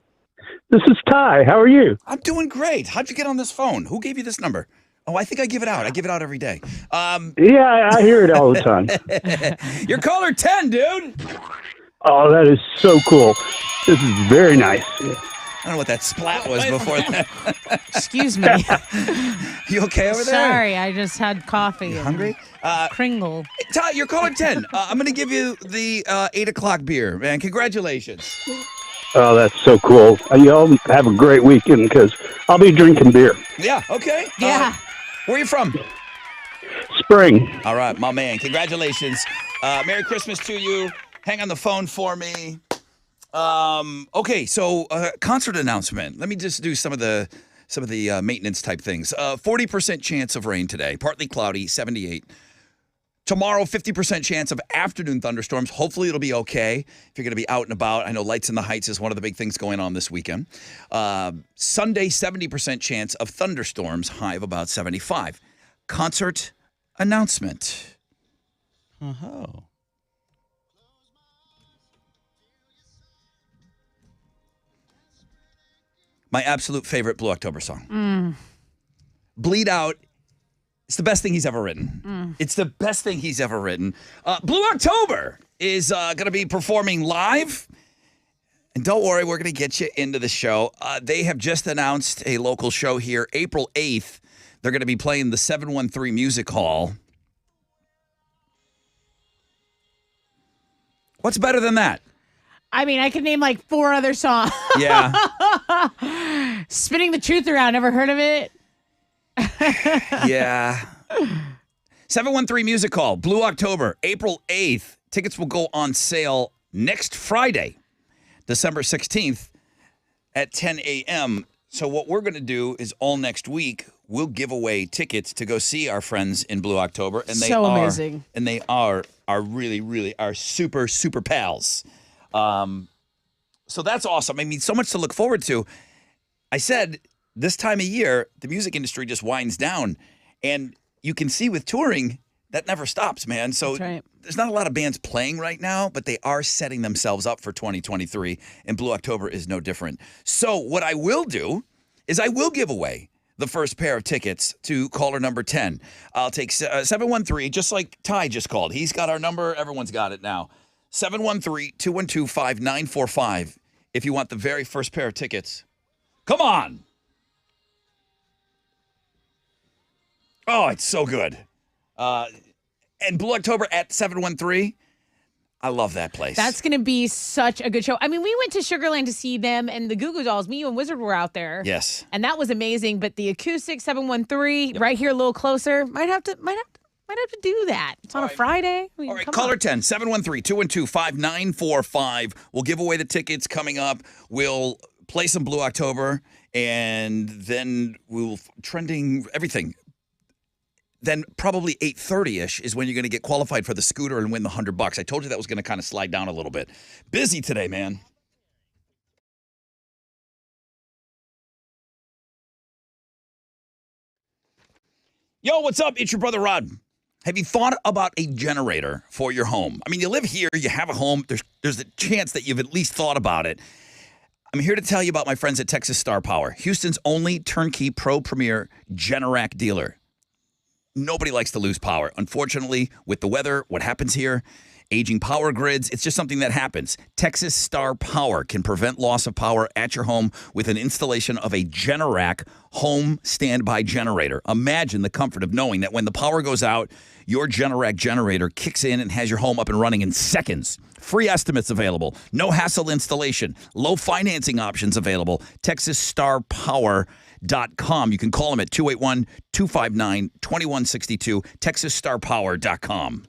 This is Ty. How are you? I'm doing great. How'd you get on this phone? Who gave you this number? Oh, I think I give it out. I give it out every day. Yeah, I hear it all the time. You're caller 10, dude. Oh, that is so cool. This is very nice. I don't know what that splat was before that. Excuse me. You okay over there? Sorry, I just had coffee. You hungry? Kringle. Ty, you're caller 10. I'm going to give you the 8 o'clock beer, man. Congratulations. Oh, that's so cool. Y'all have a great weekend because I'll be drinking beer. Yeah, okay. Yeah. Where are you from? Spring. All right, my man. Congratulations. Merry Christmas to you. Hang on the phone for me. Okay, so concert announcement. Let me just do some of the maintenance type things. 40% chance of rain today, partly cloudy, 78. Tomorrow, 50% chance of afternoon thunderstorms. Hopefully it'll be okay if you're going to be out and about. I know Lights in the Heights is one of the big things going on this weekend. Sunday, 70% chance of thunderstorms, high of about 75. Concert announcement. Oh. My absolute favorite Blue October song. Bleed Out. It's the best thing he's ever written. It's the best thing he's ever written. Blue October is going to be performing live. And don't worry, we're going to get you into the show. They have just announced a local show here, April 8th. They're going to be playing the 713 Music Hall. What's better than that? I mean, I could name like 4 other songs. Yeah. Spinning the Truth Around. Never heard of it? Yeah. 713 Music Hall, Blue October, April 8th. Tickets will go on sale next Friday, December 16th at 10 a.m. So what we're going to do is all next week, we'll give away tickets to go see our friends in Blue October. And they So are amazing. And they are really, really are super, super pals. So that's awesome. I mean, so much to look forward to. I said this time of year, the music industry just winds down. And you can see with touring, that never stops, man. So That's right. there's not a lot of bands playing right now, but they are setting themselves up for 2023. And Blue October is no different. So what I will do is I will give away the first pair of tickets to caller number 10. I'll take 713, just like Ty just called. He's got our number. Everyone's got it now. 713-212-5945 if you want the very first pair of tickets. Come on. Oh, it's so good. And Blue October at 713. I love that place. That's going to be such a good show. I mean, we went to Sugarland to see them and the Goo Goo Dolls. Me, you, and Wizard were out there. Yes. And that was amazing. But the acoustic 713 right here a little closer might have to do that. It's on a Friday. I mean, All right, come caller on. 10, 713-212-5945. We'll give away the tickets coming up. We'll play some Blue October, and then we'll trending everything. Then probably 8:30-ish is when you're going to get qualified for the scooter and win the $100. I told you that was going to kind of slide down a little bit. Busy today, man. Yo, what's up? It's your brother Rod. Have you thought about a generator for your home? I mean, you live here, you have a home. There's a chance that you've at least thought about it. I'm here to tell you about my friends at Texas Star Power, Houston's only turnkey pro premier Generac dealer. Nobody likes to lose power. Unfortunately, with the weather, what happens here aging power grids. It's just something that happens. Texas Star Power can prevent loss of power at your home with an installation of a Generac home standby generator. Imagine the comfort of knowing that when the power goes out, your Generac generator kicks in and has your home up and running in seconds. Free estimates available. No hassle installation. Low financing options available. TexasStarPower.com. You can call them at 281-259-2162. TexasStarPower.com.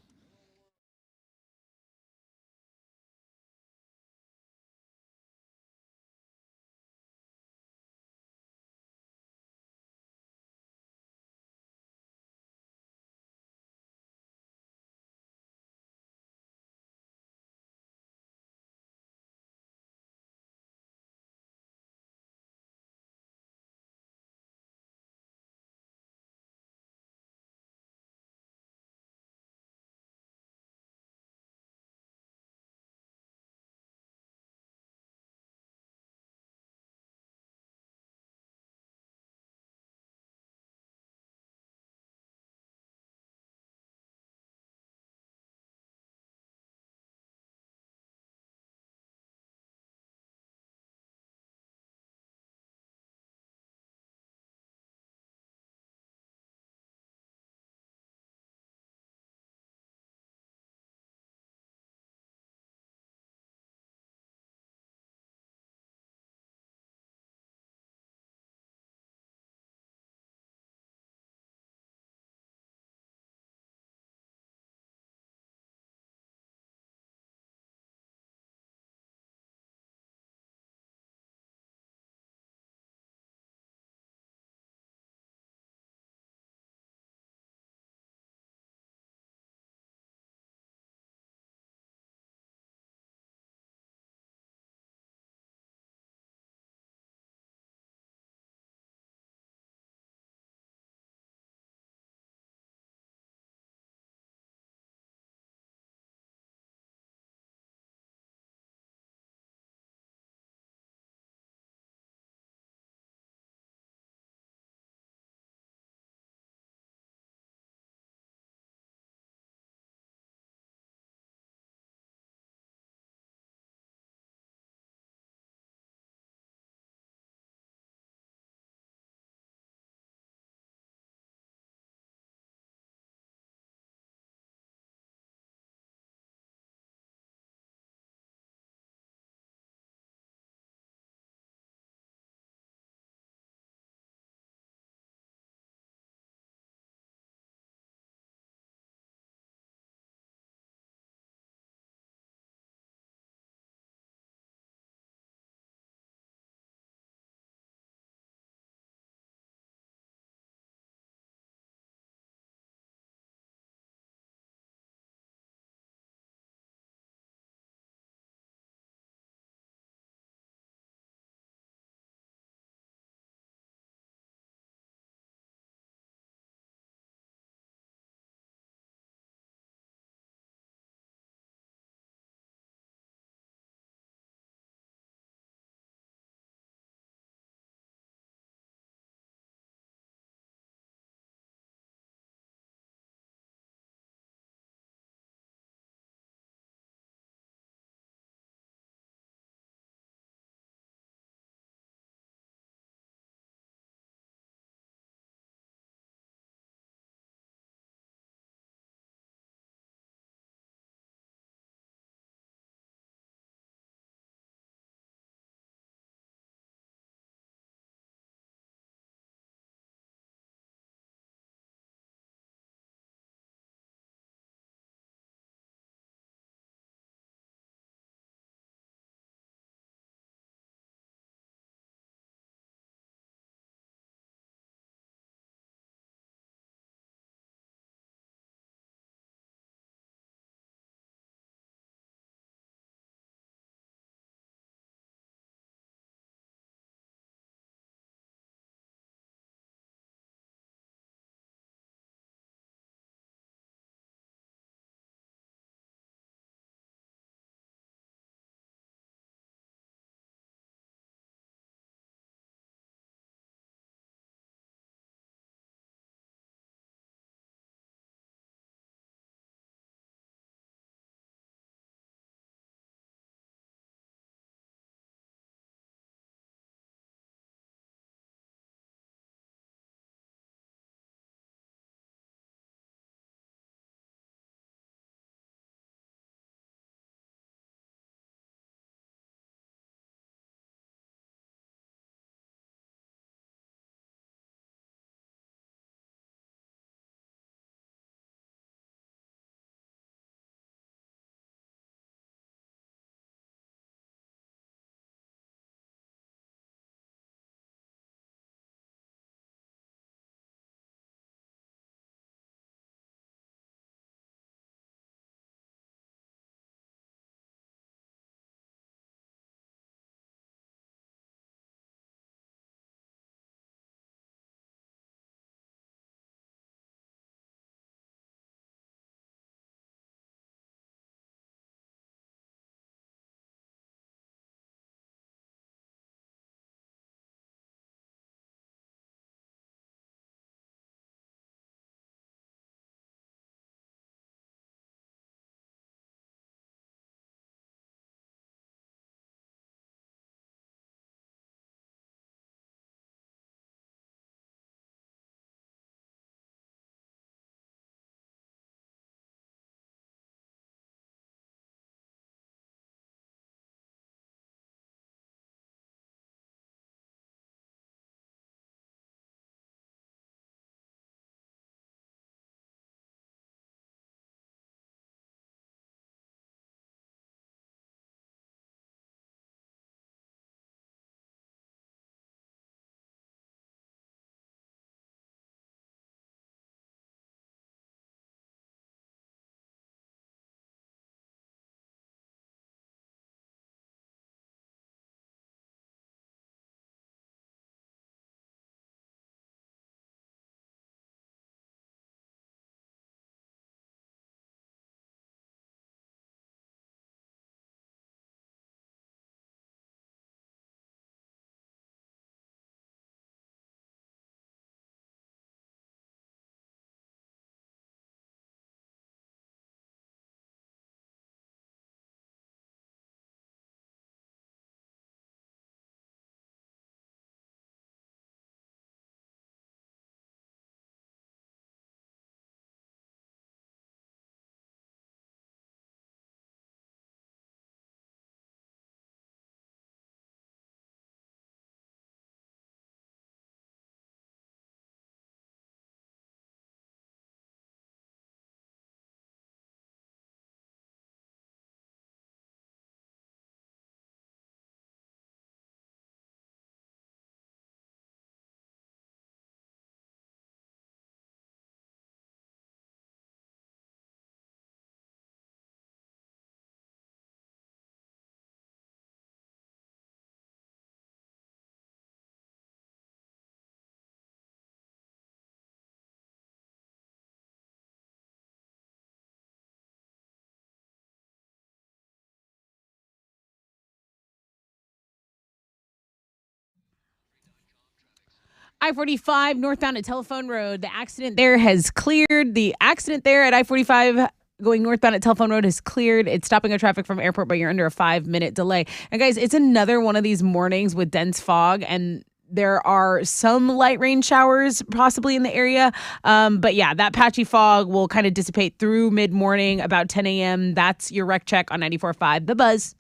I-45 northbound at Telephone Road. The accident there has cleared. The accident there at I-45 going northbound at Telephone Road has cleared. It's stopping our traffic from airport, but you're under a 5-minute delay. And guys, it's another one of these mornings with dense fog, and there are some light rain showers possibly in the area. But yeah, that patchy fog will kind of dissipate through mid-morning, about 10 a.m. That's your wreck check on 94.5 The Buzz.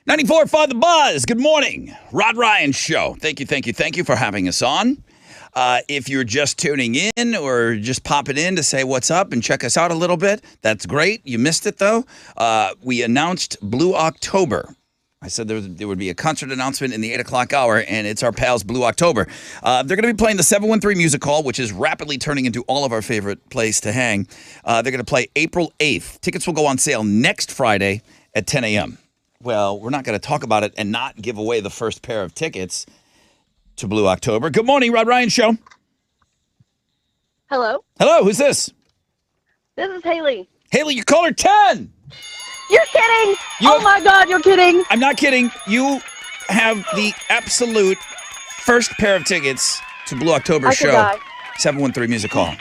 $94.5 The Buzz. Good morning. Rod Ryan Show. Thank you for having us on. If you're just tuning in or just popping in to say what's up and check us out a little bit, that's great. You missed it, though. We announced Blue October. I said there would be a concert announcement in the 8 o'clock hour, and it's our pals Blue October. They're going to be playing the 713 Music Hall, which is rapidly turning into all of our favorite place to hang. They're going to play April 8th. Tickets will go on sale next Friday at 10 a.m. Well, we're not going to talk about it and not give away the first pair of tickets to Blue October. Good morning, Rod Ryan Show. Hello. Hello, who's this? This is Haley. Haley, you caller 10. You're kidding. Oh, my God, you're kidding. I'm not kidding. You have the absolute first pair of tickets to Blue October I show. could die. 713 Music Hall.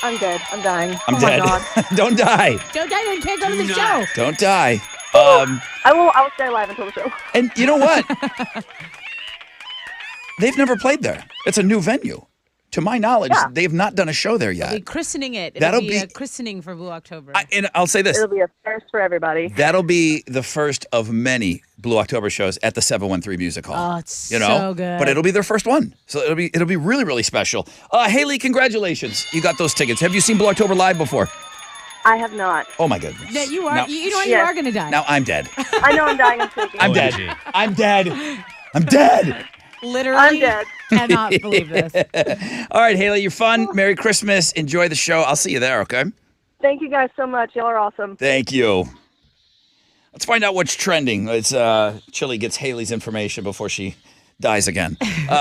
I'm dead. I'm dying. I'm oh dead. My God. Don't die. Don't die, you can't go to the show. Don't die. I will stay alive until the show. And you know what? They've never played there. It's a new venue. To my knowledge, they've not done a show there yet. They'll be christening it. That'll It'll be a christening for Blue October. And I'll say this. It'll be a first for everybody. That'll be the first of many Blue October shows at the 713 Music Hall. Oh, it's so good. But it'll be their first one. So it'll be really, really special. Haley, congratulations. You got those tickets. Have you seen Blue October live before? I have not. Oh, my goodness. Yeah, you are. Now, you know what? You are going to die. Now I'm dead. I know I'm dying. I'm thinking. I'm dead. I'm dead. I'm dead. Literally. I'm dead. Cannot believe this. All right, Haley, you're fun. Merry Christmas. Enjoy the show. I'll see you there, okay? Thank you guys so much. Y'all are awesome. Thank you. Let's find out what's trending. It's Chili gets Haley's information before she dies again.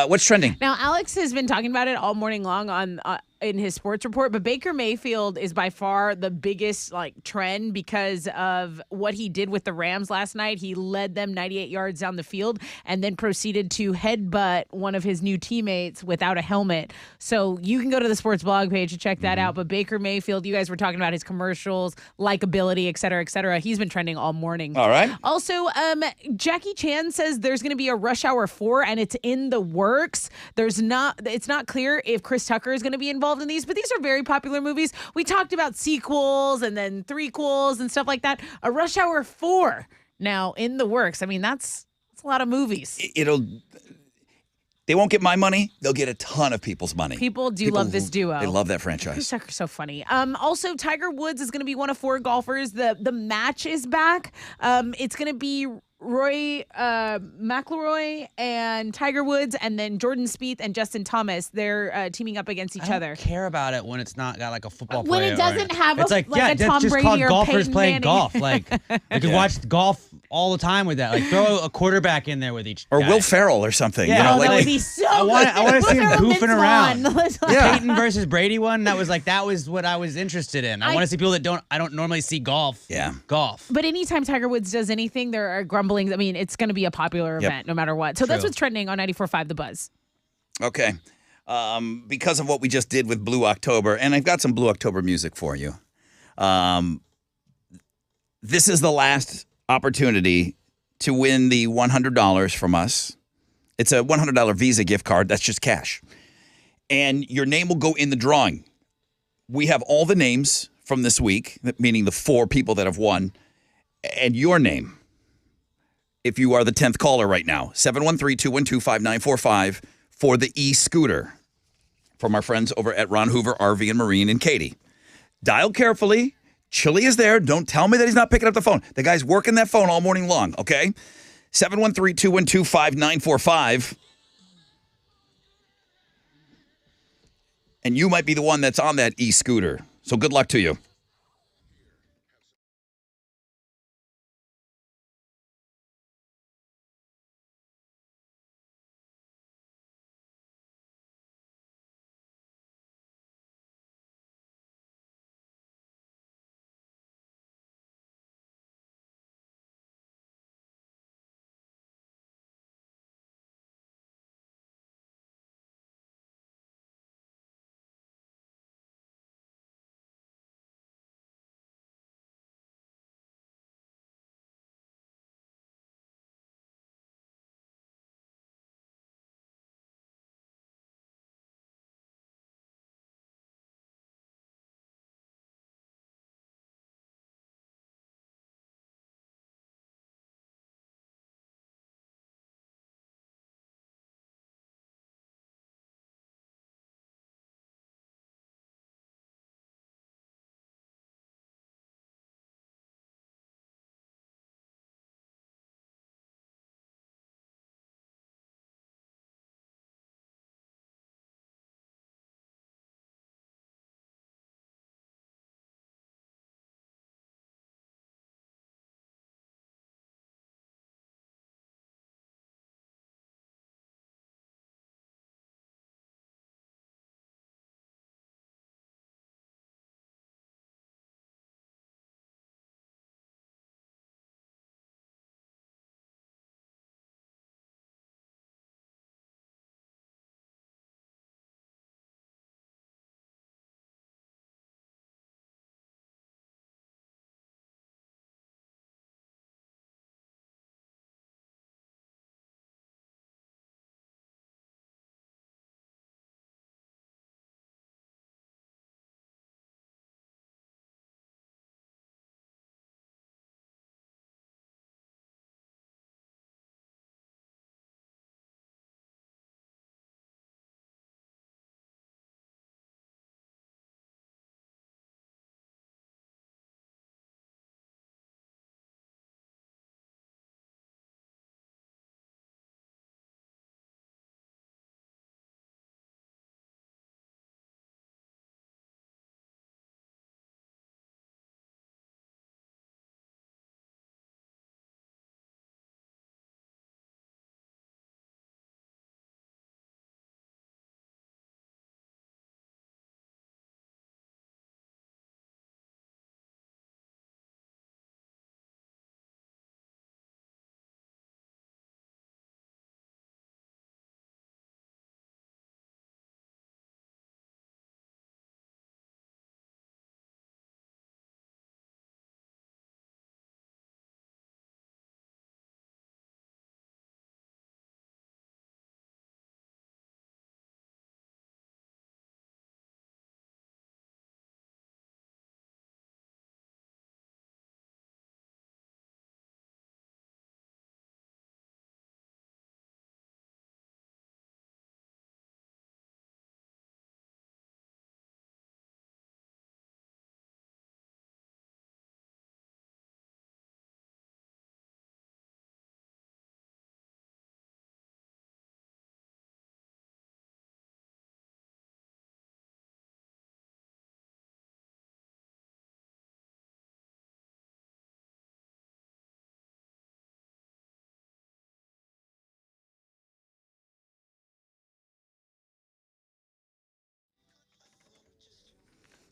What's trending? Now, Alex has been talking about it all morning long on in his sports report, but Baker Mayfield is by far the biggest trend because of what he did with the Rams last night. He led them 98 yards down the field and then proceeded to headbutt one of his new teammates without a helmet. So you can go to the sports blog page to check that out. But Baker Mayfield, you guys were talking about his commercials, likability, et cetera, et cetera. He's been trending all morning. All right. Also, Jackie Chan says there's going to be a Rush Hour 4 and it's in the works. It's not clear if Chris Tucker is going to be involved in these, but these are very popular movies. We talked about sequels and then threequels and stuff like that. A Rush Hour 4 now in the works. I mean, that's a lot of movies. They won't get my money. They'll get a ton of people's money. People love this duo. They love that franchise. Chris Tucker's so funny. Also, Tiger Woods is going to be one of 4 golfers. The match is back. It's going to be Roy McIlroy and Tiger Woods, and then Jordan Spieth and Justin Thomas. They're teaming up against each other. I don't care about it when it's not got a football when player. It doesn't have it's a Tom just Brady called or golfers Peyton playing Manning. golf. You can watch golf all the time with that. Throw a quarterback in there with each or guy. Will Ferrell or something. Yeah, that would be so I want to see him goofing around. Yeah. Peyton versus Brady one. That was what I was interested in. I want to see people that I don't normally see golf. Yeah. Golf. But anytime Tiger Woods does anything, there are grumblings. I mean, it's going to be a popular event no matter what. So that's what's trending on 94.5 The Buzz. Okay. Because of what we just did with Blue October, and I've got some Blue October music for you. This is the last opportunity to win the $100 from us. It's a $100 Visa gift card. That's just cash. And your name will go in the drawing. We have all the names from this week, meaning the 4 people that have won, and your name. If you are the 10th caller right now, 713-212-5945 for the e-scooter from our friends over at Ron Hoover RV and Marine in Katy. Dial carefully. Chili is there. Don't tell me that he's not picking up the phone. The guy's working that phone all morning long, okay? 713-212-5945. And you might be the one that's on that e-scooter. So good luck to you.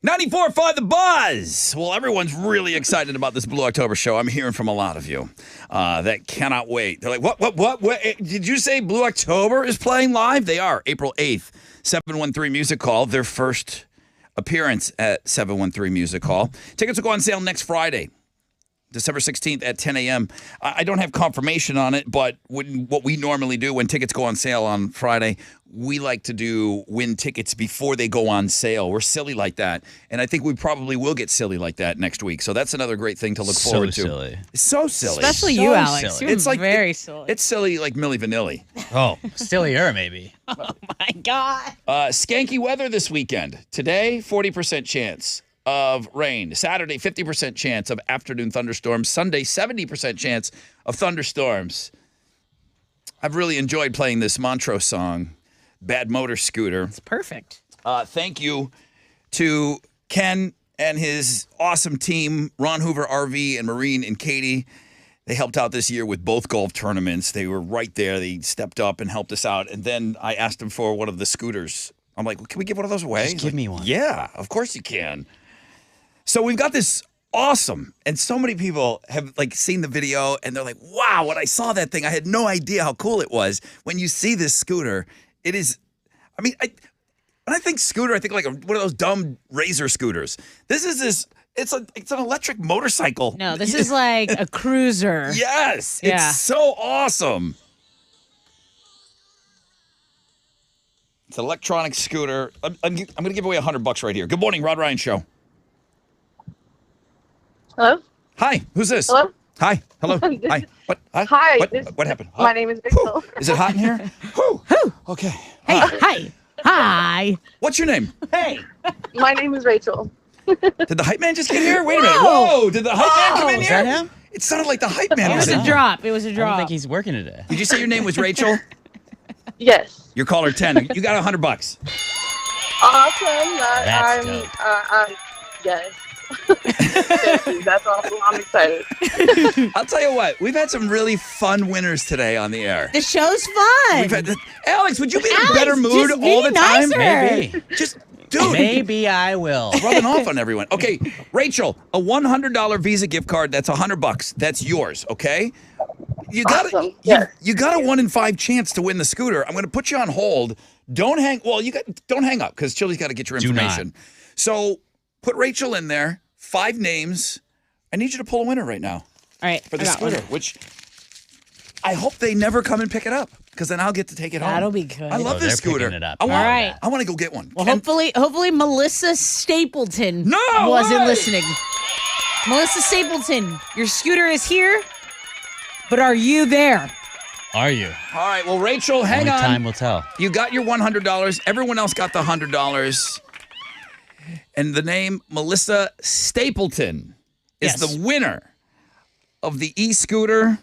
94.5 The Buzz. Well, everyone's really excited about this Blue October show. I'm hearing from a lot of you that cannot wait. They're like, what? Did you say Blue October is playing live? They are. April 8th, 713 Music Hall, their first appearance at 713 Music Hall. Tickets will go on sale next Friday, December 16th at 10 a.m. I don't have confirmation on it, but what we normally do when tickets go on sale on Friday, we like to win tickets before they go on sale. We're silly like that. And I think we probably will get silly like that next week. So that's another great thing to look forward to. Silly. It's so silly. Especially so you, Alex. Silly. You're like very silly. It's silly like Milli Vanilli. Oh, sillier maybe. Oh, my God. Skanky weather this weekend. Today, 40% chance of rain. Saturday, 50% chance of afternoon thunderstorms. Sunday, 70% chance of thunderstorms. I've really enjoyed playing this Montrose song, Bad Motor Scooter. It's perfect. Thank you to Ken and his awesome team, Ron Hoover RV and Marine and Katie. They helped out this year with both golf tournaments. They were right there. They stepped up and helped us out. And then I asked them for one of the scooters. I'm like, can we give one of those away? Just give me one. Yeah, of course you can. So we've got this awesome, and so many people have like seen the video and they're like, wow, when I saw that thing, I had no idea how cool it was. When you see this scooter, it is, when I think scooter, I think like one of those dumb razor scooters. It's an electric motorcycle. No, this is like a cruiser. Yes, Yeah. It's so awesome. It's an electronic scooter. I'm going to give away $100 right here. Good morning, Rod Ryan Show. Hello? Hi, who's this? Hello? Hi, hello. Hi. What? Hi. What happened? My name is Rachel. Is it hot in here? Whew. Okay. Hey, hi. Hi. What's your name? Hey. My name is Rachel. Did the hype man just get here? Wait a minute. Whoa! Did the hype man come in Is here? that him? It sounded like the hype man It was in a here. drop. It was a I don't drop. think he's working today. Did you say your name was Rachel? Yes. You're caller 10. You got $100. Awesome. That's dope. Yes. Thank you. That's awesome. I'm excited. I'll tell you what. We've had some really fun winners today on the air. The show's fun. We've had Alex, would you be in a Alex, better mood just all be the time? nicer. Maybe. Just, dude. Maybe I will. Rubbing off on everyone. Okay, Rachel, a $100 Visa gift card. That's $100. That's yours. Okay. You got Awesome. Yes. you got a 1 in 5 chance to win the scooter. I'm going to put you on hold. Don't hang. Well, don't hang up because Chili's got to get your Do not. information. So put Rachel in there. 5 names. I need you to pull a winner right now All right. for the I got one. scooter. Which I hope they never come and pick it up because then I'll get to take it home. That'll be good. I love Oh, this they're scooter. picking it up. I want, All right. I want to go get one. Well, Ken- hopefully Melissa Stapleton No wasn't way! listening. Melissa Stapleton, your scooter is here, but are you there? Are you? All right. Well, Rachel, hang Only on. time will tell. You got your $100. Everyone else got the $100. And the name Melissa Stapleton is Yes. the winner of the e-scooter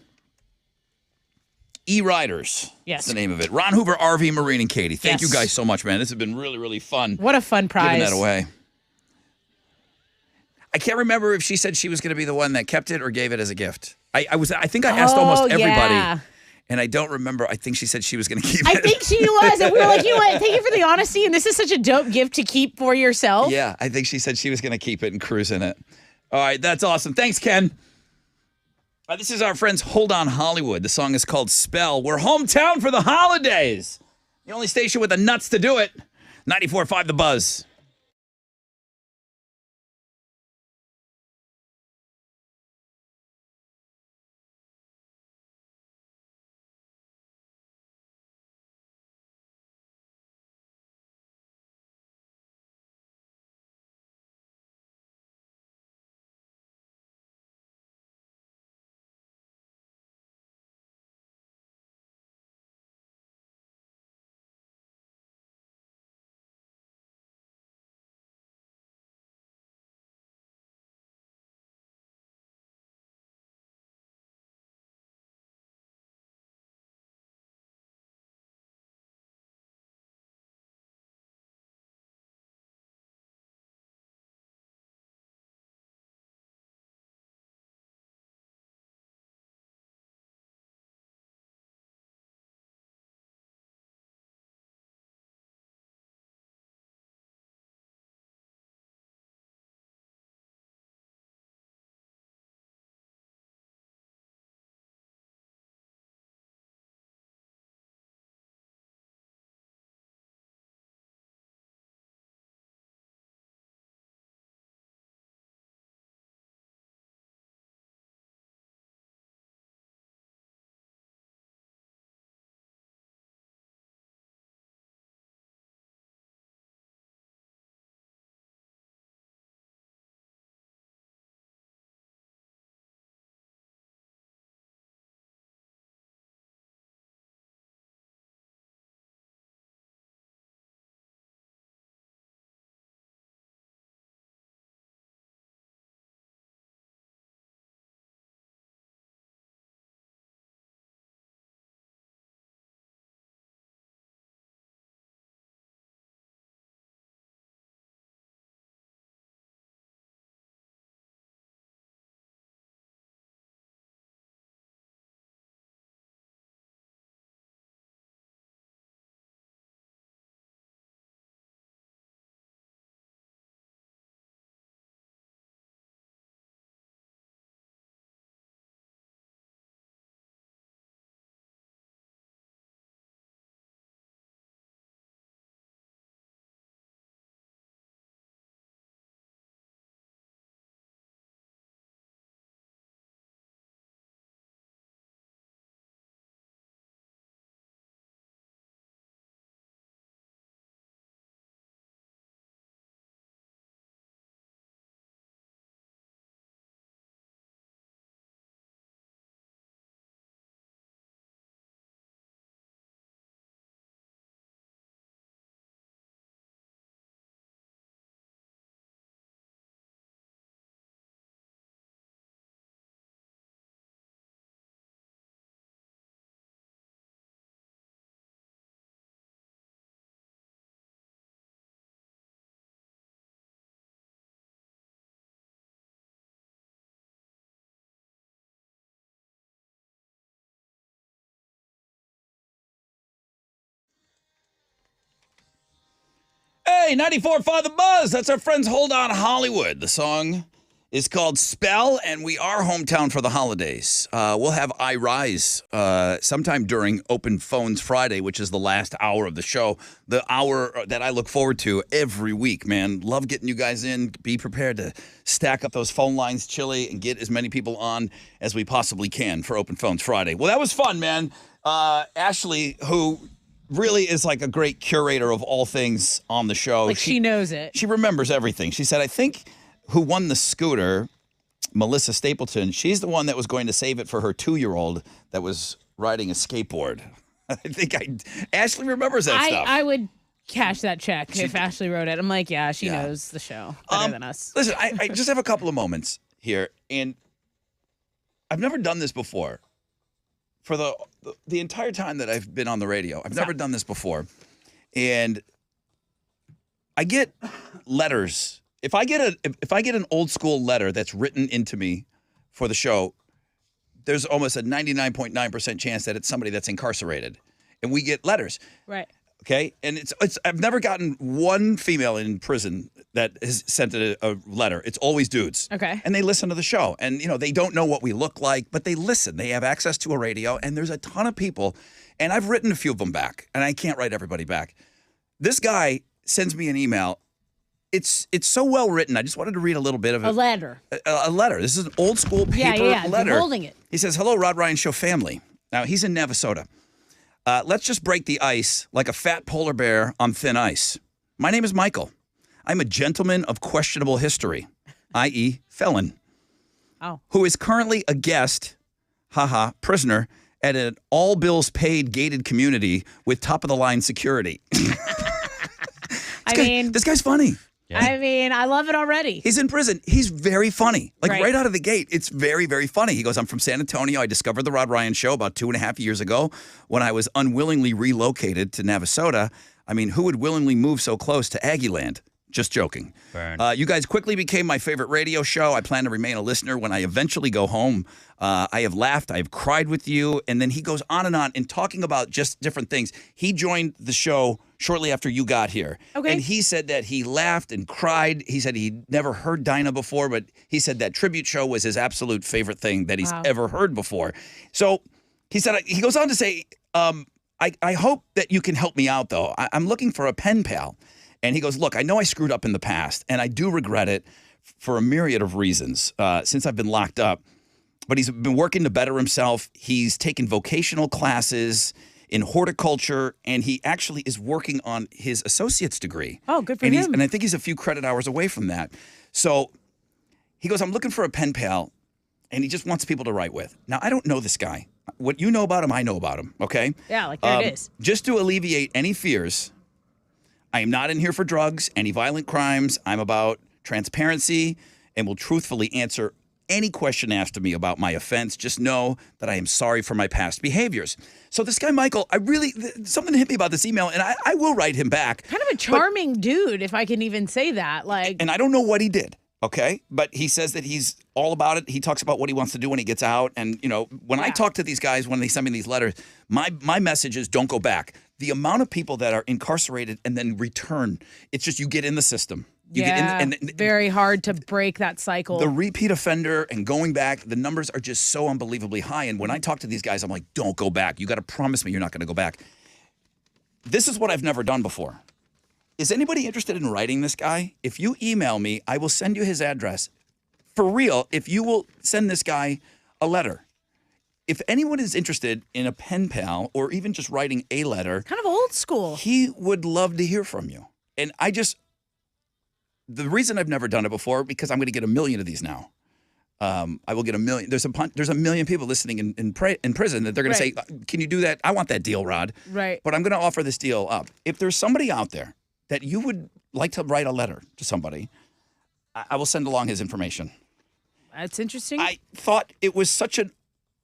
e-riders. Yes. That's the name of it. Ron Hoover, RV, Marine, and Katie. Thank Yes. you guys so much, man. This has been really, really fun. What a fun prize. Giving that away. I can't remember if she said she was going to be the one that kept it or gave it as a gift. I think I asked almost everybody. Yeah. And I don't remember. I think she said she was going to keep I it. think she was. And we were like, you know what? Thank you for the honesty. And this is such a dope gift to keep for yourself. Yeah, I think she said she was going to keep it and cruise in it. All right, that's awesome. Thanks, Ken. This is our friends Hold On Hollywood. The song is called Spell. We're hometown for the holidays. The only station with the nuts to do it. 94.5 The Buzz. Hey, 94.5 The Buzz. That's our friends Hold On Hollywood. The song is called Spell, and we are hometown for the holidays. We'll have I Rise sometime during Open Phones Friday, which is the last hour of the show. The hour that I look forward to every week, man. Love getting you guys in. Be prepared to stack up those phone lines, Chili, and get as many people on as we possibly can for Open Phones Friday. Well, that was fun, man. Ashley, who really is like a great curator of all things on the show. Like she knows it. She remembers everything. She said, I think who won the scooter, Melissa Stapleton, she's the one that was going to save it for her 2-year-old that was riding a skateboard. I think Ashley remembers that stuff. I would cash that check if Ashley wrote it. I'm like, yeah, she knows the show better than us. Listen, I just have a couple of moments here, and I've never done this before. For the entire time that I've been on the radio, I've never done this before. And I get letters. If I get an old school letter that's written into me for the show, there's almost a 99.9% chance that it's somebody that's incarcerated. And we get letters. Right. Okay? And it's I've never gotten one female in prison that has sent a letter. It's always dudes. Okay. And they listen to the show. And, they don't know what we look like, but they listen. They have access to a radio, and there's a ton of people. And I've written a few of them back, and I can't write everybody back. This guy sends me an email. It's so well written. I just wanted to read a little bit of it. A letter. A letter. This is an old school paper letter. I'm holding it. He says, hello, Rod Ryan Show family. Now, he's in Navasota. Let's just break the ice like a fat polar bear on thin ice. My name is Michael. I'm a gentleman of questionable history, i.e. felon, who is currently a guest, prisoner, at an all bills paid gated community with top-of-the-line security. This guy's funny. Yeah. I mean, I love it already. He's in prison. He's very funny. Right out of the gate, it's very, very funny. He goes, I'm from San Antonio. I discovered the Rod Ryan Show about 2.5 years ago when I was unwillingly relocated to Navasota. I mean, who would willingly move so close to Aggieland? Just joking. You guys quickly became my favorite radio show. I plan to remain a listener when I eventually go home. I have laughed. I have cried with you. And then he goes on and talking about just different things. He joined the show shortly after you got here. Okay. And he said that he laughed and cried. He said he'd never heard Dinah before, but he said that tribute show was his absolute favorite thing that he's ever heard before. So he said, he goes on to say, I hope that you can help me out, though. I'm looking for a pen pal. And he goes, look, I know I screwed up in the past, and I do regret it for a myriad of reasons since I've been locked up. But he's been working to better himself. He's taken vocational classes in horticulture, and he actually is working on his associate's degree. Oh, good for him. And I think he's a few credit hours away from that. So he goes, I'm looking for a pen pal, and he just wants people to write with. Now, I don't know this guy. What you know about him, I know about him, okay? Yeah, like there it is. Just to alleviate any fears, I am not in here for drugs, any violent crimes. I'm about transparency and will truthfully answer any question asked of me about my offense. Just know that I am sorry for my past behaviors. So this guy, Michael, something hit me about this email, and I will write him back. Kind of a charming dude, if I can even say that. And I don't know what he did, okay? But he says that he's all about it. He talks about what he wants to do when he gets out. And, when I talk to these guys, when they send me these letters, my message is don't go back. The amount of people that are incarcerated and then return, it's just you get in the system. You get in, and very hard to break that cycle. The repeat offender and going back, the numbers are just so unbelievably high. And when I talk to these guys, I'm like, don't go back. You got to promise me you're not going to go back. This is what I've never done before. Is anybody interested in writing this guy? If you email me, I will send you his address. For real, if you will send this guy a letter. If anyone is interested in a pen pal or even just writing a letter. Kind of old school. He would love to hear from you. And the reason I've never done it before, because I'm going to get 1 million of these now. I will get 1 million. There's 1 million people listening in prison that they're going to say, can you do that? I want that deal, Rod. Right. But I'm going to offer this deal up. If there's somebody out there that you would like to write a letter to somebody, I will send along his information. That's interesting. I thought it was such an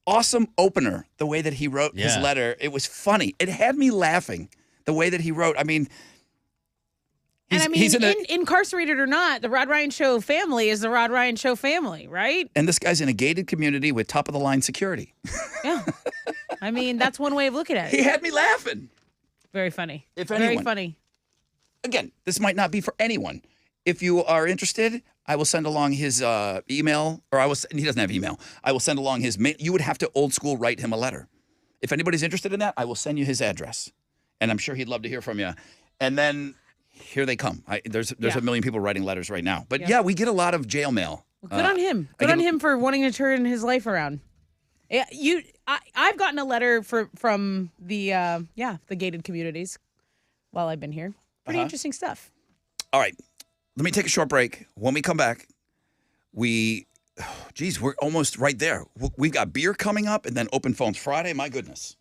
awesome opener, the way that he wrote his letter. It was funny. It had me laughing, the way that he wrote. I mean, he's incarcerated or not, the Rod Ryan Show family is the Rod Ryan Show family, right? And this guy's in a gated community with top-of-the-line security. Yeah. I mean, that's one way of looking at it. He had me laughing. Very funny. If anyone. Very funny. again, this might not be for anyone. If you are interested, I will send along his email, or he doesn't have email. I will send along his mail. You would have to old school write him a letter. If anybody's interested in that, I will send you his address. And I'm sure he'd love to hear from you. And then here they come. There's a million people writing letters right now. But yeah, we get a lot of jail mail. Well, good on him. Good on him for wanting to turn his life around. Yeah, I've gotten a letter from the gated communities while I've been here. Pretty interesting stuff. All right. Let me take a short break. When we come back, we're almost right there. We've got beer coming up and then open phones Friday. My goodness.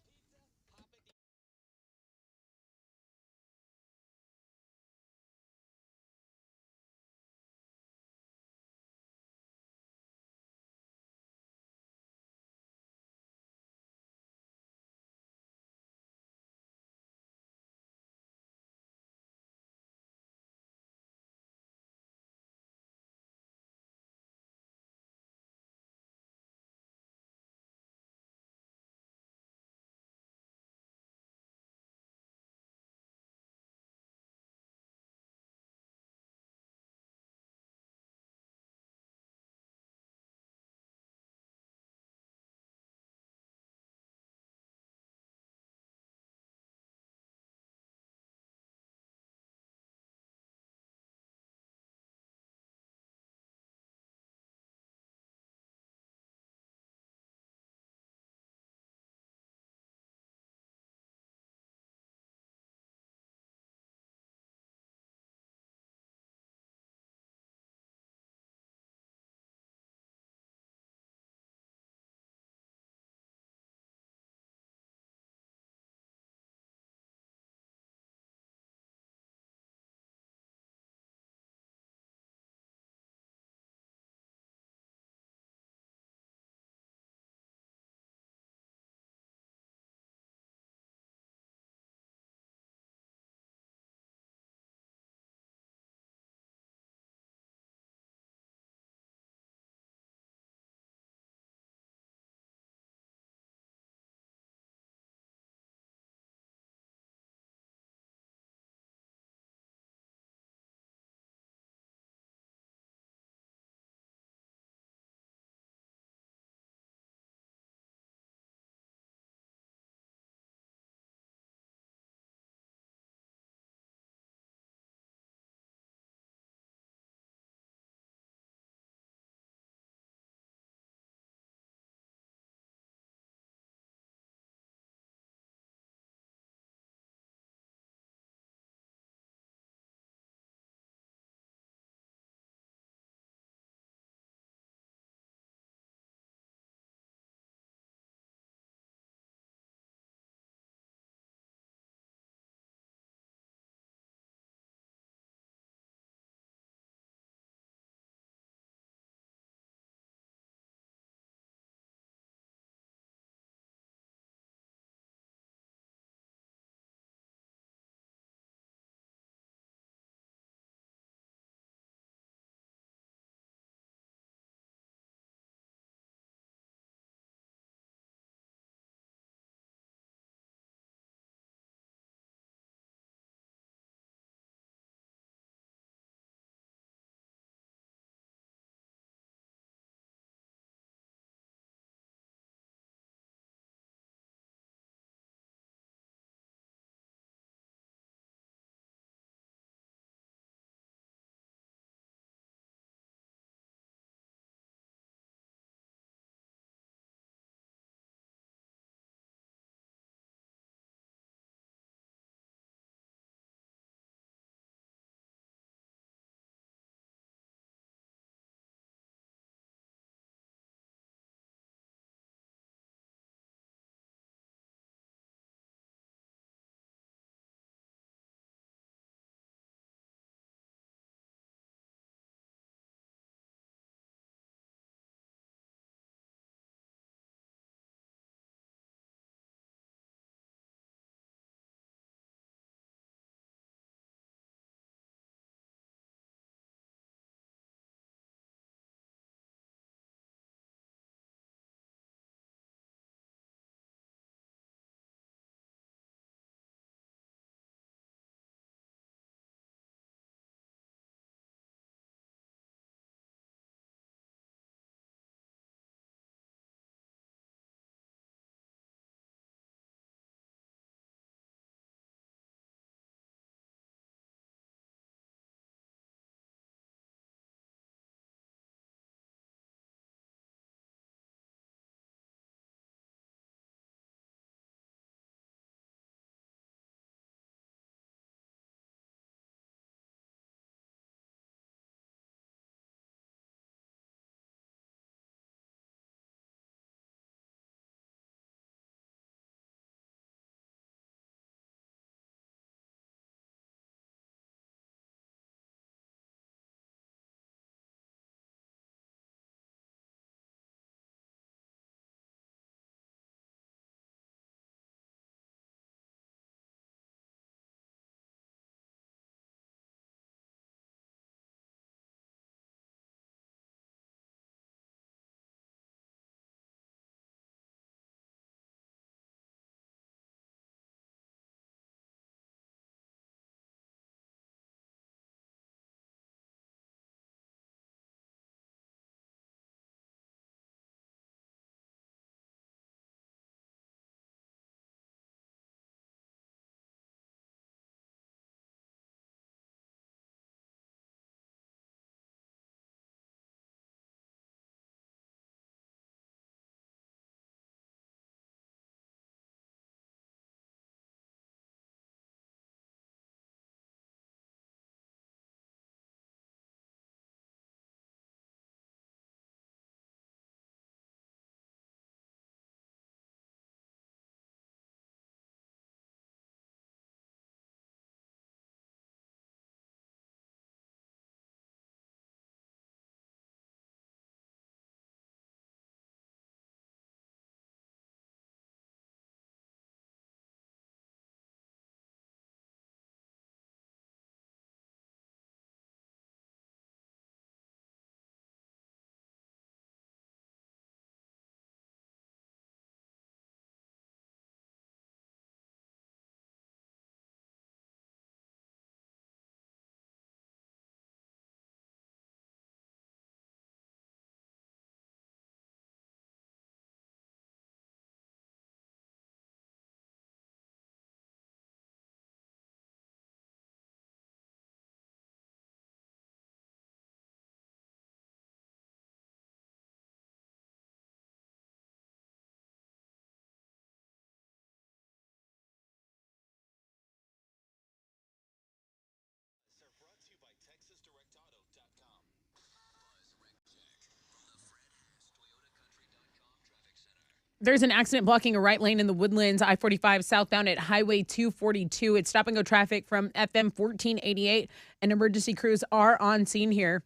There's an accident blocking a right lane in the Woodlands, I-45 southbound at Highway 242. It's stop-and-go traffic from FM 1488, and emergency crews are on scene here.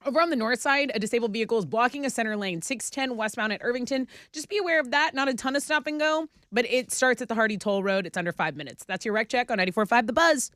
Over on the north side, a disabled vehicle is blocking a center lane, 610 westbound at Irvington. Just be aware of that. Not a ton of stop and go, but it starts at the Hardy Toll Road. It's under 5 minutes. That's your wreck check on 94.5 The Buzz.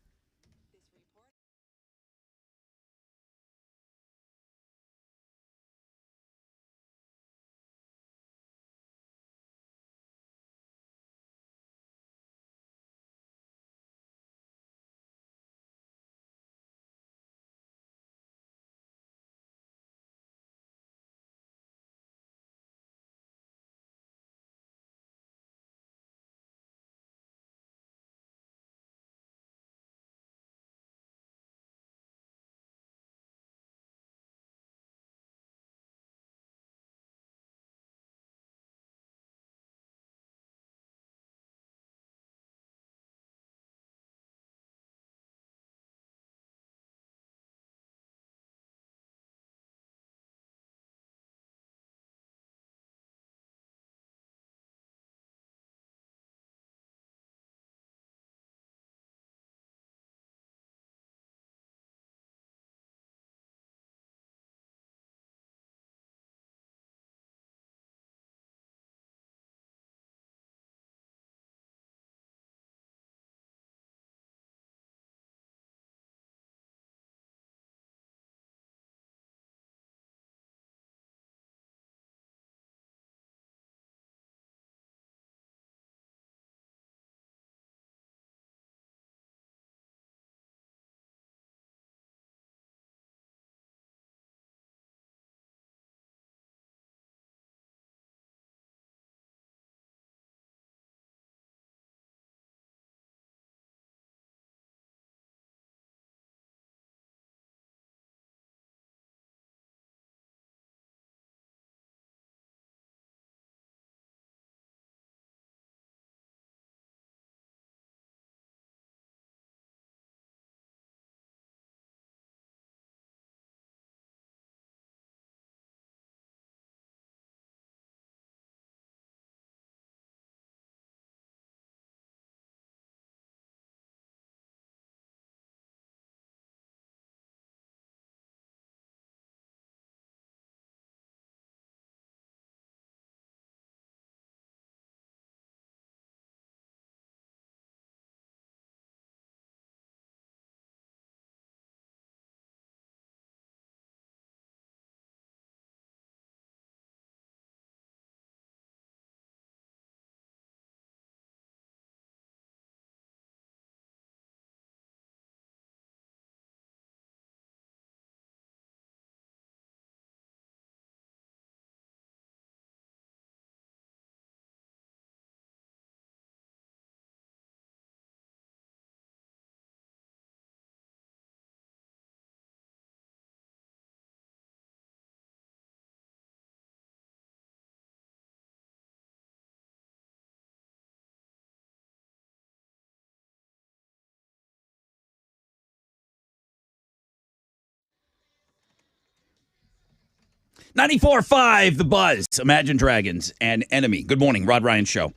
.94.5 The Buzz, Imagine Dragons, and Enemy. Good morning, Rod Ryan Show.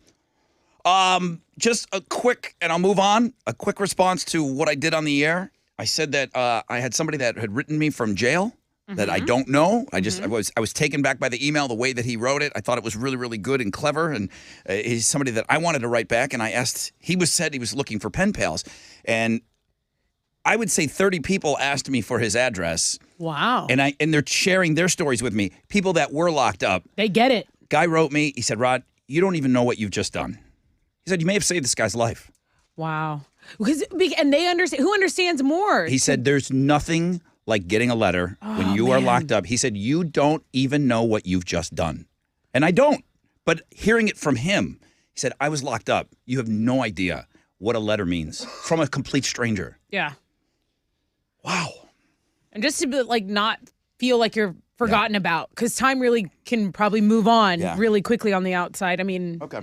Just a quick, and I'll move on, a quick response to what I did on the air. I said that I had somebody that had written me from jail that I don't know. I was taken back by the email, the way that he wrote it. I thought it was really, really good and clever, and he's somebody that I wanted to write back, and I asked, said he was looking for pen pals, and I would say 30 people asked me for his address. Wow. And they're sharing their stories with me. People that were locked up. They get it. Guy wrote me. He said, Rod, you don't even know what you've just done. He said, you may have saved this guy's life. Wow. And they understand. Who understands more? He said, there's nothing like getting a letter when you are locked up. He said, you don't even know what you've just done. And I don't. But hearing it from him, he said, I was locked up. You have no idea what a letter means from a complete stranger. Yeah. Wow. And just to not feel like you're forgotten about, because time really can probably move on really quickly on the outside. I mean. Okay.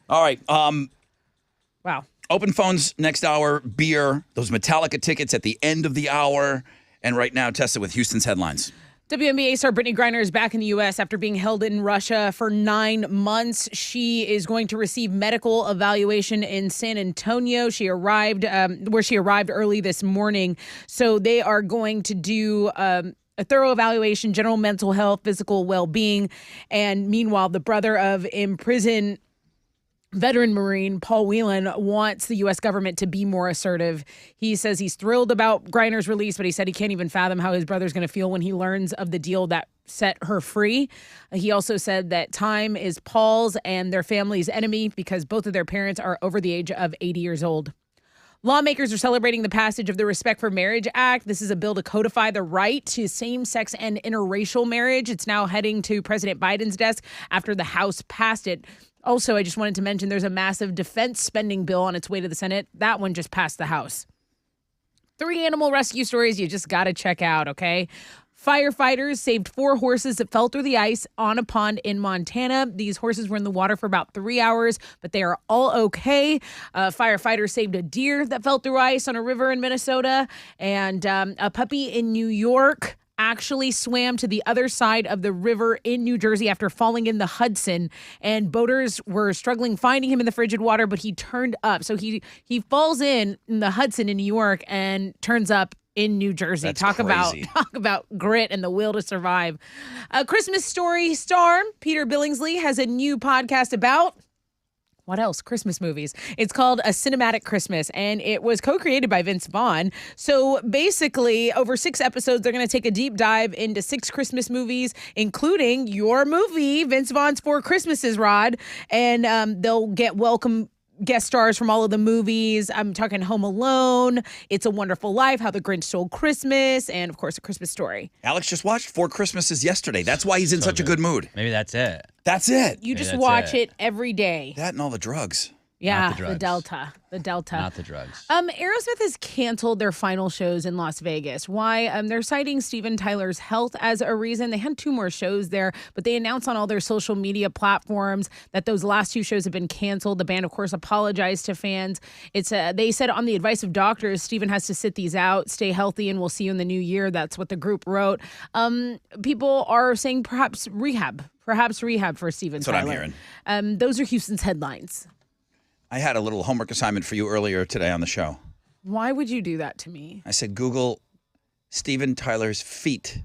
All right. Wow. Open phones next hour, beer, those Metallica tickets at the end of the hour. And right now, test it with Houston's headlines. WNBA star Brittany Griner is back in the U.S. after being held in Russia for 9 months. She is going to receive medical evaluation in San Antonio. She arrived early this morning. So they are going to do a thorough evaluation, general mental health, physical well-being. And meanwhile, the brother of imprisoned veteran Marine Paul Whelan wants the U.S. government to be more assertive. He says he's thrilled about Griner's release, but he said he can't even fathom how his brother's going to feel when he learns of the deal that set her free. He also said that time is Paul's and their family's enemy because both of their parents are over the age of 80 years old. Lawmakers are celebrating the passage of the Respect for Marriage Act. This is a bill to codify the right to same-sex and interracial marriage. It's now heading to President Biden's desk after the House passed it. Also, I just wanted to mention there's a massive defense spending bill on its way to the Senate. That one just passed the House. 3 animal rescue stories you just got to check out, okay? Firefighters saved 4 horses that fell through the ice on a pond in Montana. These horses were in the water for about 3 hours, but they are all okay. Firefighters saved a deer that fell through ice on a river in Minnesota. And a puppy in New York actually swam to the other side of the river in New Jersey after falling in the Hudson, and boaters were struggling finding him in the frigid water, but he turned up. So he falls in the Hudson in New York and turns up in New Jersey. That's Talk crazy. about grit and the will to survive. A Christmas Story star Peter Billingsley has a new podcast about what else? Christmas movies. It's called A Cinematic Christmas, and it was co-created by Vince Vaughn. So basically, over 6 episodes, they're going to take a deep dive into 6 Christmas movies, including your movie, Vince Vaughn's 4 Christmases, Rod. And they'll get welcome guest stars from all of the movies. I'm talking Home Alone, It's a Wonderful Life, How the Grinch Stole Christmas, and of course, A Christmas Story. Alex just watched 4 Christmases yesterday. That's why he's in such a good mood. Maybe that's it. That's it. You just that's watch it. it every day. That and all the drugs. Yeah, Not the drugs. The Delta. Not the drugs. Aerosmith has canceled their final shows in Las Vegas. Why? They're citing Steven Tyler's health as a reason. They had 2 more shows there, but they announced on all their social media platforms that those last 2 shows have been canceled. The band, of course, apologized to fans. They said on the advice of doctors, Steven has to sit these out, stay healthy, and we'll see you in the new year. That's what the group wrote. People are saying perhaps rehab for Steven That's what Tyler. I'm hearing. Those are Houston's headlines. I had a little homework assignment for you earlier today on the show. Why would you do that to me? I said, Google Steven Tyler's feet.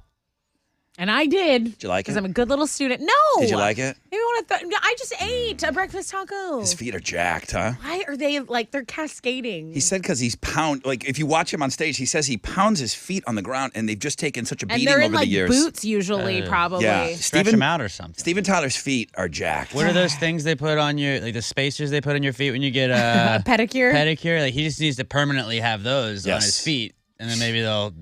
And I did. Did you like it? Because I'm a good little student. No. Did you like it? Maybe I just ate a breakfast taco. His feet are jacked, huh? Why are they they're cascading? He said because he's if you watch him on stage, he says he pounds his feet on the ground, and they've just taken such a beating and they're over in the years. Boots usually, probably. Yeah, Stretch them out or something. Steven Tyler's feet are jacked. What are those things they put on your, like the spacers they put on your feet when you get a pedicure? Pedicure. Like he just needs to permanently have those on Yes. his feet, and then maybe they'll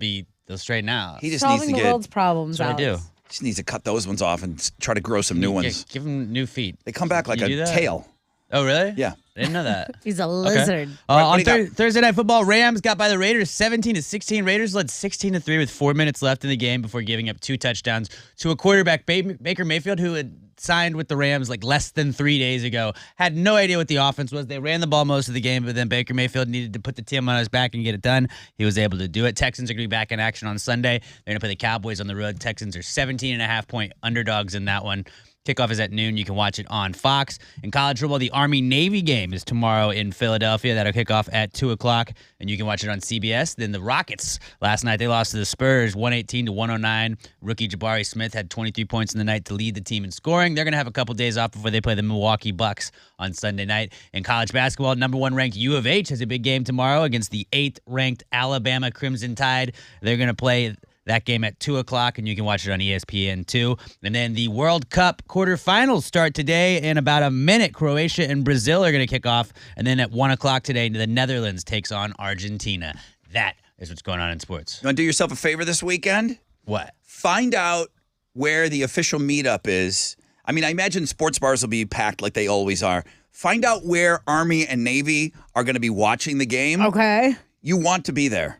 straighten out. He just Solving needs to the world's problems. That's what I do. Alex. Just needs to cut those ones off and try to grow some new ones. Give him new feet. They come back like You do a that? tail. Oh, really? Yeah. I didn't know that. He's a lizard. What On do you got? Thursday Night Football, Rams got by the Raiders 17-16. Raiders led 16-3 with 4 minutes left in the game before giving up 2 touchdowns to a quarterback, Baker Mayfield, who had signed with the Rams like less than 3 days ago. Had no idea what the offense was. They ran the ball most of the game, but then Baker Mayfield needed to put the team on his back and get it done. He was able to do it. Texans are going to be back in action on Sunday. They're going to play the Cowboys on the road. Texans are 17.5-point underdogs in that one. Kickoff is at noon. You can watch it on Fox. In college football, the Army-Navy game is tomorrow in Philadelphia. That'll kick off at 2 o'clock, and you can watch it on CBS. Then the Rockets, last night, they lost to the Spurs 118-109. Rookie Jabari Smith had 23 points in the night to lead the team in scoring. They're going to have a couple days off before they play the Milwaukee Bucks on Sunday night. In college basketball, number 1 ranked U of H has a big game tomorrow against the 8th ranked Alabama Crimson Tide. They're going to play that game at 2 o'clock, and you can watch it on ESPN2. And then the World Cup quarterfinals start today in about a minute. Croatia and Brazil are going to kick off. And then at 1 o'clock today, the Netherlands takes on Argentina. That is what's going on in sports. You want to do yourself a favor this weekend? What? Find out where the official meetup is. I mean, I imagine sports bars will be packed like they always are. Find out where Army and Navy are going to be watching the game. Okay. You want to be there.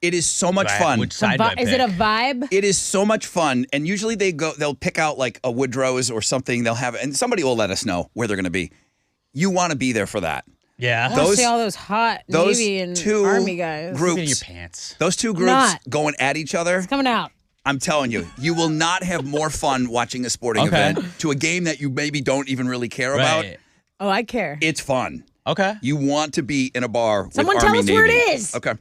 It is so much fun. Which side do I Is it a pick? vibe? It is so much fun, and usually they'll pick out like a Woodrow's or something. They'll have, and somebody will let us know where they're going to be. You want to be there for that. Yeah. I want to see all those hot those Navy and two Army guys. groups, Look at your pants. those two groups Not. going at each other. It's coming out. I'm telling you, you will not have more fun watching a sporting event to a game that you maybe don't even really care about. Oh, I care. It's fun. Okay. You want to be in a bar Someone with tell Army us where Navy. it is. Okay.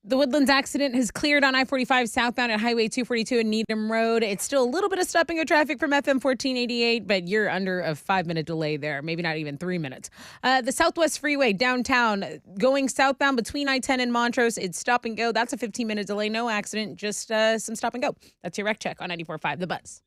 The Woodlands accident has cleared on I-45 southbound at Highway 242 and Needham Road. It's still a little bit of stopping of traffic from FM 1488, but you're under a 5-minute delay there, maybe not even 3 minutes. The Southwest Freeway downtown going southbound between I-10 and Montrose, it's stop and go. That's a 15-minute delay. No accident, just some stop and go. That's your wreck check on 94.5 The Buzz.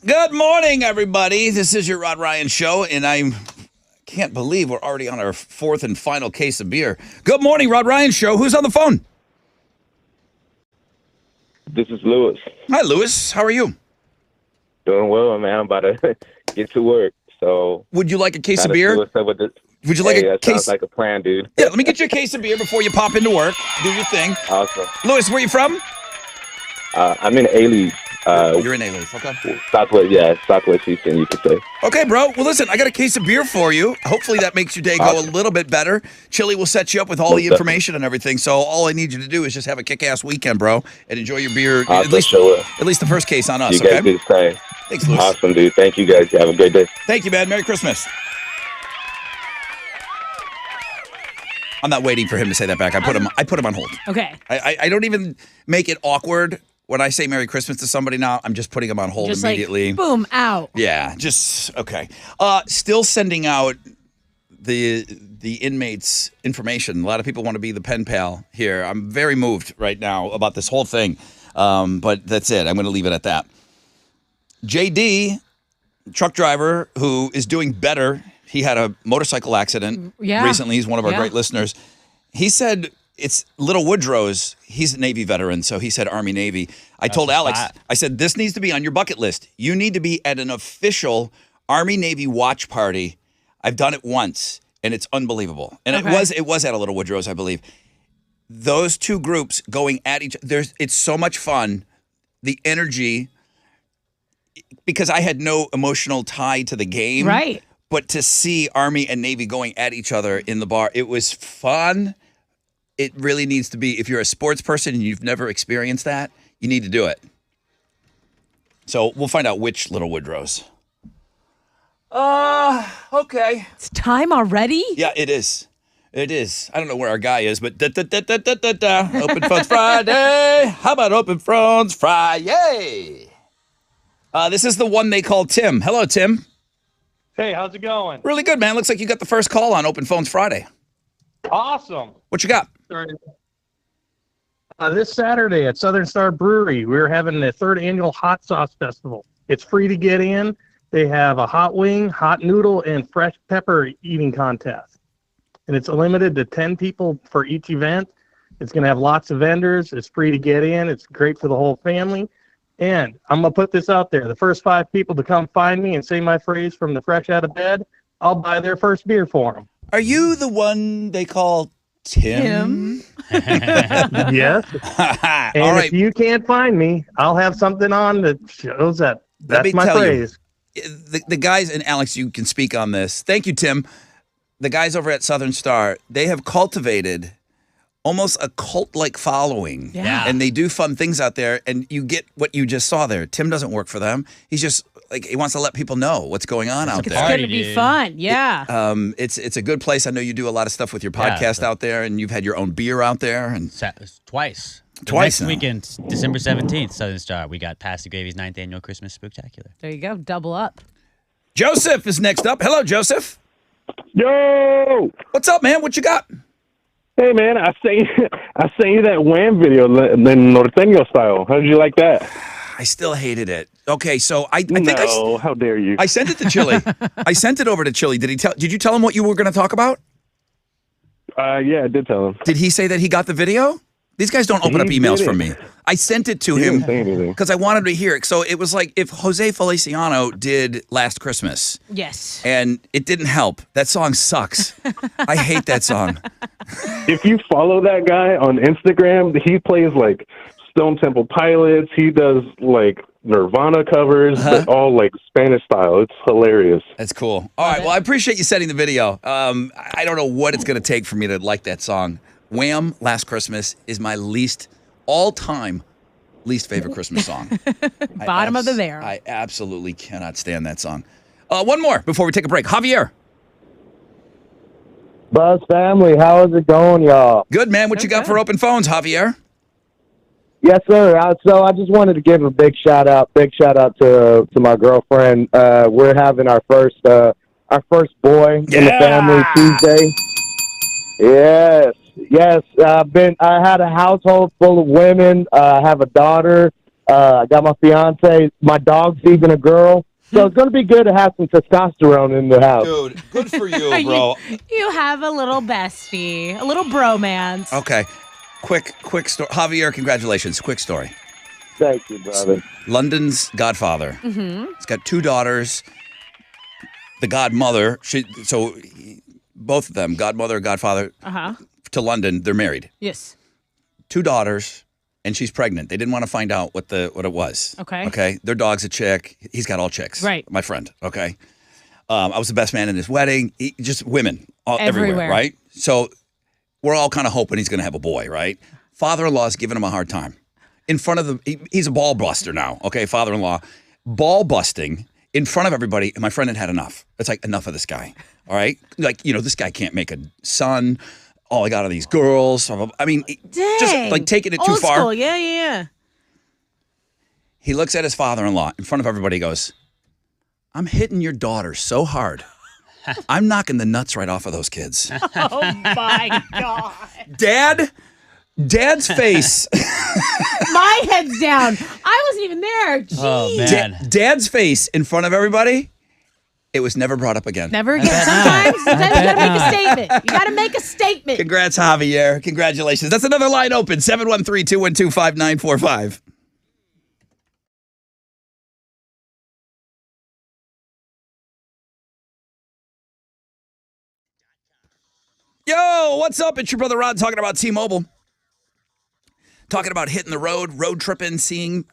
Good morning, everybody. This is your Rod Ryan Show, and I can't believe we're already on our fourth and final case of beer. Good morning, Rod Ryan Show. Who's on the phone? This is Lewis. Hi, Lewis. How are you? Doing well, man. I'm about to get to work. So, would you like a case of gotta see beer? what's up with this. Would you like Hey, a that case? sounds like a plan, dude. Yeah, let me get you a case of beer before you pop into work. Do your thing. Awesome. Lewis, where you from? I'm in A-Leaf. You're in A-Leaf, okay. Southwest Houston, you could say. Okay, bro. Well, listen, I got a case of beer for you. Hopefully that makes your day go a little bit better. Chili will set you up with all the information and everything. So all I need you to do is just have a kick-ass weekend, bro, and enjoy your beer. At least the first case on us, You guys okay? do the same. Thanks, Lewis. Awesome, dude. Thank you, guys. Have a great day. Thank you, man. Merry Christmas. I'm not waiting for him to say that back. I put him on hold. Okay. I don't even make it awkward when I say Merry Christmas to somebody now. I'm just putting him on hold Just immediately. like, boom, out. Yeah, just okay. Still sending out the inmates' information. A lot of people want to be the pen pal here. I'm very moved right now about this whole thing. But that's it. I'm going to leave it at that. JD, truck driver who is doing better. He had a motorcycle accident recently. He's one of our great listeners. He said it's Little Woodrow's. He's a Navy veteran, so he said Army Navy. I told Alex, I said, this needs to be on your bucket list. You need to be at an official Army Navy watch party. I've done it once, and it's unbelievable. And it was at a Little Woodrow's, I believe. Those two groups going at each other, it's so much fun. The energy, because I had no emotional tie to the game. Right. But to see Army and Navy going at each other in the bar, it was fun. It really needs to be, if you're a sports person and you've never experienced that, you need to do it. So we'll find out which Little Woodrow's. Okay. It's time already? Yeah, it is. It is. I don't know where our guy is, but Open Phones Friday. How about Open Phones Friday? This is the one they call Tim. Hello, Tim. Hey, how's it going? Really good, man. Looks like you got the first call on Open Phones Friday. Awesome. What you got? This Saturday at Southern Star Brewery, we're having the 3rd annual Hot Sauce Festival. It's free to get in. They have a hot wing, hot noodle, and fresh pepper eating contest. And it's limited to 10 people for each event. It's going to have lots of vendors. It's free to get in. It's great for the whole family. And I'm going to put this out there. The first 5 people to come find me and say my phrase from the fresh out of bed, I'll buy their first beer for them. Are you the one they call Tim? Yes. And All right. if you can't find me, I'll have something on that shows that. Let me That's my tell phrase. you, the guys, and Alex, you can speak on this. Thank you, Tim. The guys over at Southern Star, they have cultivated almost a cult-like following. Yeah. And they do fun things out there, and you get what you just saw there. Tim doesn't work for them. He's just, like, he wants to let people know what's going on out there. It's going to be fun. Yeah. It's a good place. I know you do a lot of stuff with your podcast out there, and you've had your own beer out there. And Twice. Twice Next now. weekend, December 17th, Southern Star. We got Pasty Gravy's 9th annual Christmas Spooktacular. There you go. Double up. Joseph is next up. Hello, Joseph. Yo! What's up, man? What you got? Hey, man, I sent you that Wham video, the Norteño style. How did you like that? I still hated it. Okay, so I think how dare you? I sent it to Chili. I sent it over to Chili. Did you tell him what you were going to talk about? Yeah, I did tell him. Did he say that he got the video? These guys don't open up He emails didn't. from me. I sent it to He him didn't say anything. because I wanted to hear it. So it was like if Jose Feliciano did Last Christmas. Yes. And it didn't help. That song sucks. I hate that song. If you follow that guy on Instagram, he plays like Stone Temple Pilots. He does like Nirvana covers, but all like Spanish style. It's hilarious. That's cool. All right. Well, I appreciate you sending the video. I don't know what it's going to take for me to like that song. Wham! Last Christmas is my all-time least favorite Christmas song. Bottom of the barrel. I absolutely cannot stand that song. One more before we take a break. Javier. Buzz family, how is it going, y'all? Good, man. What you got for open phones, Javier? Yes, sir. So I just wanted to give a big shout out to my girlfriend. We're having our first boy in the family Tuesday. Yes. I had a household full of women. I have a daughter. I got my fiance. My dog's even a girl. So it's going to be good to have some testosterone in the house. Dude, good for you, bro. You have a little bestie, a little bromance. Okay. Quick story. Javier, congratulations. Quick story. Thank you, brother. London's godfather. Mm-hmm. He's got 2 daughters. The godmother, both of them, godmother, godfather, to London, they're married. Yes. 2 daughters, and she's pregnant. They didn't want to find out what it was. Okay. Okay. Their dog's a chick. He's got all chicks. Right. My friend. Okay. I was the best man in his wedding. Just women everywhere. Right. So we're all kind of hoping he's going to have a boy. Right. Father-in-law's giving him a hard time in front of he's a ball buster now. Okay. Father-in-law ball busting in front of everybody. And my friend had enough. It's like, enough of this guy. All right. Like, this guy can't make a son. All I got are these girls. I mean, just like taking it too Old far. School. Yeah. He looks at his father-in-law in front of everybody. He goes, "I'm hitting your daughter so hard. I'm knocking the nuts right off of those kids." Oh my God. Dad's face. My head's down. I wasn't even there. Jeez. Oh, man. Dad's face in front of everybody. It was never brought up again. Never again. Sometimes you gotta make a statement. You gotta make a statement. Congrats, Javier. Congratulations. That's another line open. 713-212-5945. Yo, what's up? It's your brother Rod talking about T-Mobile. Talking about hitting the road tripping,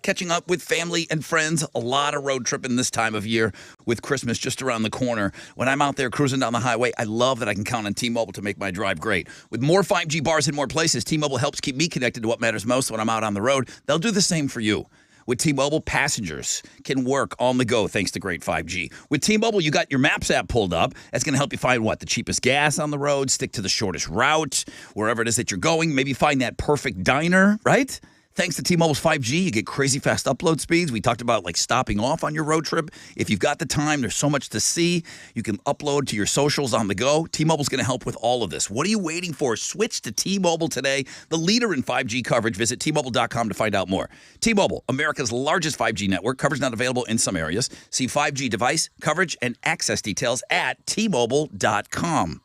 catching up with family and friends. A lot of road tripping this time of year with Christmas just around the corner. When I'm out there cruising down the highway, I love that I can count on T-Mobile to make my drive great. With more 5G bars in more places, T-Mobile helps keep me connected to what matters most when I'm out on the road. They'll do the same for you. With T-Mobile, passengers can work on the go thanks to great 5G. With T-Mobile, you got your Maps app pulled up. That's going to help you find the cheapest gas on the road, stick to the shortest route, wherever it is that you're going. Maybe find that perfect diner, right? Thanks to T-Mobile's 5G, you get crazy fast upload speeds. We talked about stopping off on your road trip. If you've got the time, there's so much to see. You can upload to your socials on the go. T-Mobile's going to help with all of this. What are you waiting for? Switch to T-Mobile today, the leader in 5G coverage. Visit T-Mobile.com to find out more. T-Mobile, America's largest 5G network. Coverage not available in some areas. See 5G device, coverage, and access details at T-Mobile.com.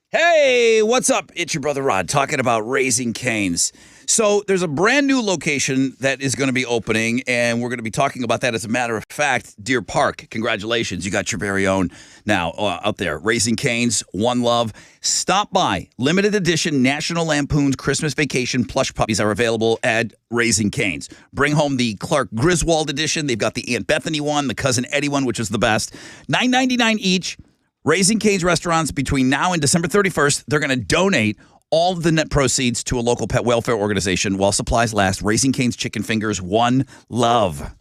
Hey, what's up? It's your brother Rod talking about Raising Cane's. So there's a brand new location that is going to be opening, and we're going to be talking about that. As a matter of fact, Deer Park, congratulations. You got your very own now out there. Raising Cane's, One Love. Stop by. Limited edition National Lampoon's Christmas Vacation plush puppies are available at Raising Cane's. Bring home the Clark Griswold edition. They've got the Aunt Bethany one, the Cousin Eddie one, which is the best. $9.99 each. Raising Cane's restaurants between now and December 31st, they're going to donate all of the net proceeds to a local pet welfare organization while supplies last. Raising Cane's Chicken Fingers, One Love.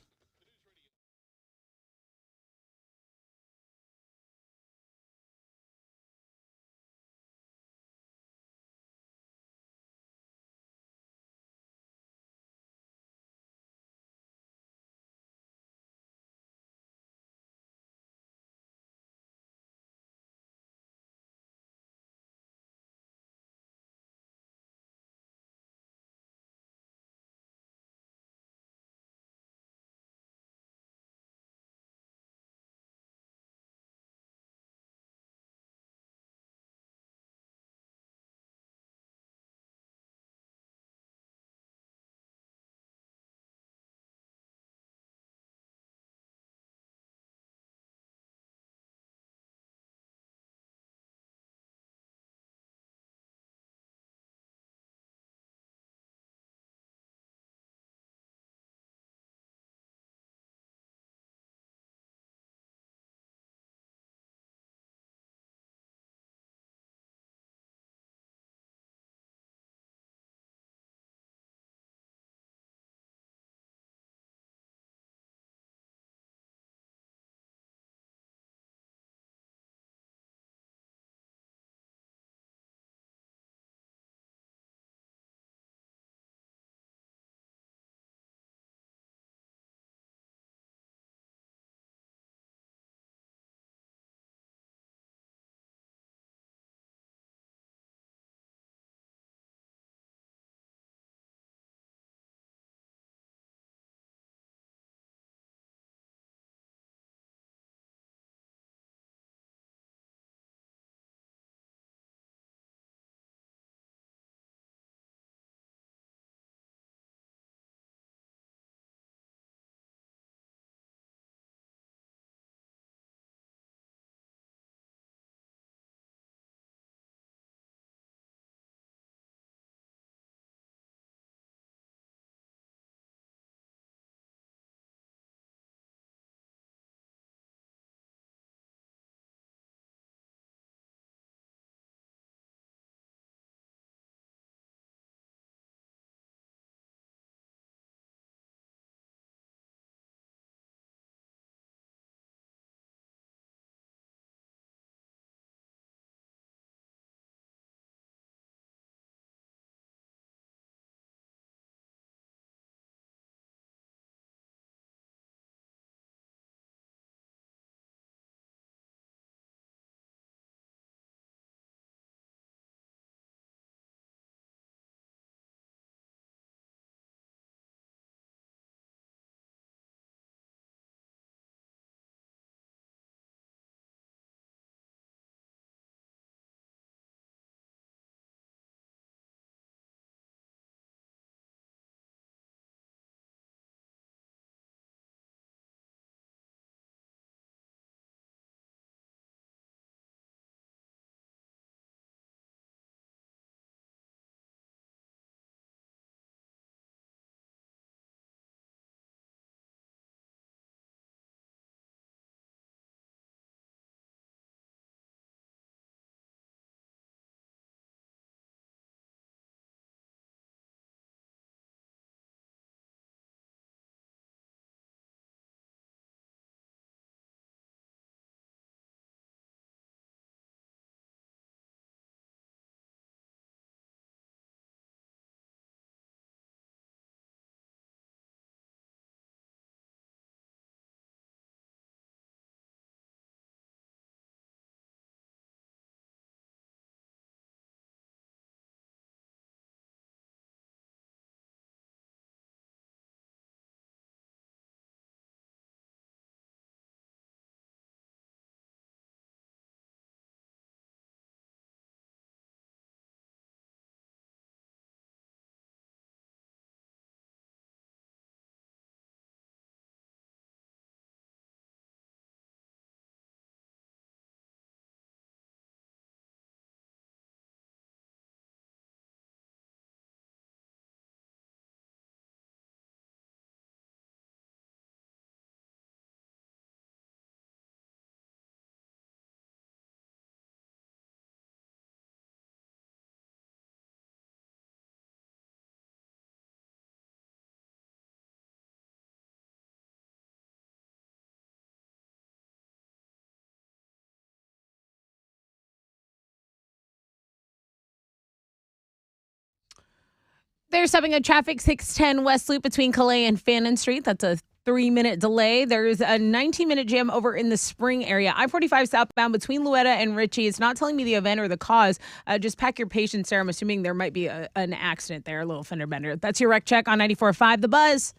There's something on traffic 610 West Loop between Calais and Fannin Street. That's a 3-minute delay. There's a 19-minute jam over in the Spring area. I-45 southbound between Louetta and Ritchie. It's not telling me the event or the cause. Just pack your patience there. I'm assuming there might be an accident there, a little fender bender. That's your wreck check on 94.5 The Buzz.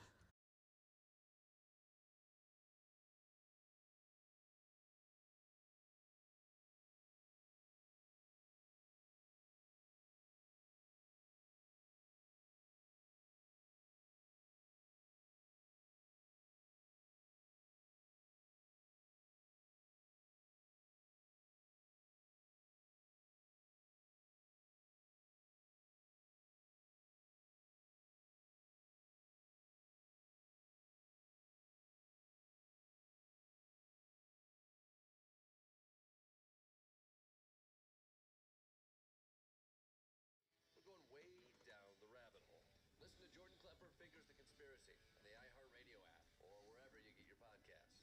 Listen to Jordan Klepper Figures the Conspiracy on the iHeartRadio app or wherever you get your podcasts.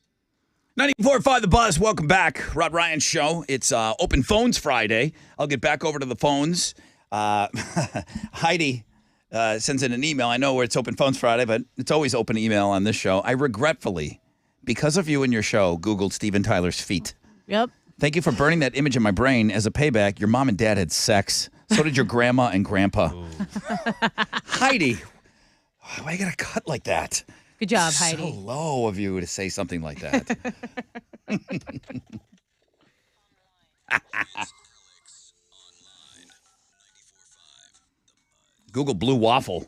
94.5 The Buzz. Welcome back. Rod Ryan Show. It's Open Phones Friday. I'll get back over to the phones. Heidi sends in an email. I know where it's Open Phones Friday, but it's always open email on this show. I regretfully, because of you and your show, Googled Steven Tyler's feet. Yep. Thank you for burning that image in my brain. As a payback, your mom and dad had sex. So did your grandma and grandpa. Heidi, why you gotta cut like that? Good job, So Heidi. low of you to say something like that. Google blue waffle.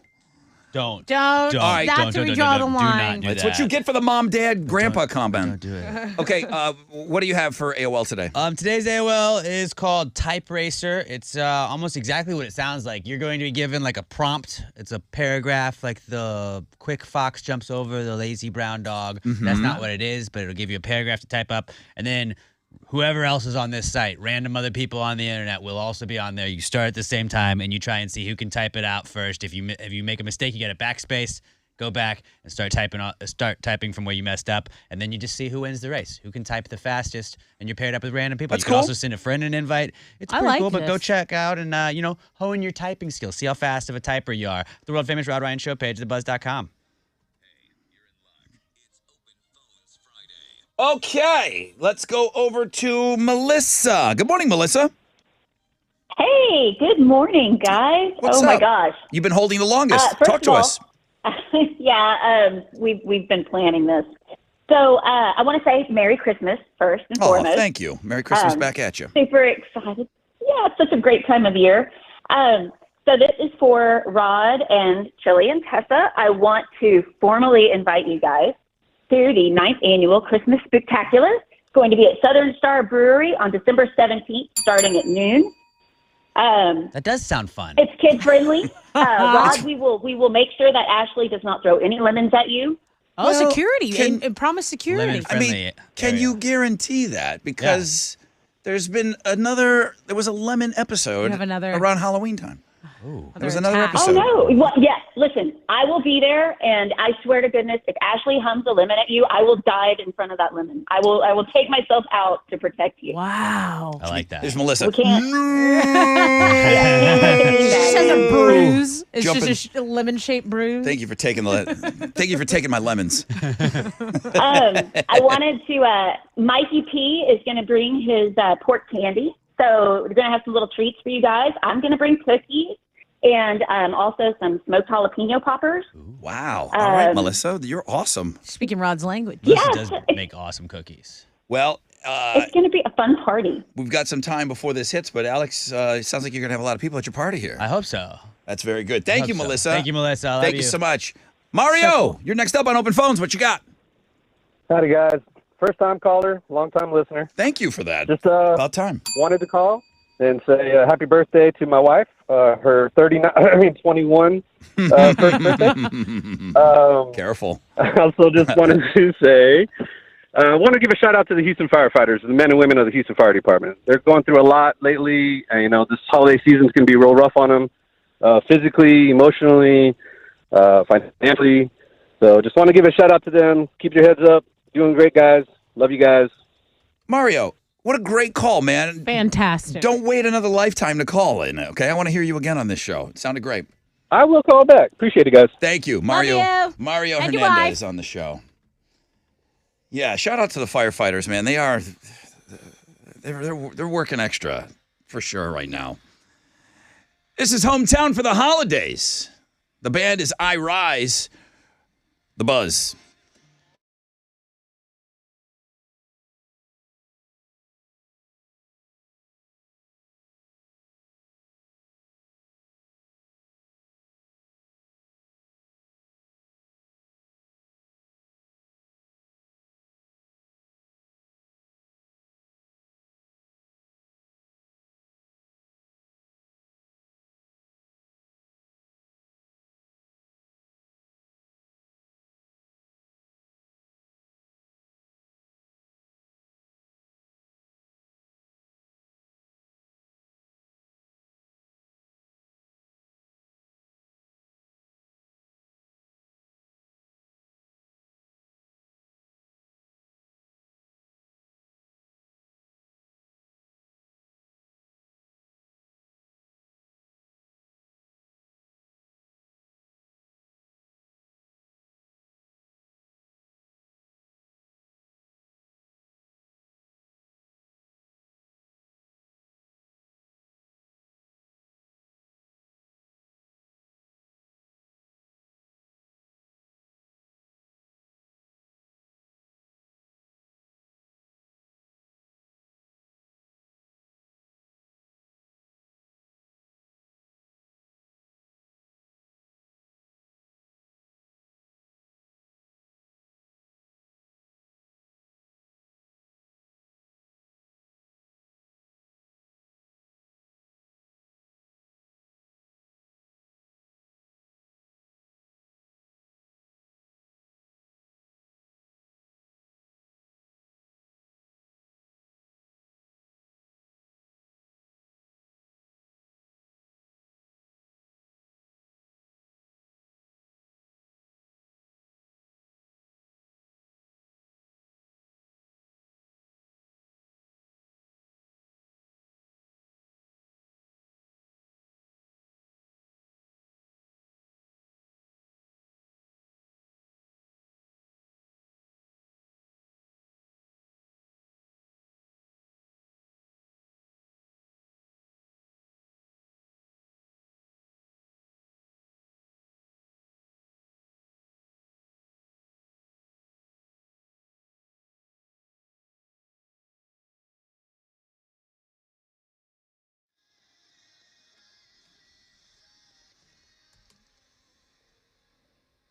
Don't. Don't. All right. That's where we draw the line. That's what you get for the mom, dad, grandpa combo. Don't do it. Okay, what do you have for AOL today? Today's AOL is called Type Racer. It's almost exactly what it sounds like. You're going to be given like a prompt. It's a paragraph, like the quick fox jumps over the lazy brown dog. That's not what it is, but it'll give you a paragraph to type up. And then whoever else is on this site, random other people on the internet will also be on there. You start at the same time, and you try and see who can type it out first. If you make a mistake, you get a backspace. Go back and start typing from where you messed up, and then you just see who wins the race, who can type the fastest, and you're paired up with random people. That's you can cool. also send a friend an invite. It's I pretty like cool, but go this. check out and hone your typing skills. See how fast of a typer you are. The world famous Rod Ryan Show page, thebuzz.com. Okay, let's go over to Melissa. Good morning, Melissa. Hey, good morning, guys. What's my up? gosh. You've been holding the longest. First Talk to of all, us. we've been planning this. So I want to say Merry Christmas first and Oh, foremost. thank you. Merry Christmas back at you. Super excited. Yeah, it's such a great time of year. So this is for Rod and Chili and Tessa. I want to formally invite you guys to the 9th annual Christmas Spectacular. It's going to be at Southern Star Brewery on December 17th, starting at noon. That does sound fun. It's kid friendly. Rod, we will make sure that Ashley does not throw any lemons at you. Oh, Well, security. can- and promise security. I mean, can you guarantee that? Because there's been there was a lemon episode You have another- around Halloween time. Ooh. There was another attack. episode. Oh, no. Well, yes, listen, I will be there, and I swear to goodness, if Ashley hums a lemon at you, I will dive in front of that lemon. I will take myself out to protect you. Wow. I like that. There's Melissa. We can't. She just has a bruise. It's Jumping. just a lemon-shaped bruise. Thank you for taking my lemons. I wanted to, Mikey P is going to bring his pork candy. So we're going to have some little treats for you guys. I'm going to bring cookies and also some smoked jalapeno poppers. Wow. All right, Melissa, you're awesome. Speaking Rod's language. Melissa does make awesome cookies. Well, It's going to be a fun party. we've got some time before this hits, but Alex, it sounds like you're going to have a lot of people at your party here. I hope so. That's very good. Thank you, hope so. Melissa. Thank you, Melissa. I love Thank you you. so much. Mario, you're next up on Open Phones. What you got? Howdy, guys. First time caller, long time listener. Thank you for that. Just about time. Wanted to call and say happy birthday to my wife. Her 21 first birthday. Careful. I also just wanted to say, I want to give a shout out to the Houston firefighters, the men and women of the Houston Fire Department. They're going through a lot lately. And, this holiday season's going to be real rough on them, physically, emotionally, financially. So just want to give a shout out to them. Keep your heads up. Doing great, guys. Love you guys. Mario, what a great call, man. Fantastic. Don't wait another lifetime to call in, okay? I want to hear you again on this show. It sounded great. I will call back. Appreciate it, guys. Thank you. Love you. Mario And Hernandez on the show. Yeah, shout out to the firefighters, man. They're working extra for sure right now. This is Hometown for the Holidays. The band is I Rise. The Buzz.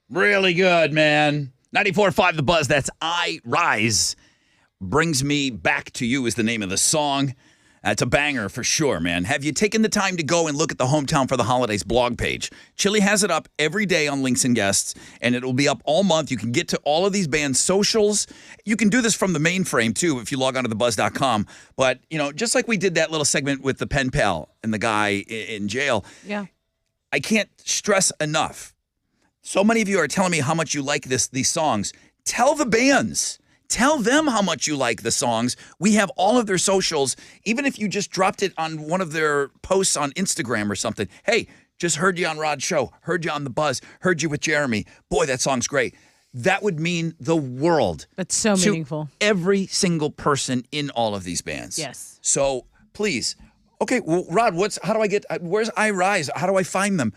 Really good, man. 94.5 The Buzz. That's I Rise. Brings Me Back to You is the name of the song. That's a banger for sure, man. Have you taken the time to go and look at the Hometown for the Holidays blog page? Chili has it up every day on Links and Guests, and it will be up all month. You can get to all of these bands' socials. You can do this from the mainframe, too, if you log on to thebuzz.com. But, just like we did that little segment with the pen pal and the guy in jail, Yeah. I can't stress enough. So many of you are telling me how much you like these songs. Tell the bands. Tell them how much you like the songs. We have all of their socials. Even if you just dropped it on one of their posts on Instagram or something. Hey, just heard you on Rod's show. Heard you on The Buzz. Heard you with Jeremy. Boy, that song's great. That would mean the world. That's so to meaningful. every single person in all of these bands. Yes. So please. Okay, well, Rod, where's I Rise? How do I find them?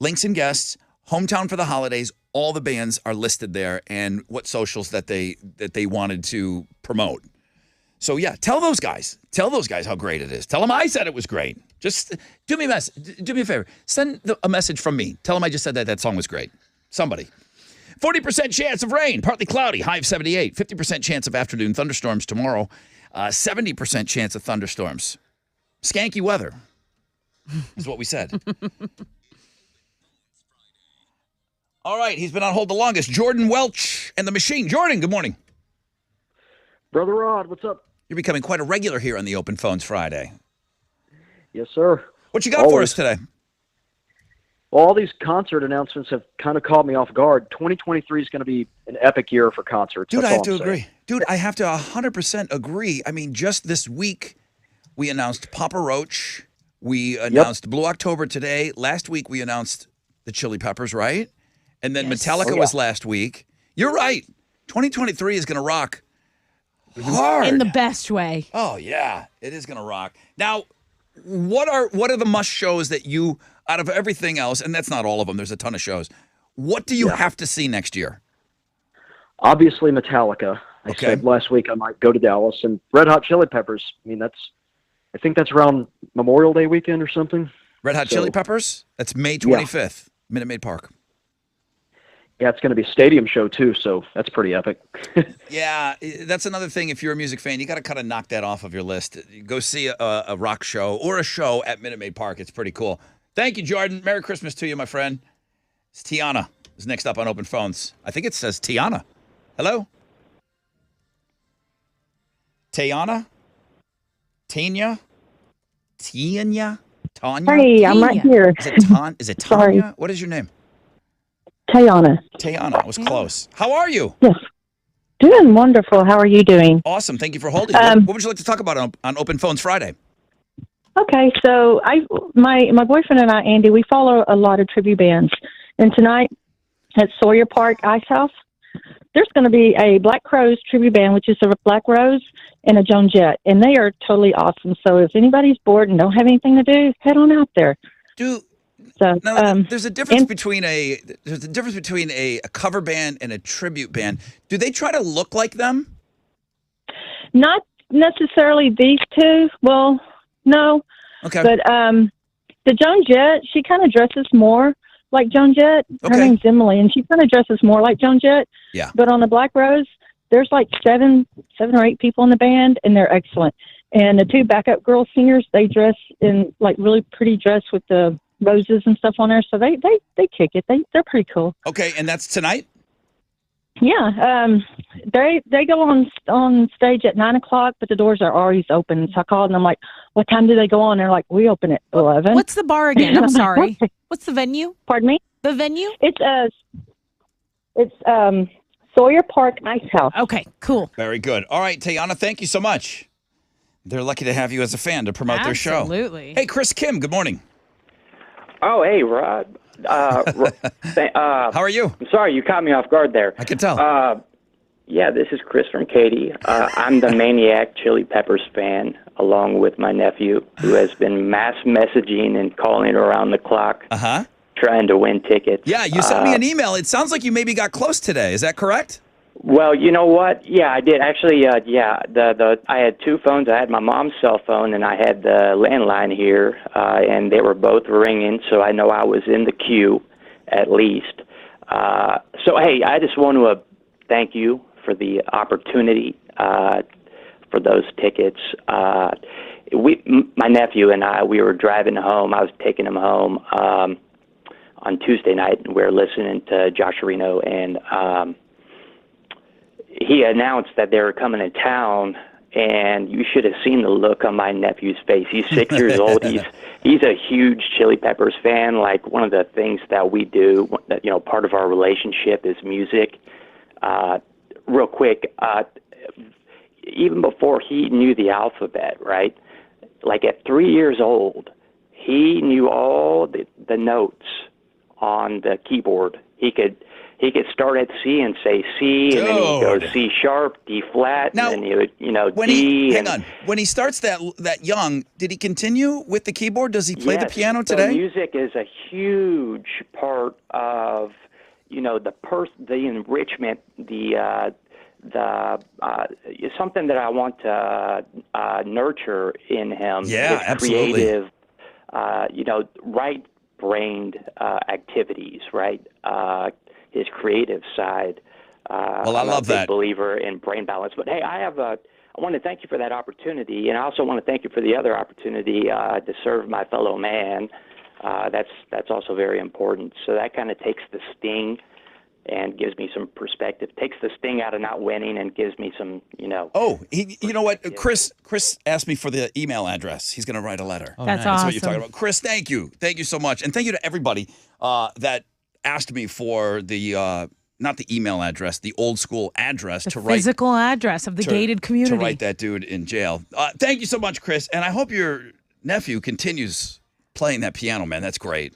Links and Guests. Hometown for the Holidays, all the bands are listed there and what socials that they wanted to promote. So yeah, tell those guys how great it is. Tell them I said it was great. Just do me a favor. Send a message from me. Tell them I just said that song was great. Somebody. 40% chance of rain, partly cloudy, high of 78. 50% chance of afternoon thunderstorms tomorrow. 70% chance of thunderstorms. Skanky weather is what we said. All right, he's been on hold the longest. Jordan Welch and the Machine. Jordan, good morning. Brother Rod, what's up? You're becoming quite a regular here on the Open Phones Friday. Yes, sir. What you got for us today? Well, all these concert announcements have kind of caught me off guard. 2023 is going to be an epic year for concerts. Dude, That's I have all to I'm saying. agree. Dude, I have to 100% agree. I mean, just this week, we announced Papa Roach. We announced Blue October today. Last week, we announced the Chili Peppers, right? And then Yes. Metallica Oh, yeah. was last week. You're right. 2023 is going to rock hard. In the best way. Oh yeah, it is going to rock. Now, what are the must shows that you, out of everything else, and that's not all of them, there's a ton of shows. What do you have to see next year? Obviously, Metallica. I said last week I might go to Dallas, and Red Hot Chili Peppers. I mean, I think that's around Memorial Day weekend or something. Red Hot Chili Peppers? That's May 25th, Minute Maid Park. Yeah, it's going to be a stadium show too, so that's pretty epic. Yeah, that's another thing. If you're a music fan, you got to kind of knock that off of your list. Go see a rock show or a show at Minute Maid Park. It's pretty cool. Thank you, Jordan. Merry Christmas to you, my friend. It's Tiana is next up on Open Phones. I think it says Tiana. Hello? Tiana? Tanya? Tanya? Tanya? Hey, I'm right here. Is it Sorry. Tanya? What is your name? Tayana. Tayana. I was close. How are you? Yes. Doing wonderful. How are you doing? Awesome. Thank you for holding. What would you like to talk about on Open Phones Friday? Okay, so my boyfriend and I, Andy, we follow a lot of tribute bands, and tonight at Sawyer Park Ice House, there's going to be a Black Crowes tribute band, which is a Black Rose and a Joan Jett, and they are totally awesome. So if anybody's bored and don't have anything to do, head on out there. So There's a difference between a cover band and a tribute band. Do they try to look like them? not necessarily these two. Well, no. Okay. But the Joan Jett, she kind of dresses more like Joan Jett. Her name's Emily, and she kind of dresses more like Joan Jett. Yeah. But on the Black Rose, there's like seven or eight people in the band, and they're excellent. And the two backup girl singers, they dress in like really pretty dress with the roses and stuff on there. So they kick it. They're pretty cool. Okay, and that's tonight? Yeah. They go on stage at 9:00, but the doors are always open. So I called and I'm like, what time do they go on? They're like, we open at 11. What's the bar again? I'm sorry. What's the venue? Pardon me? The venue? It's Sawyer Park Ice House. Okay, cool. Very good. All right, Tayana, thank you so much. They're lucky to have you as a fan to promote their show. Absolutely. Hey, Chris Kim, good morning. Oh, hey, Rod. How are you? I'm sorry, you caught me off guard there. I can tell. Yeah, this is Chris from Katy. I'm the Maniac Chili Peppers fan, along with my nephew, who has been mass messaging and calling around the clock, trying to win tickets. Yeah, you sent me an email. It sounds like you maybe got close today. Is that correct? Well, you know what? Yeah, I did. Actually, I had two phones. I had my mom's cell phone, and I had the landline here, and they were both ringing, so I know I was in the queue, at least. So, hey, I just want to thank you for the opportunity for those tickets. My nephew and I, we were driving home. I was taking him home on Tuesday night, and we were listening to Josh Reno, and he announced that they were coming to town, and you should have seen the look on my nephew's face. He's 6 years old. He's a huge Chili Peppers fan. Like, one of the things that we do, part of our relationship is music. Real quick, even before he knew the alphabet, right? Like at 3 years old, he knew all the notes on the keyboard. He could start at C and say C, and then he'd go C sharp, D flat, and then he would, D. Hang on. When he starts that young, did he continue with the keyboard? Does he play the piano today? So music is a huge part of, the enrichment, something that I want to nurture in him. Yeah, his absolutely. Creative, right-brained activities, right? His creative side. Well, I I'm love a big that. believer in brain balance. But hey, I want to thank you for that opportunity, and I also want to thank you for the other opportunity to serve my fellow man. That's also very important. So that kind of takes the sting and gives me some perspective. Takes the sting out of not winning and gives me some, Oh, you know what? Chris asked me for the email address. He's going to write a letter. Oh, That's That's what awesome. you're talking about. Chris, thank you. Thank you so much. And thank you to everybody that asked me for the, not the email address, the old school address to write. Physical address of the gated community. To write that dude in jail. Thank you so much, Chris. And I hope your nephew continues playing that piano, man. That's great.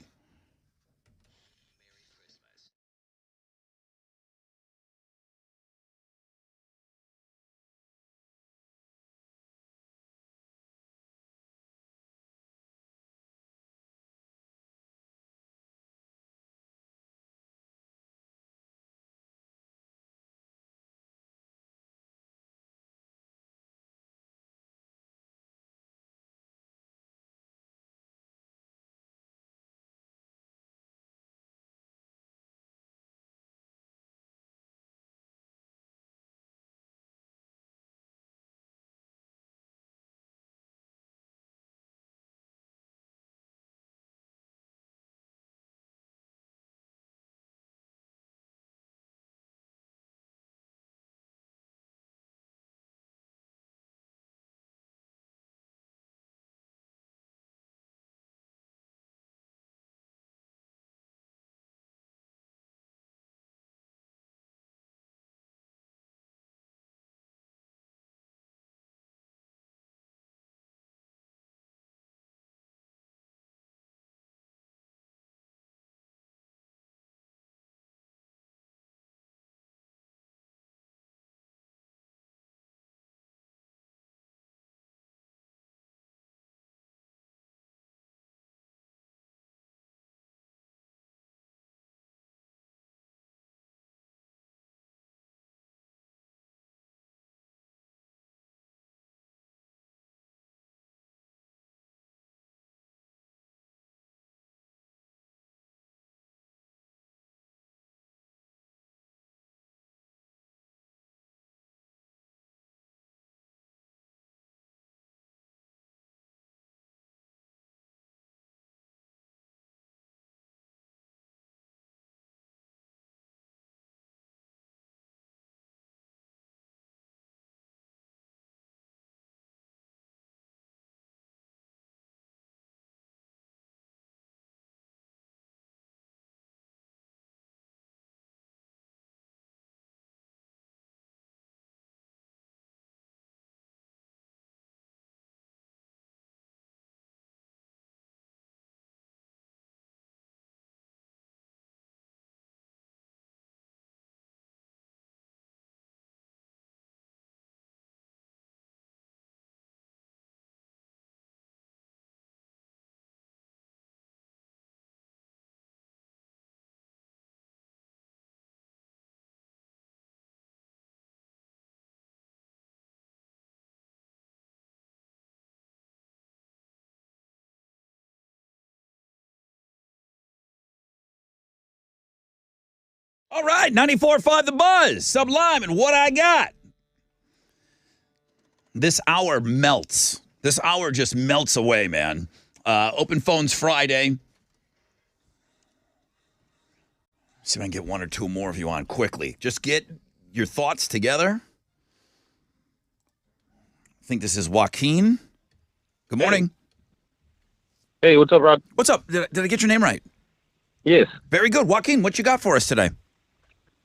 All right, 94.5 The Buzz, Sublime, and What I Got. This hour melts. This hour just melts away, man. Open phones Friday. See if I can get one or two more if you want quickly. Just get your thoughts together. I think this is Joaquin. Good morning. Hey, what's up, Rod? What's up? Did I get your name right? Yes. Very good. Joaquin, what you got for us today?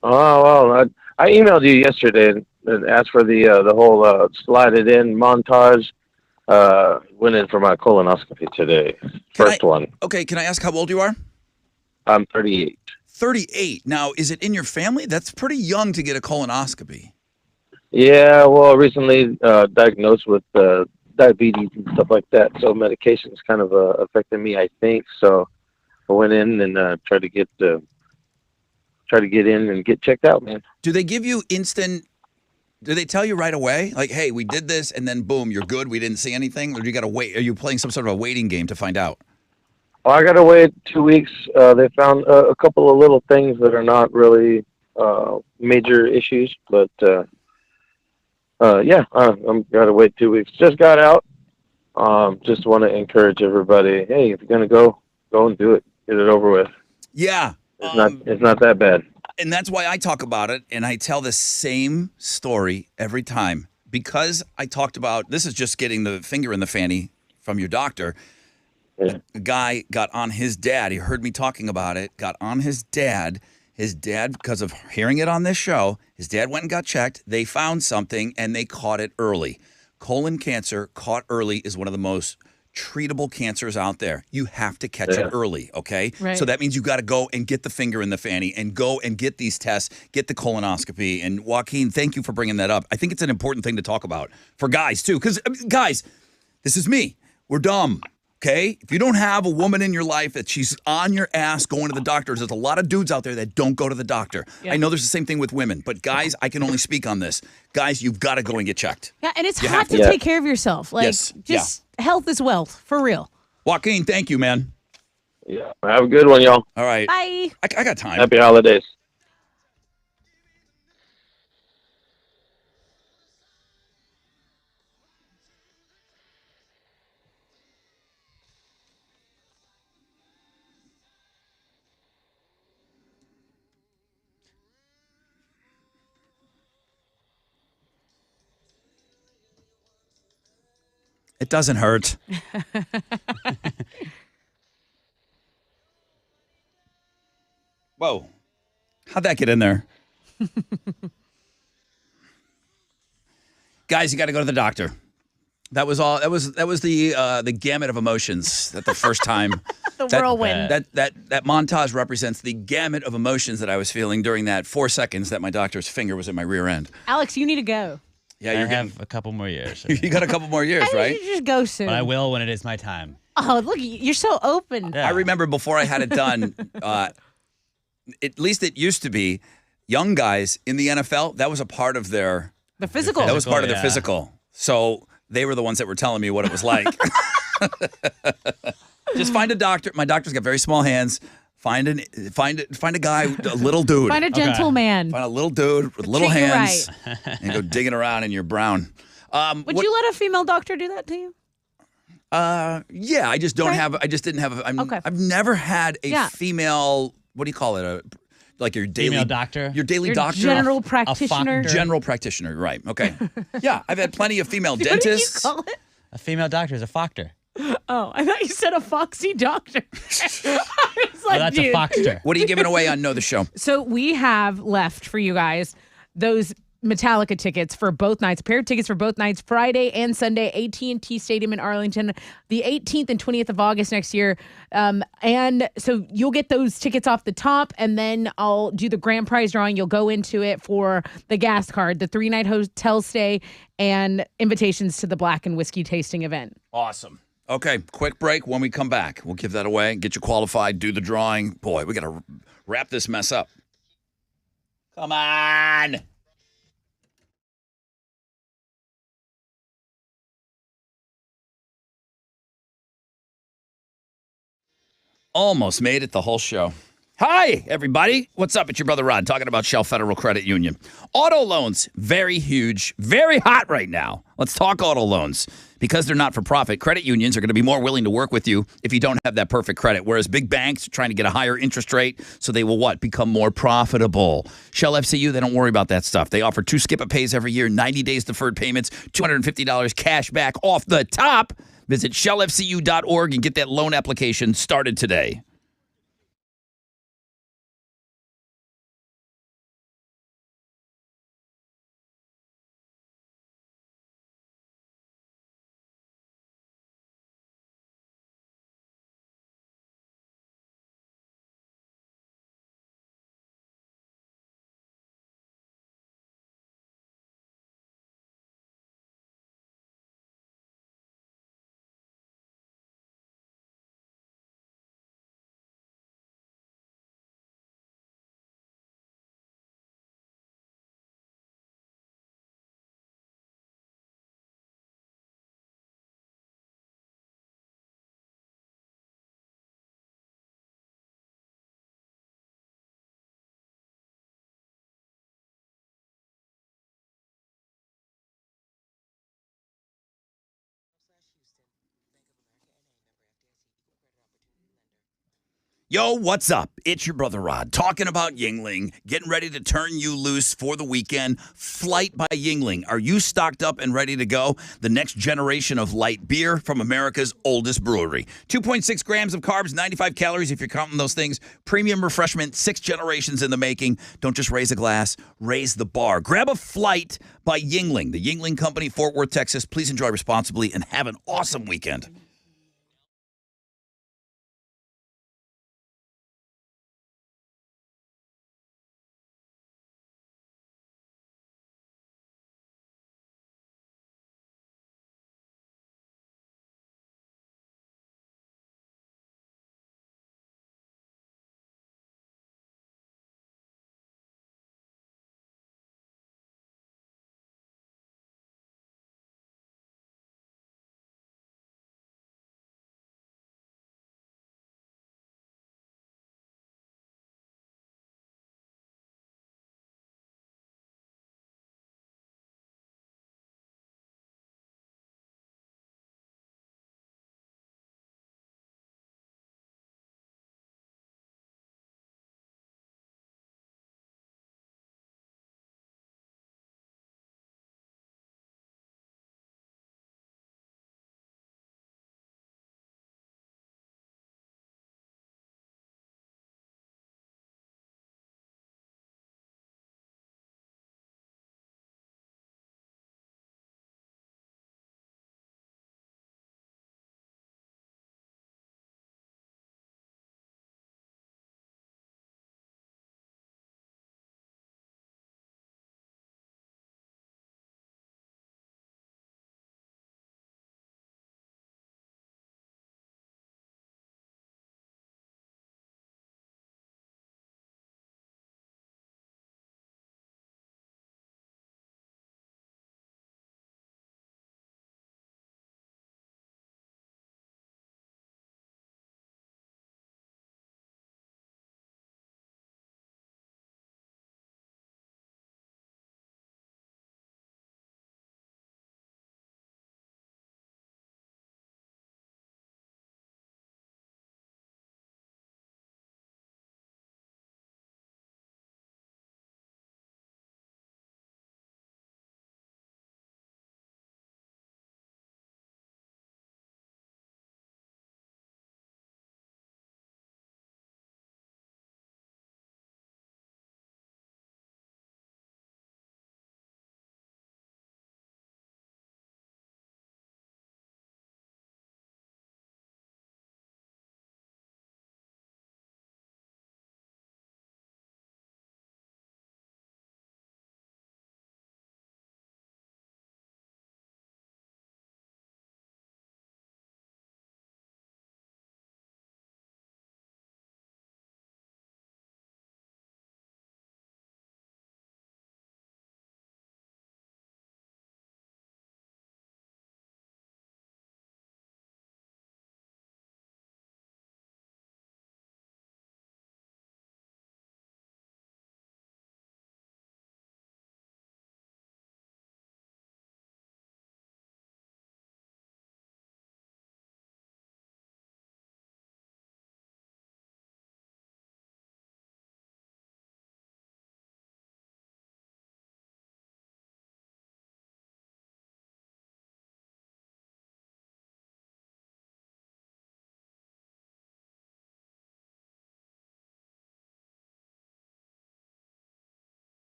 Oh, well, I emailed you yesterday and asked for the whole slide it in montage. Went in for my colonoscopy today. First one. Okay, can I ask how old you are? I'm 38. 38. Now, is it in your family? That's pretty young to get a colonoscopy. Yeah, well, recently diagnosed with diabetes and stuff like that, so medication's kind of affecting me, I think. So I went in and tried to get in and get checked out, man. Do they give you instant? Do they tell you right away, like, hey, we did this, and then boom, you're good, we didn't see anything? Or do you got to wait? Are you playing some sort of a waiting game to find out? Well, I got to wait 2 weeks. They found a couple of little things that are not really major issues, but yeah, I'm got to wait 2 weeks. Just got out. Just want to encourage everybody, hey, if you're going to go and do it. Get it over with. Yeah. It's not that bad. And that's why I talk about it, and I tell the same story every time. Because I talked about, this is just getting the finger in the fanny from your doctor. Yeah. A guy got on his dad. He heard me talking about it, got on his dad. His dad, because of hearing it on this show, his dad went and got checked. They found something, and they caught it early. Colon cancer caught early is one of the most treatable cancers out there. You have to catch it early, okay? Right. So that means you got to go and get the finger in the fanny and go and get these tests, get the colonoscopy. And Joaquin, thank you for bringing that up. I think it's an important thing to talk about for guys too, because guys, this is me. We're dumb. Okay? If you don't have a woman in your life that she's on your ass going to the doctor, there's a lot of dudes out there that don't go to the doctor. Yeah. I know there's the same thing with women, but guys, I can only speak on this. Guys, you've got to go and get checked. Yeah, and it's You hot have to to. take care of yourself. Like, Yes. just health is wealth, for real. Joaquin, thank you, man. Yeah. Have a good one, y'all. All right. Bye. I got time. Happy holidays. It doesn't hurt. Whoa. How'd that get in there? Guys, you got to go to the doctor. That was all. That was the gamut of emotions that the first time. The whirlwind. That montage represents the gamut of emotions that I was feeling during that 4 seconds that my doctor's finger was in my rear end. Alex, you need to go. Yeah, I you're have a couple more years. You got a couple more years, I think right? you should just go soon. But I will when it is my time. Oh, look, you're so open. I remember before I had it done, at least it used to be, young guys in the NFL, that was a part of their... The physical. That was part of their yeah. physical. So they were the ones that were telling me what it was like. Just find a doctor. My doctor's got very small hands. Find a guy, a little dude. Find a gentleman. Find a little dude with little Treat you hands and go digging around in your brown. Would you let a female doctor do that to you? Yeah, I just don't have. I just didn't have. Okay. I've never had a Yeah. female. What do you call it? Like your daily Female doctor? Your daily Your doctor. general practitioner. General practitioner. Right. Okay. Yeah, I've had plenty of female What did you dentists. call it? A female doctor is a factor. Oh, I thought you said a foxy doctor. I was like, that's dude. a foxter. What are you giving away on Know the Show? So we have left for you guys those Metallica tickets for both nights, a pair of tickets for both nights, Friday and Sunday, AT&T Stadium in Arlington, the 18th and 20th of August next year. And so you'll get those tickets off the top, and then I'll do the grand prize drawing. You'll go into it for the gas card, the 3-night hotel stay, and invitations to the Black and Whiskey tasting event. Awesome. Okay, quick break. When we come back, we'll give that away, get you qualified, do the drawing. Boy, we got to wrap this mess up. Come on. Almost made it the whole show. Hi, everybody. What's up? It's your brother Rod talking about Shell Federal Credit Union. Auto loans, very huge, very hot right now. Let's talk auto loans. Because they're not for profit, credit unions are going to be more willing to work with you if you don't have that perfect credit. Whereas big banks are trying to get a higher interest rate, so they will what? Become more profitable. Shell FCU, they don't worry about that stuff. They offer 2 skip-a-pays every year, 90 days deferred payments, $250 cash back off the top. Visit shellfcu.org and get that loan application started today. Yo, what's up? It's your brother Rod talking about Yingling, getting ready to turn you loose for the weekend. Flight by Yingling. Are you stocked up and ready to go? The next generation of light beer from America's oldest brewery. 2.6 grams of carbs, 95 calories if you're counting those things. Premium refreshment, 6 generations in the making. Don't just raise a glass, raise the bar. Grab a Flight by Yingling. The Yingling Company, Fort Worth, Texas. Please enjoy responsibly and have an awesome weekend.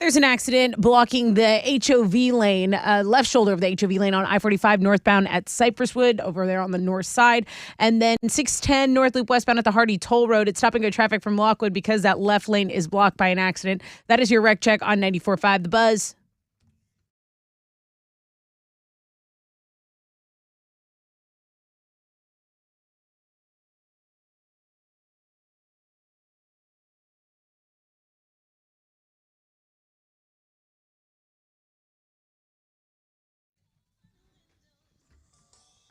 There's an accident blocking the HOV lane, left shoulder of the HOV lane on I-45 northbound at Cypresswood over there on the north side. And then 610 North Loop westbound at the Hardy Toll Road. It's stopping good traffic from Lockwood because that left lane is blocked by an accident. That is your wreck check on 94.5 The Buzz.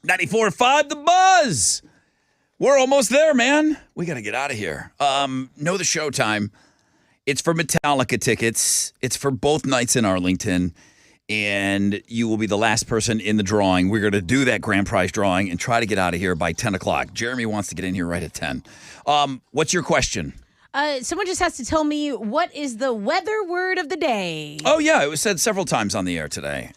.94.5 The Buzz. We're almost there, man. We got to get out of here. Know the show time. It's for Metallica tickets. It's for both nights in Arlington. And you will be the last person in the drawing. We're going to do that grand prize drawing and try to get out of here by 10 o'clock. Jeremy wants to get in here right at 10. What's your question? Someone just has to tell me, what is the weather word of the day? Oh, yeah. It was said several times on the air today.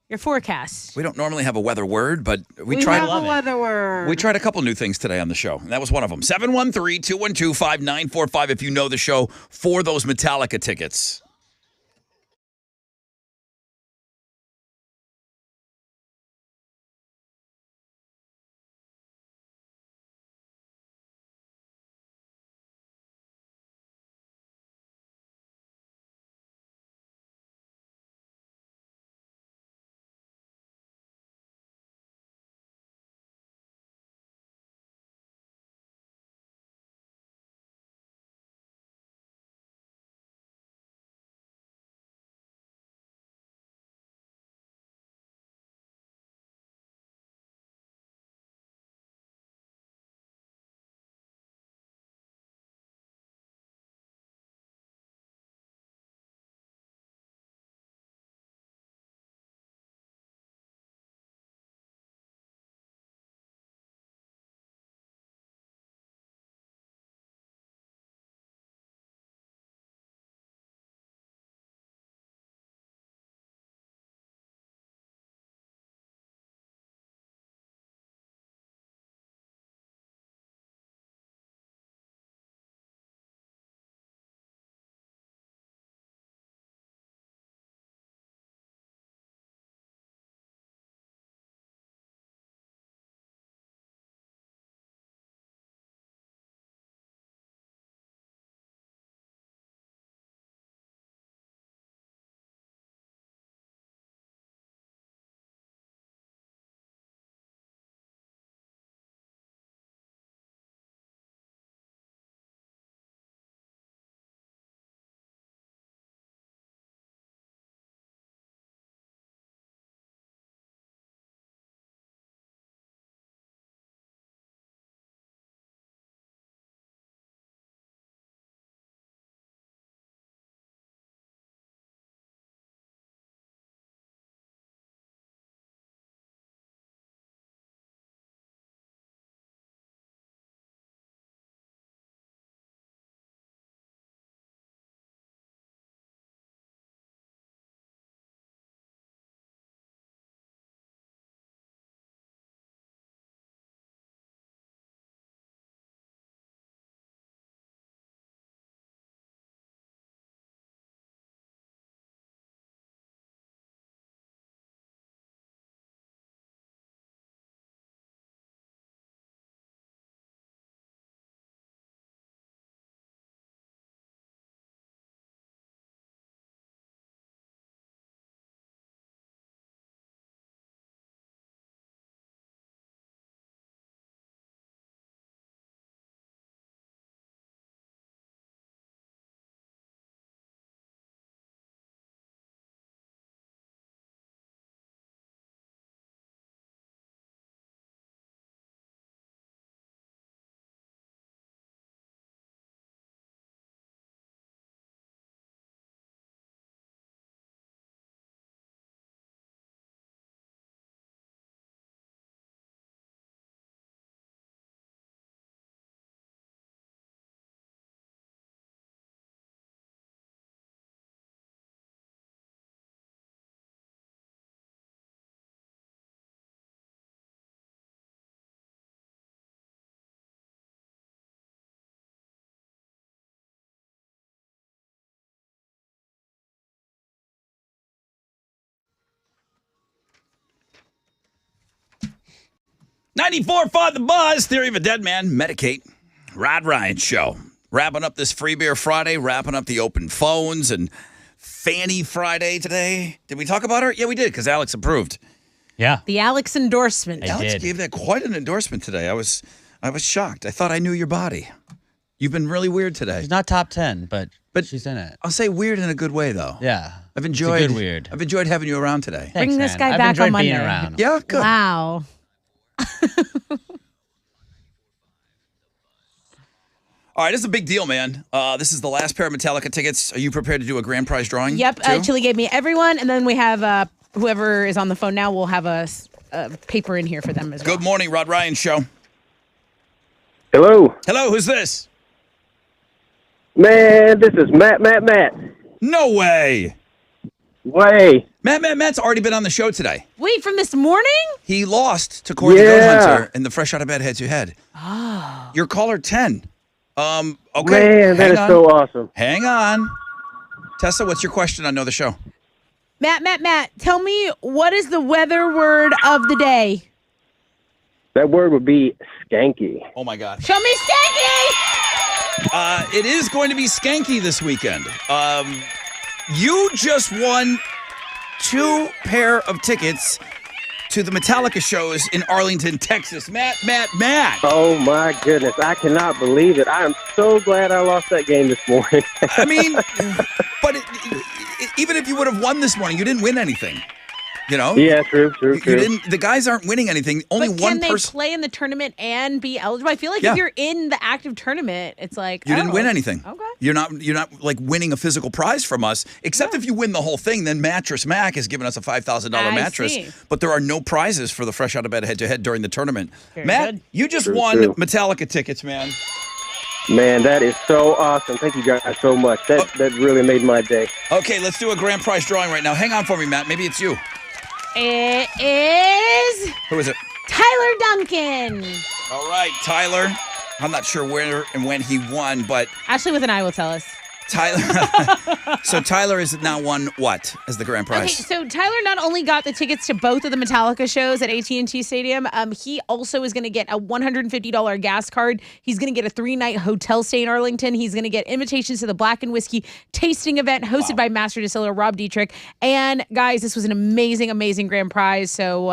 Your forecast. We don't normally have a weather word, but we tried tried a weather word. We tried a couple new things today on the show, and that was one of them. 713-212-5945 if you know the show for those Metallica tickets. 94 fought the buzz. Theory of a Dead Man. Medicate. Rod Ryan Show. Wrapping up this Free Beer Friday. Wrapping up the open phones and Fanny Friday today. Did we talk about her? Yeah, we did because Alex approved. Yeah. The Alex endorsement. Alex gave that quite an endorsement today. I was shocked. I thought I knew your body. You've been really weird today. She's not top 10, but she's in it. I'll say weird in a good way, though. Yeah. I've enjoyed It's a good weird. I've enjoyed having you around today. Thanks, Bring this man. guy I've back enjoyed on Monday. being around. Yeah, good. Wow. All right, this is a big deal, man. This is the last pair of Metallica tickets. Are you prepared to do a grand prize drawing? Yep. too? Chili gave me everyone, and then we have whoever is on the phone now. We'll have a paper in here for them as well. Good morning, Rod Ryan Show. Hello. Hello, who's this? Man, this is Matt. No way. Matt's already been on the show today. Wait, from this morning? He lost to Corey the Goat Hunter in the Fresh Out of Bed head-to-head. Oh. You're caller 10. Okay. Man, that hang is on. so awesome. Hang on. Tessa, what's your question on Know the Show? Matt, tell me, what is the weather word of the day? That word would be skanky. Oh, my God. Show me skanky! It is going to be skanky this weekend. You just won 2 pair of tickets to the Metallica shows in Arlington, Texas. Matt. Oh, my goodness. I cannot believe it. I am so glad I lost that game this morning. I mean, but even if you would have won this morning, you didn't win anything. You know? Yeah, true. You didn't. The guys aren't winning anything. Only But one can person. they play in the tournament and be eligible? I feel like Yeah. if you're in the active tournament, it's like You didn't win anything. Okay. You're not like winning a physical prize from us. Except if you win the whole thing, then Mattress Mac is giving us a $5,000 I mattress. see. But there are no prizes for the Fresh Out of Bed head-to-head during the tournament. Very Matt, good. you just True, won true. Metallica tickets, man. Man, that is so awesome. Thank you guys so much. That really made my day. Okay, let's do a grand prize drawing right now. Hang on for me, Matt. Maybe it's you. It is Who is it? Tyler Duncan. All right, Tyler. I'm not sure where and when he won, but Ashley with an eye will tell us. Tyler. So Tyler is now won what as the grand prize? Okay, so Tyler not only got the tickets to both of the Metallica shows at AT&T Stadium, he also is going to get a $150 gas card. He's going to get a 3-night hotel stay in Arlington. He's going to get invitations to the Black and Whiskey tasting event hosted by Master Distiller Rob Dietrich. And guys, this was an amazing, amazing grand prize. So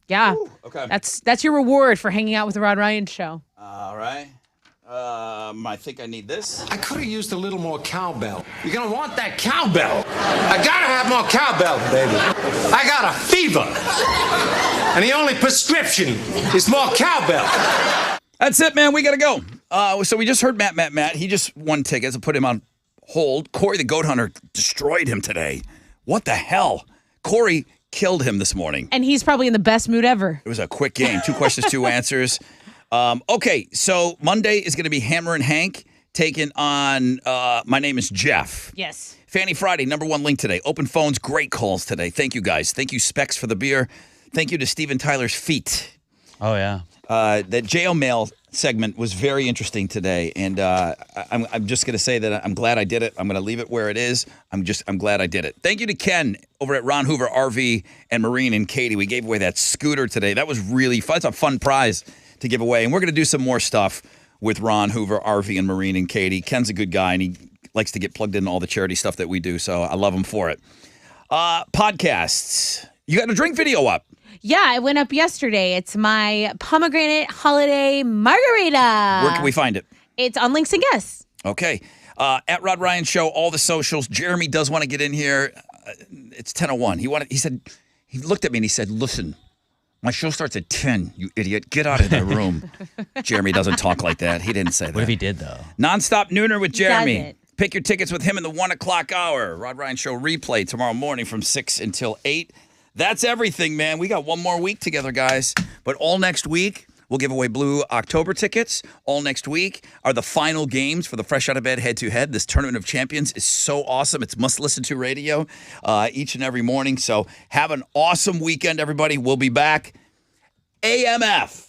yeah, okay. That's your reward for hanging out with the Rod Ryan Show. All right. I think I need this. I could have used a little more cowbell. You're gonna want that cowbell. I gotta have more cowbell, baby. I got a fever. And the only prescription is more cowbell. That's it, man. We got to go. So we just heard Matt. He just won tickets and put him on hold. Corey the Goat Hunter destroyed him today. What the hell? Corey killed him this morning. And he's probably in the best mood ever. It was a quick game. 2 questions, 2 answers. Okay, so Monday is going to be Hammer and Hank taking on My Name is Jeff. Yes. Fanny Friday, #1 link today. Open phones, great calls today. Thank you, guys. Thank you, Specs, for the beer. Thank you to Steven Tyler's feet. Oh, yeah. That jail mail segment was very interesting today, and I'm just going to say that I'm glad I did it. I'm going to leave it where it is. I'm glad I did it. Thank you to Ken over at Ron Hoover RV and Marine and Katie. We gave away that scooter today. That was really fun. It's a fun prize to give away, and we're going to do some more stuff with Ron Hoover RV and Marine and Katie. Ken's a good guy, and he likes to get plugged in all the charity stuff that we do, so I love him for it. Podcasts. You got a drink video up. Yeah, it went up yesterday. It's my pomegranate holiday margarita. Where can we find it? It's on Links and Guests. Okay. At Rod Ryan Show, all the socials. Jeremy does want to get in here. It's 10:01. He looked at me and he said, "Listen, my show starts at 10, you idiot. Get out of that room." Jeremy doesn't talk like that. He didn't say that. What if he did, though? Nonstop Nooner with Jeremy. doesn't. Pick your tickets with him in the 1 o'clock hour. Rod Ryan Show replay tomorrow morning from 6 until 8. That's everything, man. We got one more week together, guys. But all next week, we'll give away Blue October tickets. All next week are the final games for the Fresh Out of Bed head-to-head. This Tournament of Champions is so awesome. It's must-listen-to radio each and every morning. So have an awesome weekend, everybody. We'll be back. AMF.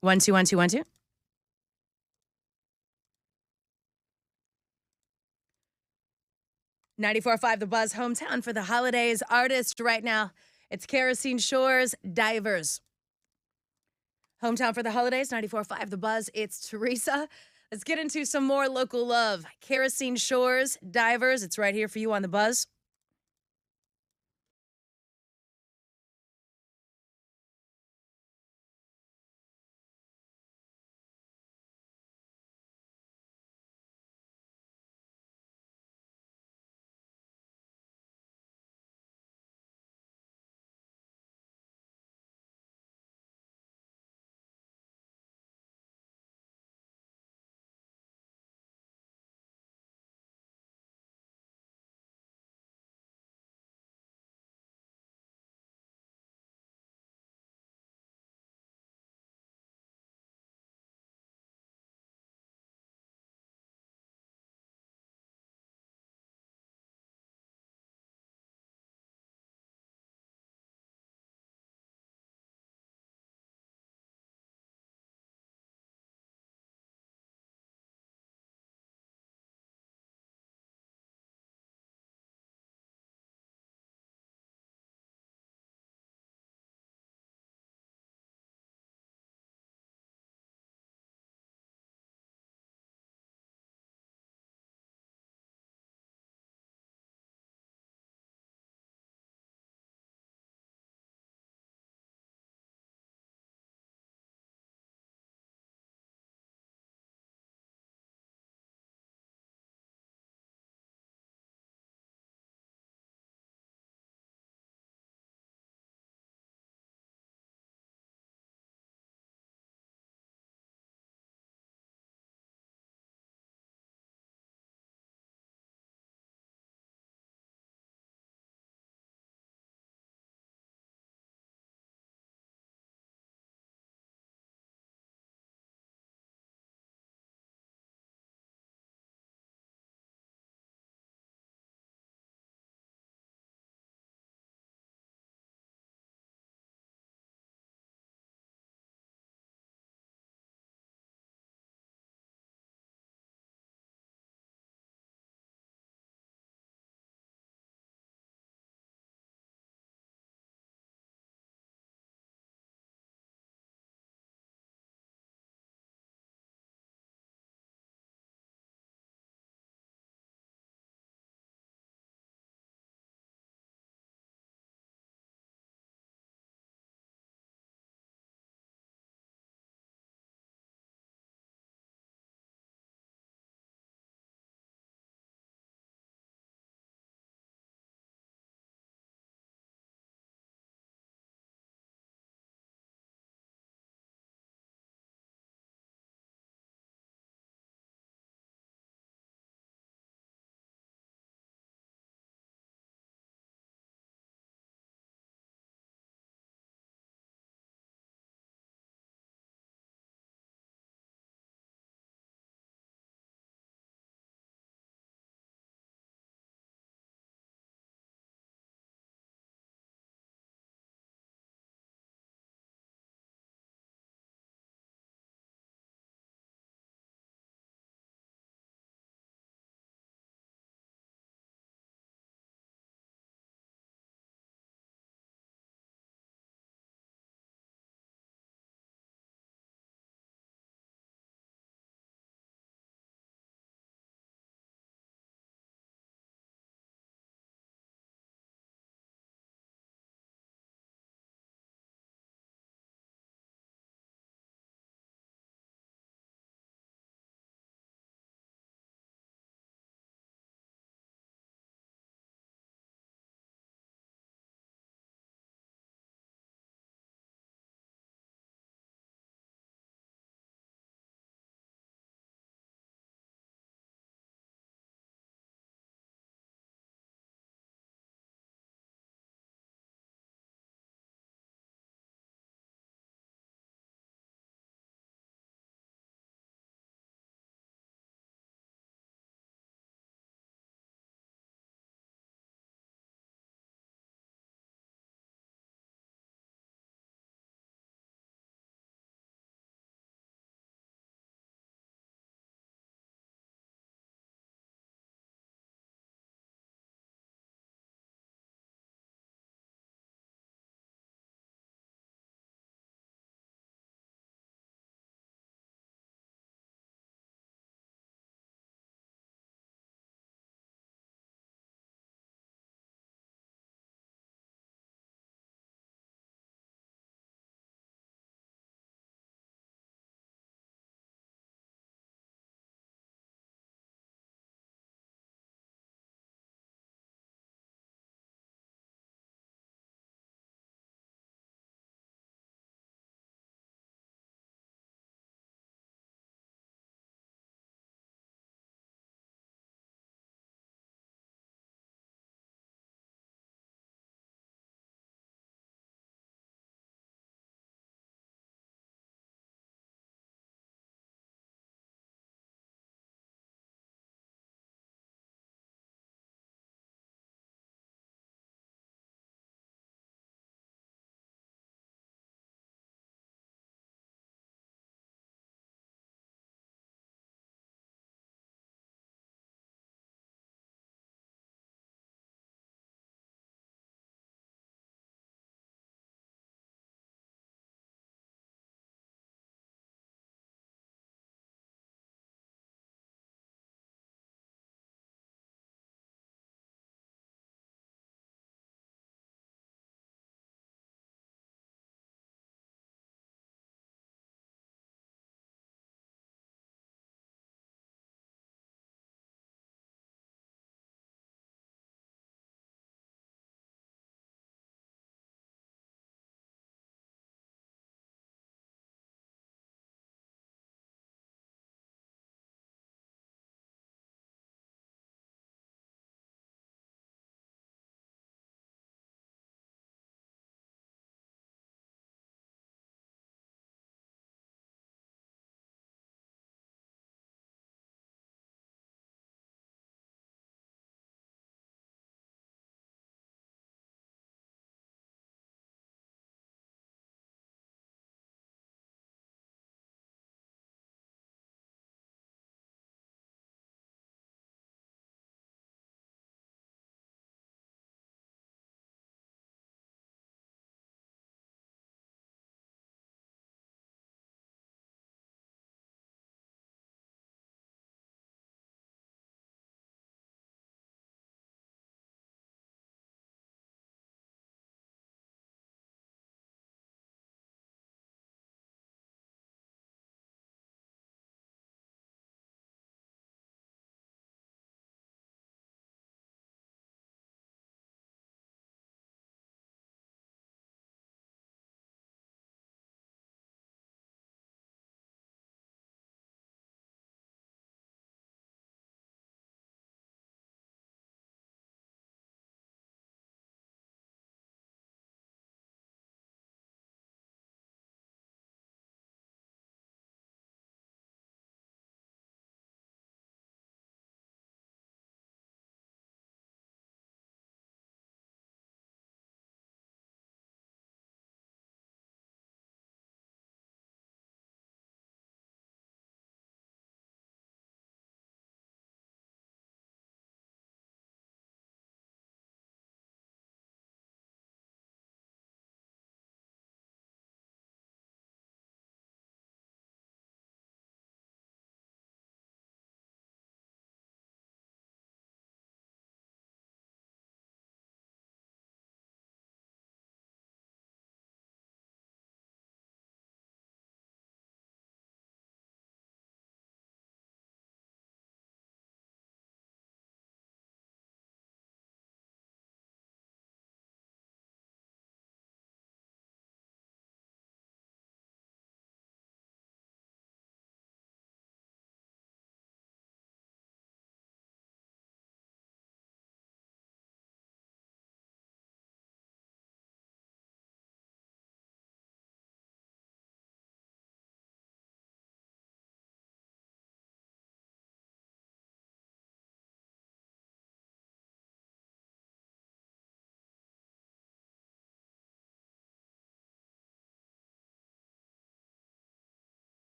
121212. .94.5 The Buzz, hometown for the holidays. Artist right now, it's Kerosene Shores Divers. Hometown for the holidays, 94.5 The Buzz, it's Teresa. Let's get into some more local love. Kerosene Shores Divers, it's right here for you on The Buzz.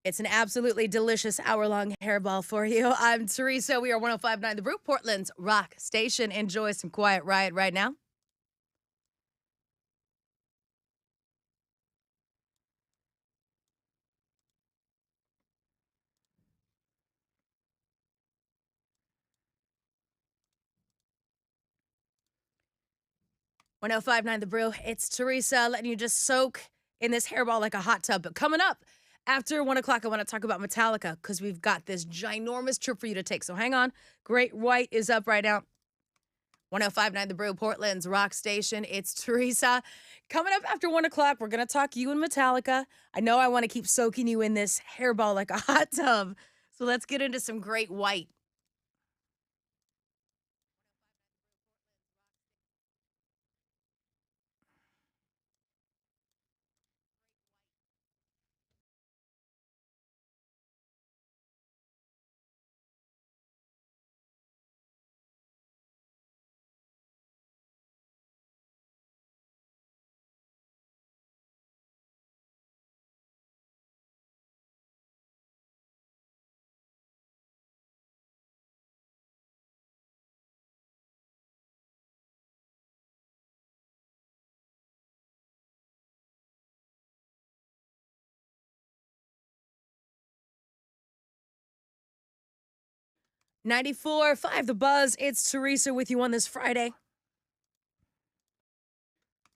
It's an absolutely delicious hour-long hairball for you. I'm Teresa. We are 105.9 The Brew, Portland's rock station. Enjoy some Quiet Riot right now. One oh five nine The Brew. It's Teresa letting you just soak in this hairball like a hot tub. But coming up after 1 o'clock, I want to talk about Metallica because we've got this ginormous trip for you to take. So hang on. Great White is up right now. 105.9 The Brew, Portland's rock station. It's Teresa. Coming up after 1 o'clock, we're going to talk you and Metallica. I know I want to keep soaking you in this hairball like a hot tub. So let's get into some Great White. .94.5 The Buzz. It's Teresa with you on this Friday.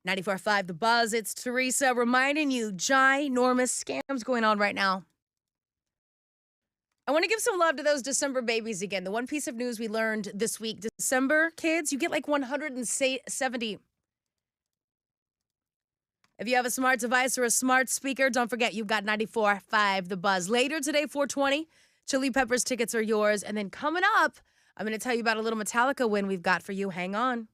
94.5 The Buzz. It's Teresa reminding you ginormous scams going on right now. I want to give some love to those December babies again. The one piece of news we learned this week, December kids, you get like 170. If you have a smart device or a smart speaker, don't forget you've got 94.5 The Buzz. Later today, 420, Chili Peppers tickets are yours. And then coming up, I'm going to tell you about a little Metallica win we've got for you. Hang on.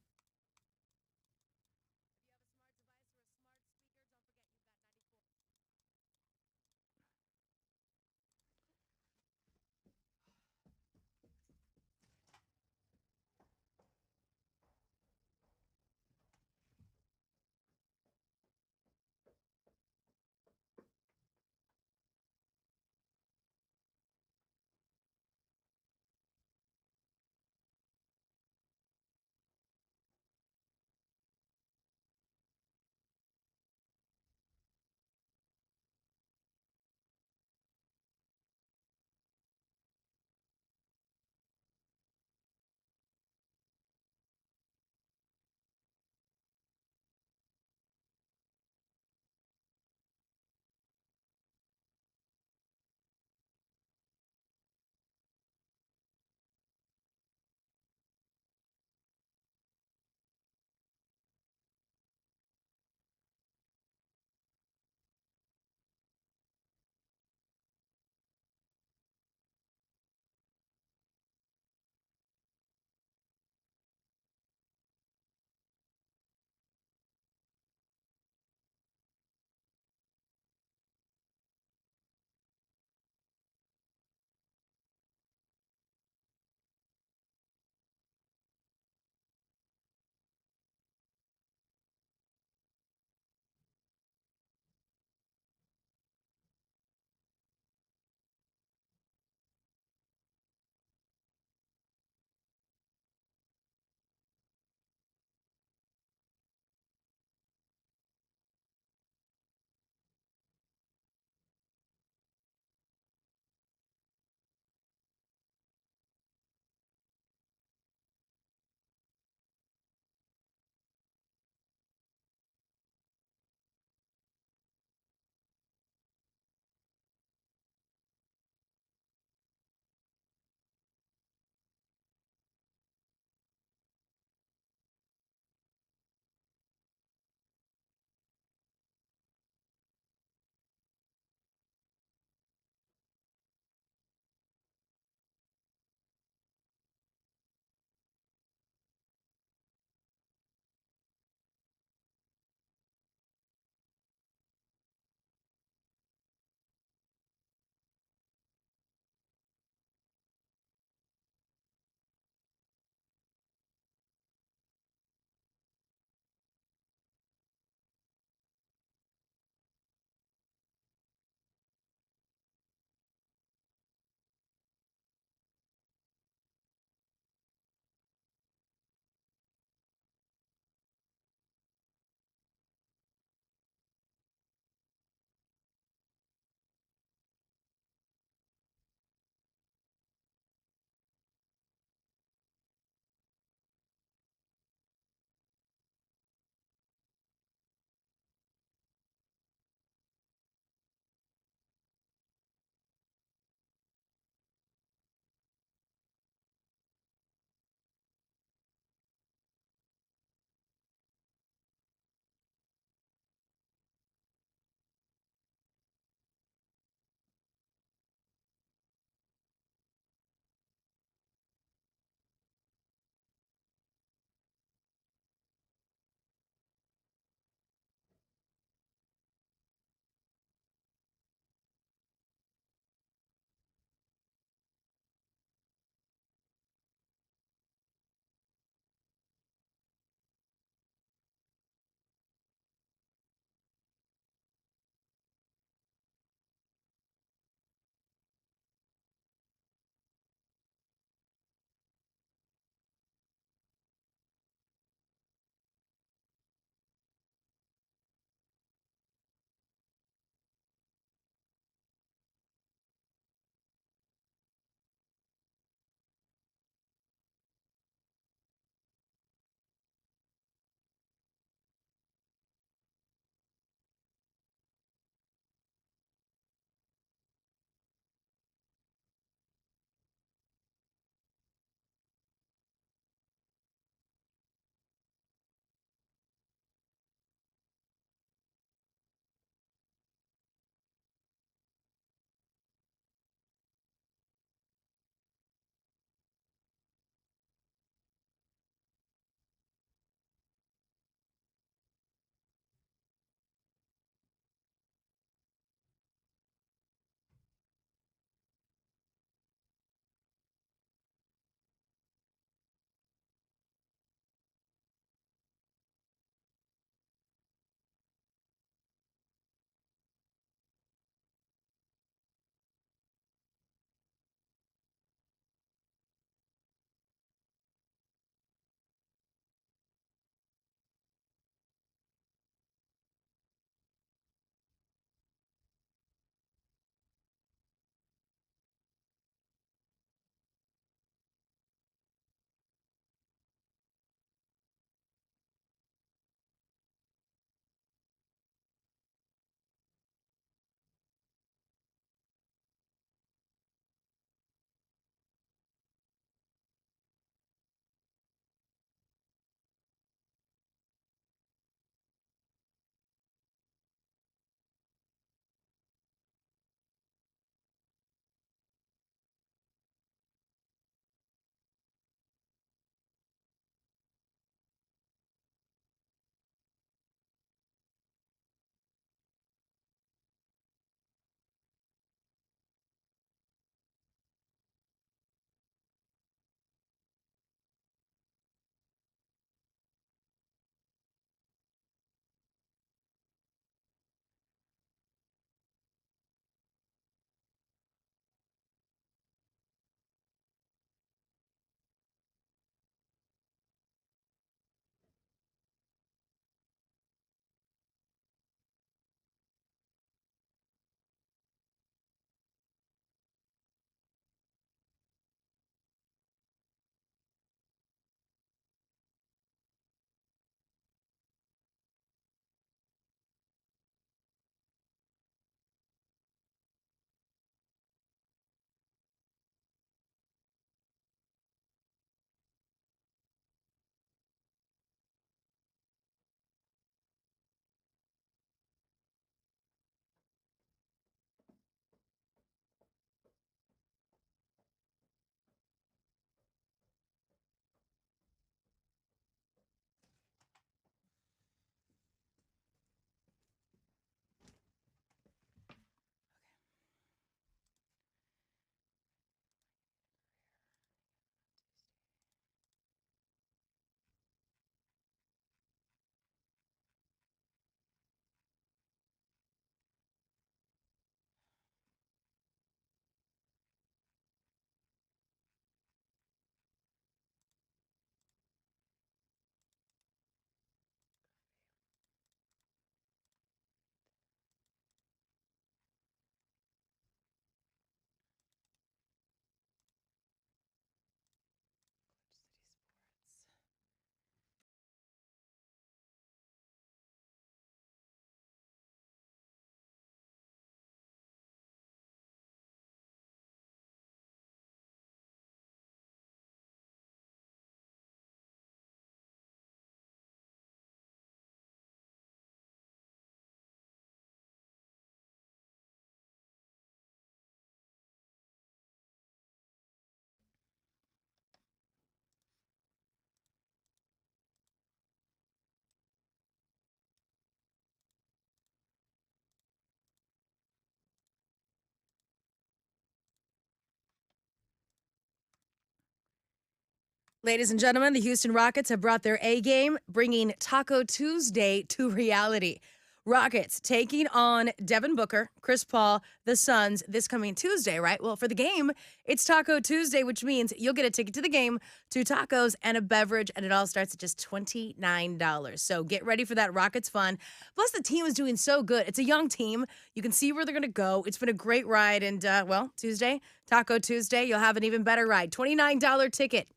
Ladies and gentlemen, the Houston Rockets have brought their A game, bringing Taco Tuesday to reality. Rockets taking on Devin Booker, Chris Paul, the Suns this coming Tuesday, right? Well, for the game, it's Taco Tuesday, which means you'll get a ticket to the game, 2 tacos, and a beverage, and it all starts at just $29. So get ready for that Rockets fun. Plus, the team is doing so good. It's a young team. You can see where they're going to go. It's been a great ride, and, well, Tuesday, Taco Tuesday, you'll have an even better ride. $29 ticket.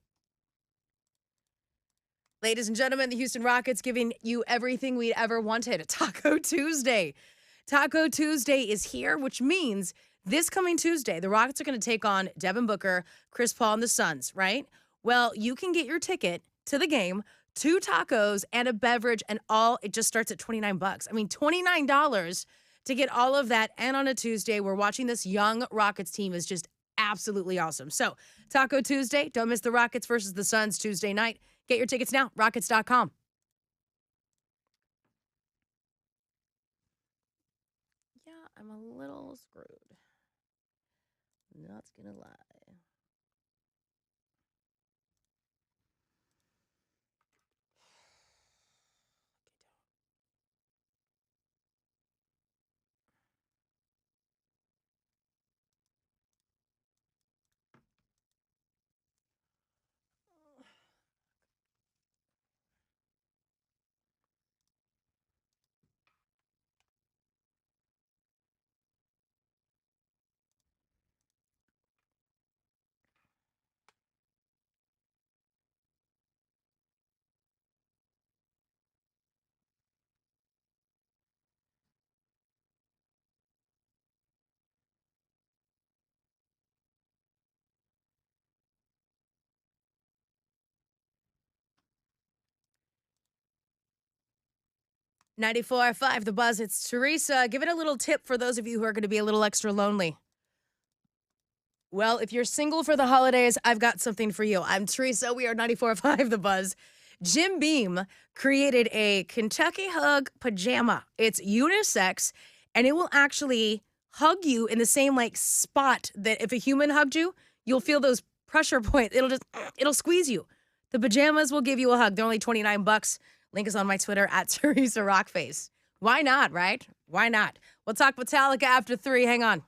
Ladies and gentlemen, the Houston Rockets giving you everything we'd ever wanted. Taco Tuesday. Taco Tuesday is here, which means this coming Tuesday, the Rockets are going to take on Devin Booker, Chris Paul, and the Suns, right? Well, you can get your ticket to the game, 2 tacos, and a beverage, and all, it just starts at $29. I mean, $29 to get all of that. And on a Tuesday, we're watching this young Rockets team is just absolutely awesome. So, Taco Tuesday, don't miss the Rockets versus the Suns Tuesday night. Get your tickets now, rockets.com. Yeah, I'm a little screwed. Not gonna lie. $94.5 The Buzz. It's Teresa. Give it a little tip for those of you who are going to be a little extra lonely. Well, if you're single for the holidays, I've got something for you. I'm Teresa. We are 94.5 The Buzz. Jim Beam created a Kentucky Hug pajama. It's unisex, and it will actually hug you in the same spot that if a human hugged you, you'll feel those pressure points. It'll squeeze you. The pajamas will give you a hug. They're only $29. Link is on my Twitter at Teresa Rockface. Why not, right? Why not? We'll talk Metallica after 3. Hang on.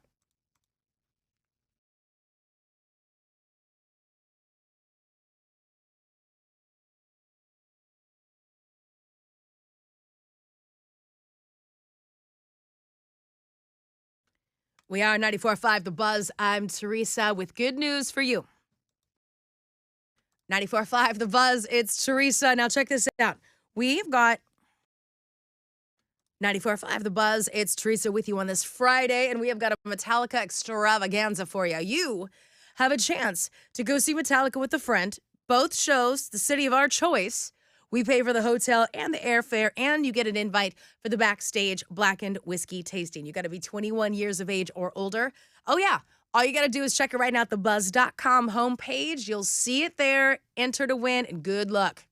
We are 94.5 The Buzz. I'm Teresa with good news for you. 94.5 The Buzz. It's Teresa. Now check this out. We've got 94.5 The Buzz. It's Teresa with you on this Friday, and we have got a Metallica extravaganza for you. You have a chance to go see Metallica with a friend. Both shows, the city of our choice. We pay for the hotel and the airfare, and you get an invite for the backstage blackened whiskey tasting. You got to be 21 years of age or older. Oh, yeah. All you got to do is check it right now at thebuzz.com homepage. You'll see it there. Enter to win, and good luck.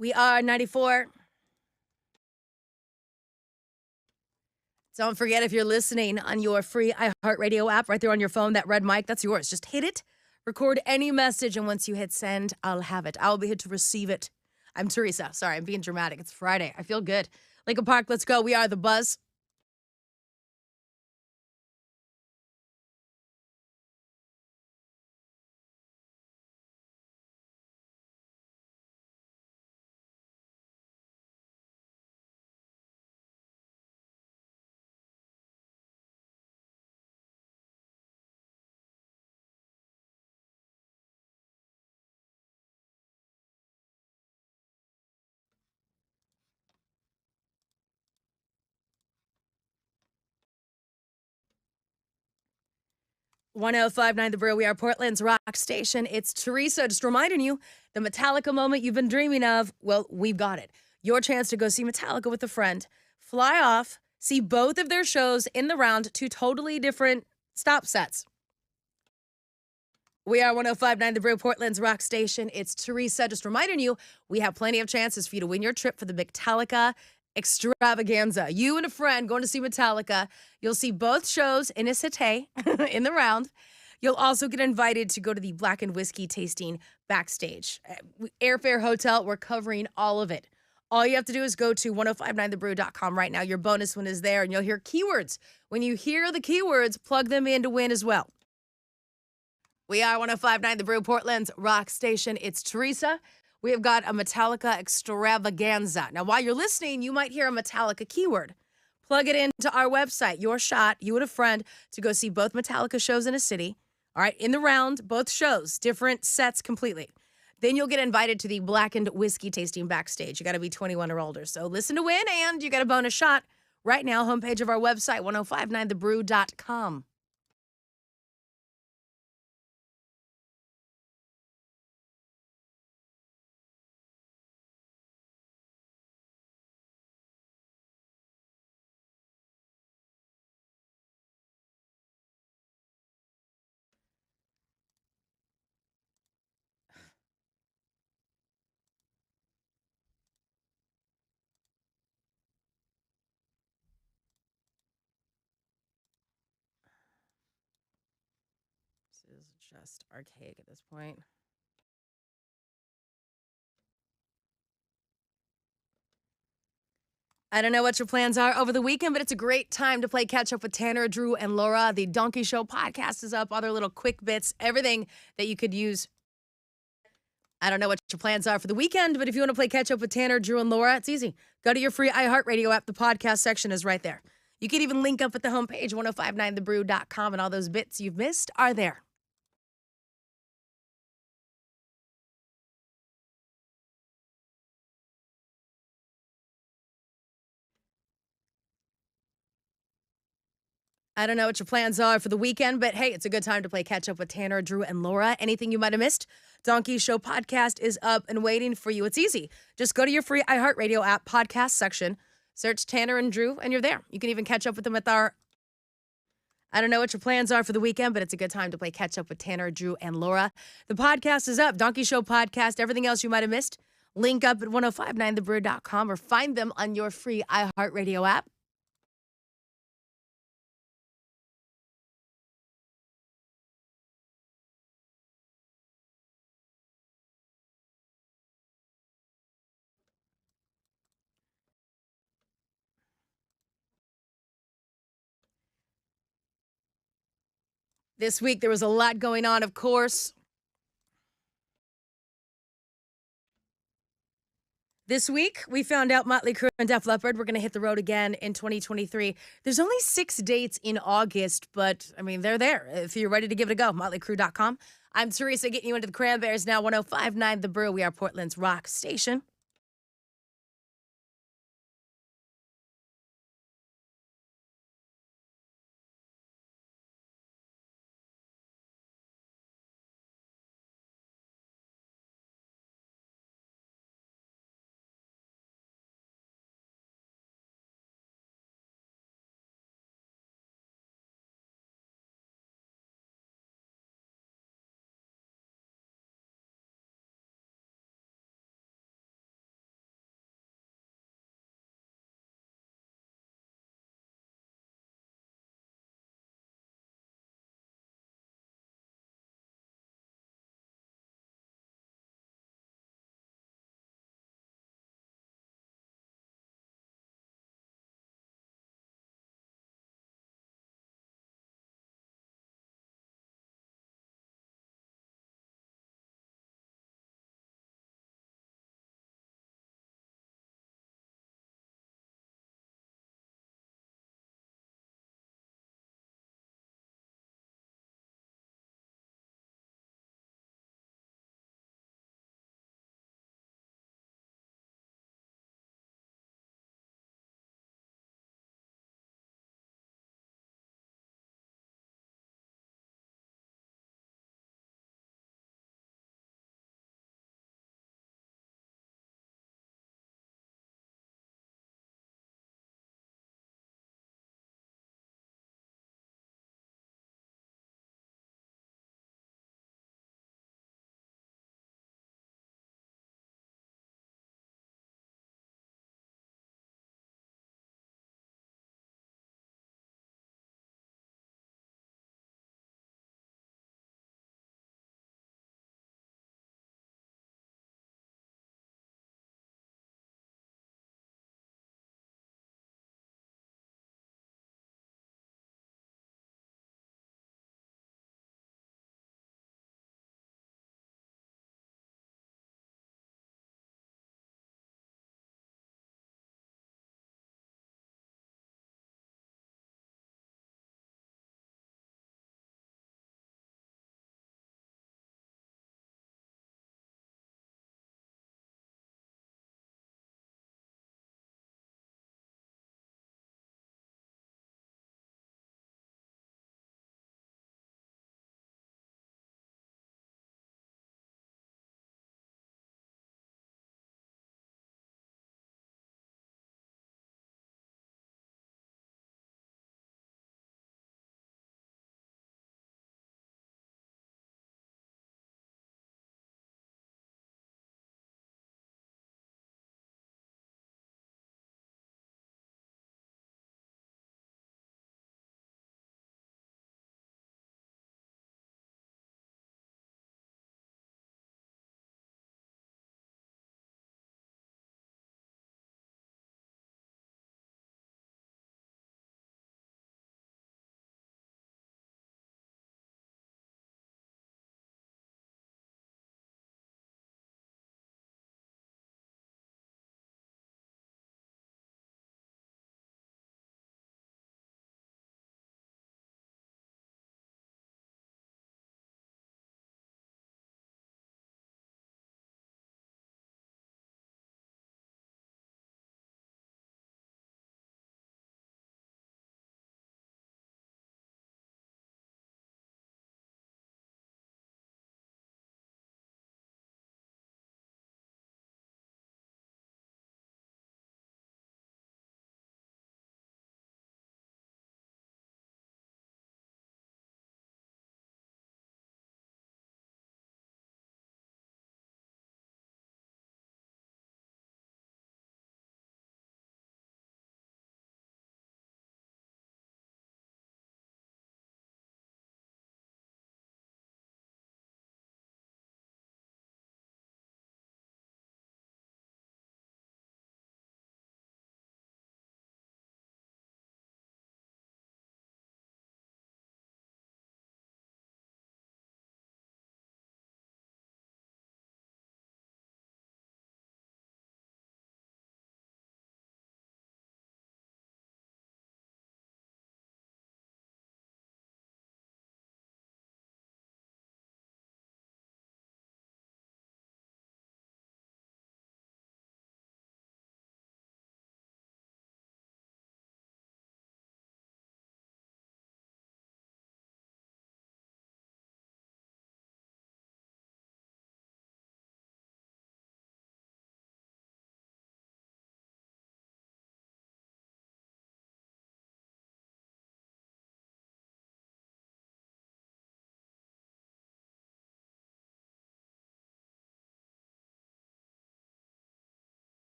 We are 94. Don't forget, if you're listening on your free iHeartRadio app right there on your phone, that red mic, that's yours. Just hit it, record any message, and once you hit send, I'll have it. I'll be here to receive it. I'm Teresa. Sorry, I'm being dramatic. It's Friday. I feel good. Lincoln Park, let's go. We are The Buzz. 1059 The Brew. We are Portland's rock station. It's Teresa. Just reminding you, the Metallica moment you've been dreaming of, well, we've got it. Your chance to go see Metallica with a friend. Fly off, see both of their shows in the round, 2 totally different stop sets. We are 1059 The Brew, Portland's rock station. It's Teresa. Just reminding you, we have plenty of chances for you to win your trip for the Metallica extravaganza. You and a friend going to see Metallica. You'll see both shows in a cité in the round. You'll also get invited to go to the Black and Whiskey tasting backstage. Airfare, hotel, we're covering all of it. All you have to do is go to 1059thebrew.com right now. Your bonus one is there, and you'll hear keywords. When you hear the keywords, plug them in to win as well. We are 1059 The Brew, Portland's rock station. It's Teresa. We have got a Metallica extravaganza. Now, while you're listening, you might hear a Metallica keyword. Plug it into our website. Your shot, you and a friend, to go see both Metallica shows in a city. All right, in the round, both shows, different sets completely. Then you'll get invited to the Black and Whiskey tasting backstage. You got to be 21 or older. So listen to win, and you got a bonus shot right now. Homepage of our website, 1059thebrew.com. This is just archaic at this point. I don't know what your plans are over the weekend, but it's a great time to play catch up with Tanner, Drew, and Laura. The Donkey Show podcast is up, other little quick bits, everything that you could use. I don't know what your plans are for the weekend, but if you want to play catch up with Tanner, Drew, and Laura, it's easy. Go to your free iHeartRadio app. The podcast section is right there. You can even link up at the homepage, 1059thebrew.com, and all those bits you've missed are there. I don't know what your plans are for the weekend, but hey, it's a good time to play catch up with Tanner, Drew, and Laura. Anything you might have missed, Donkey Show podcast is up and waiting for you. It's easy. Just go to your free iHeartRadio app podcast section, search Tanner and Drew, and you're there. You can even catch up with them with our I don't know what your plans are for the weekend, but it's a good time to play catch up with Tanner, Drew, and Laura. The podcast is up. Donkey Show podcast. Everything else you might have missed, link up at 1059thebrew.com or find them on your free iHeartRadio app. This week, there was a lot going on, of course. This week, we found out Motley Crue and Def Leppard were going to hit the road again in 2023. There's only 6 dates in August, but, I mean, they're there. If you're ready to give it a go, motleycrue.com. I'm Teresa, getting you into the Cranberries now, 1059 The Brew. We are Portland's rock station.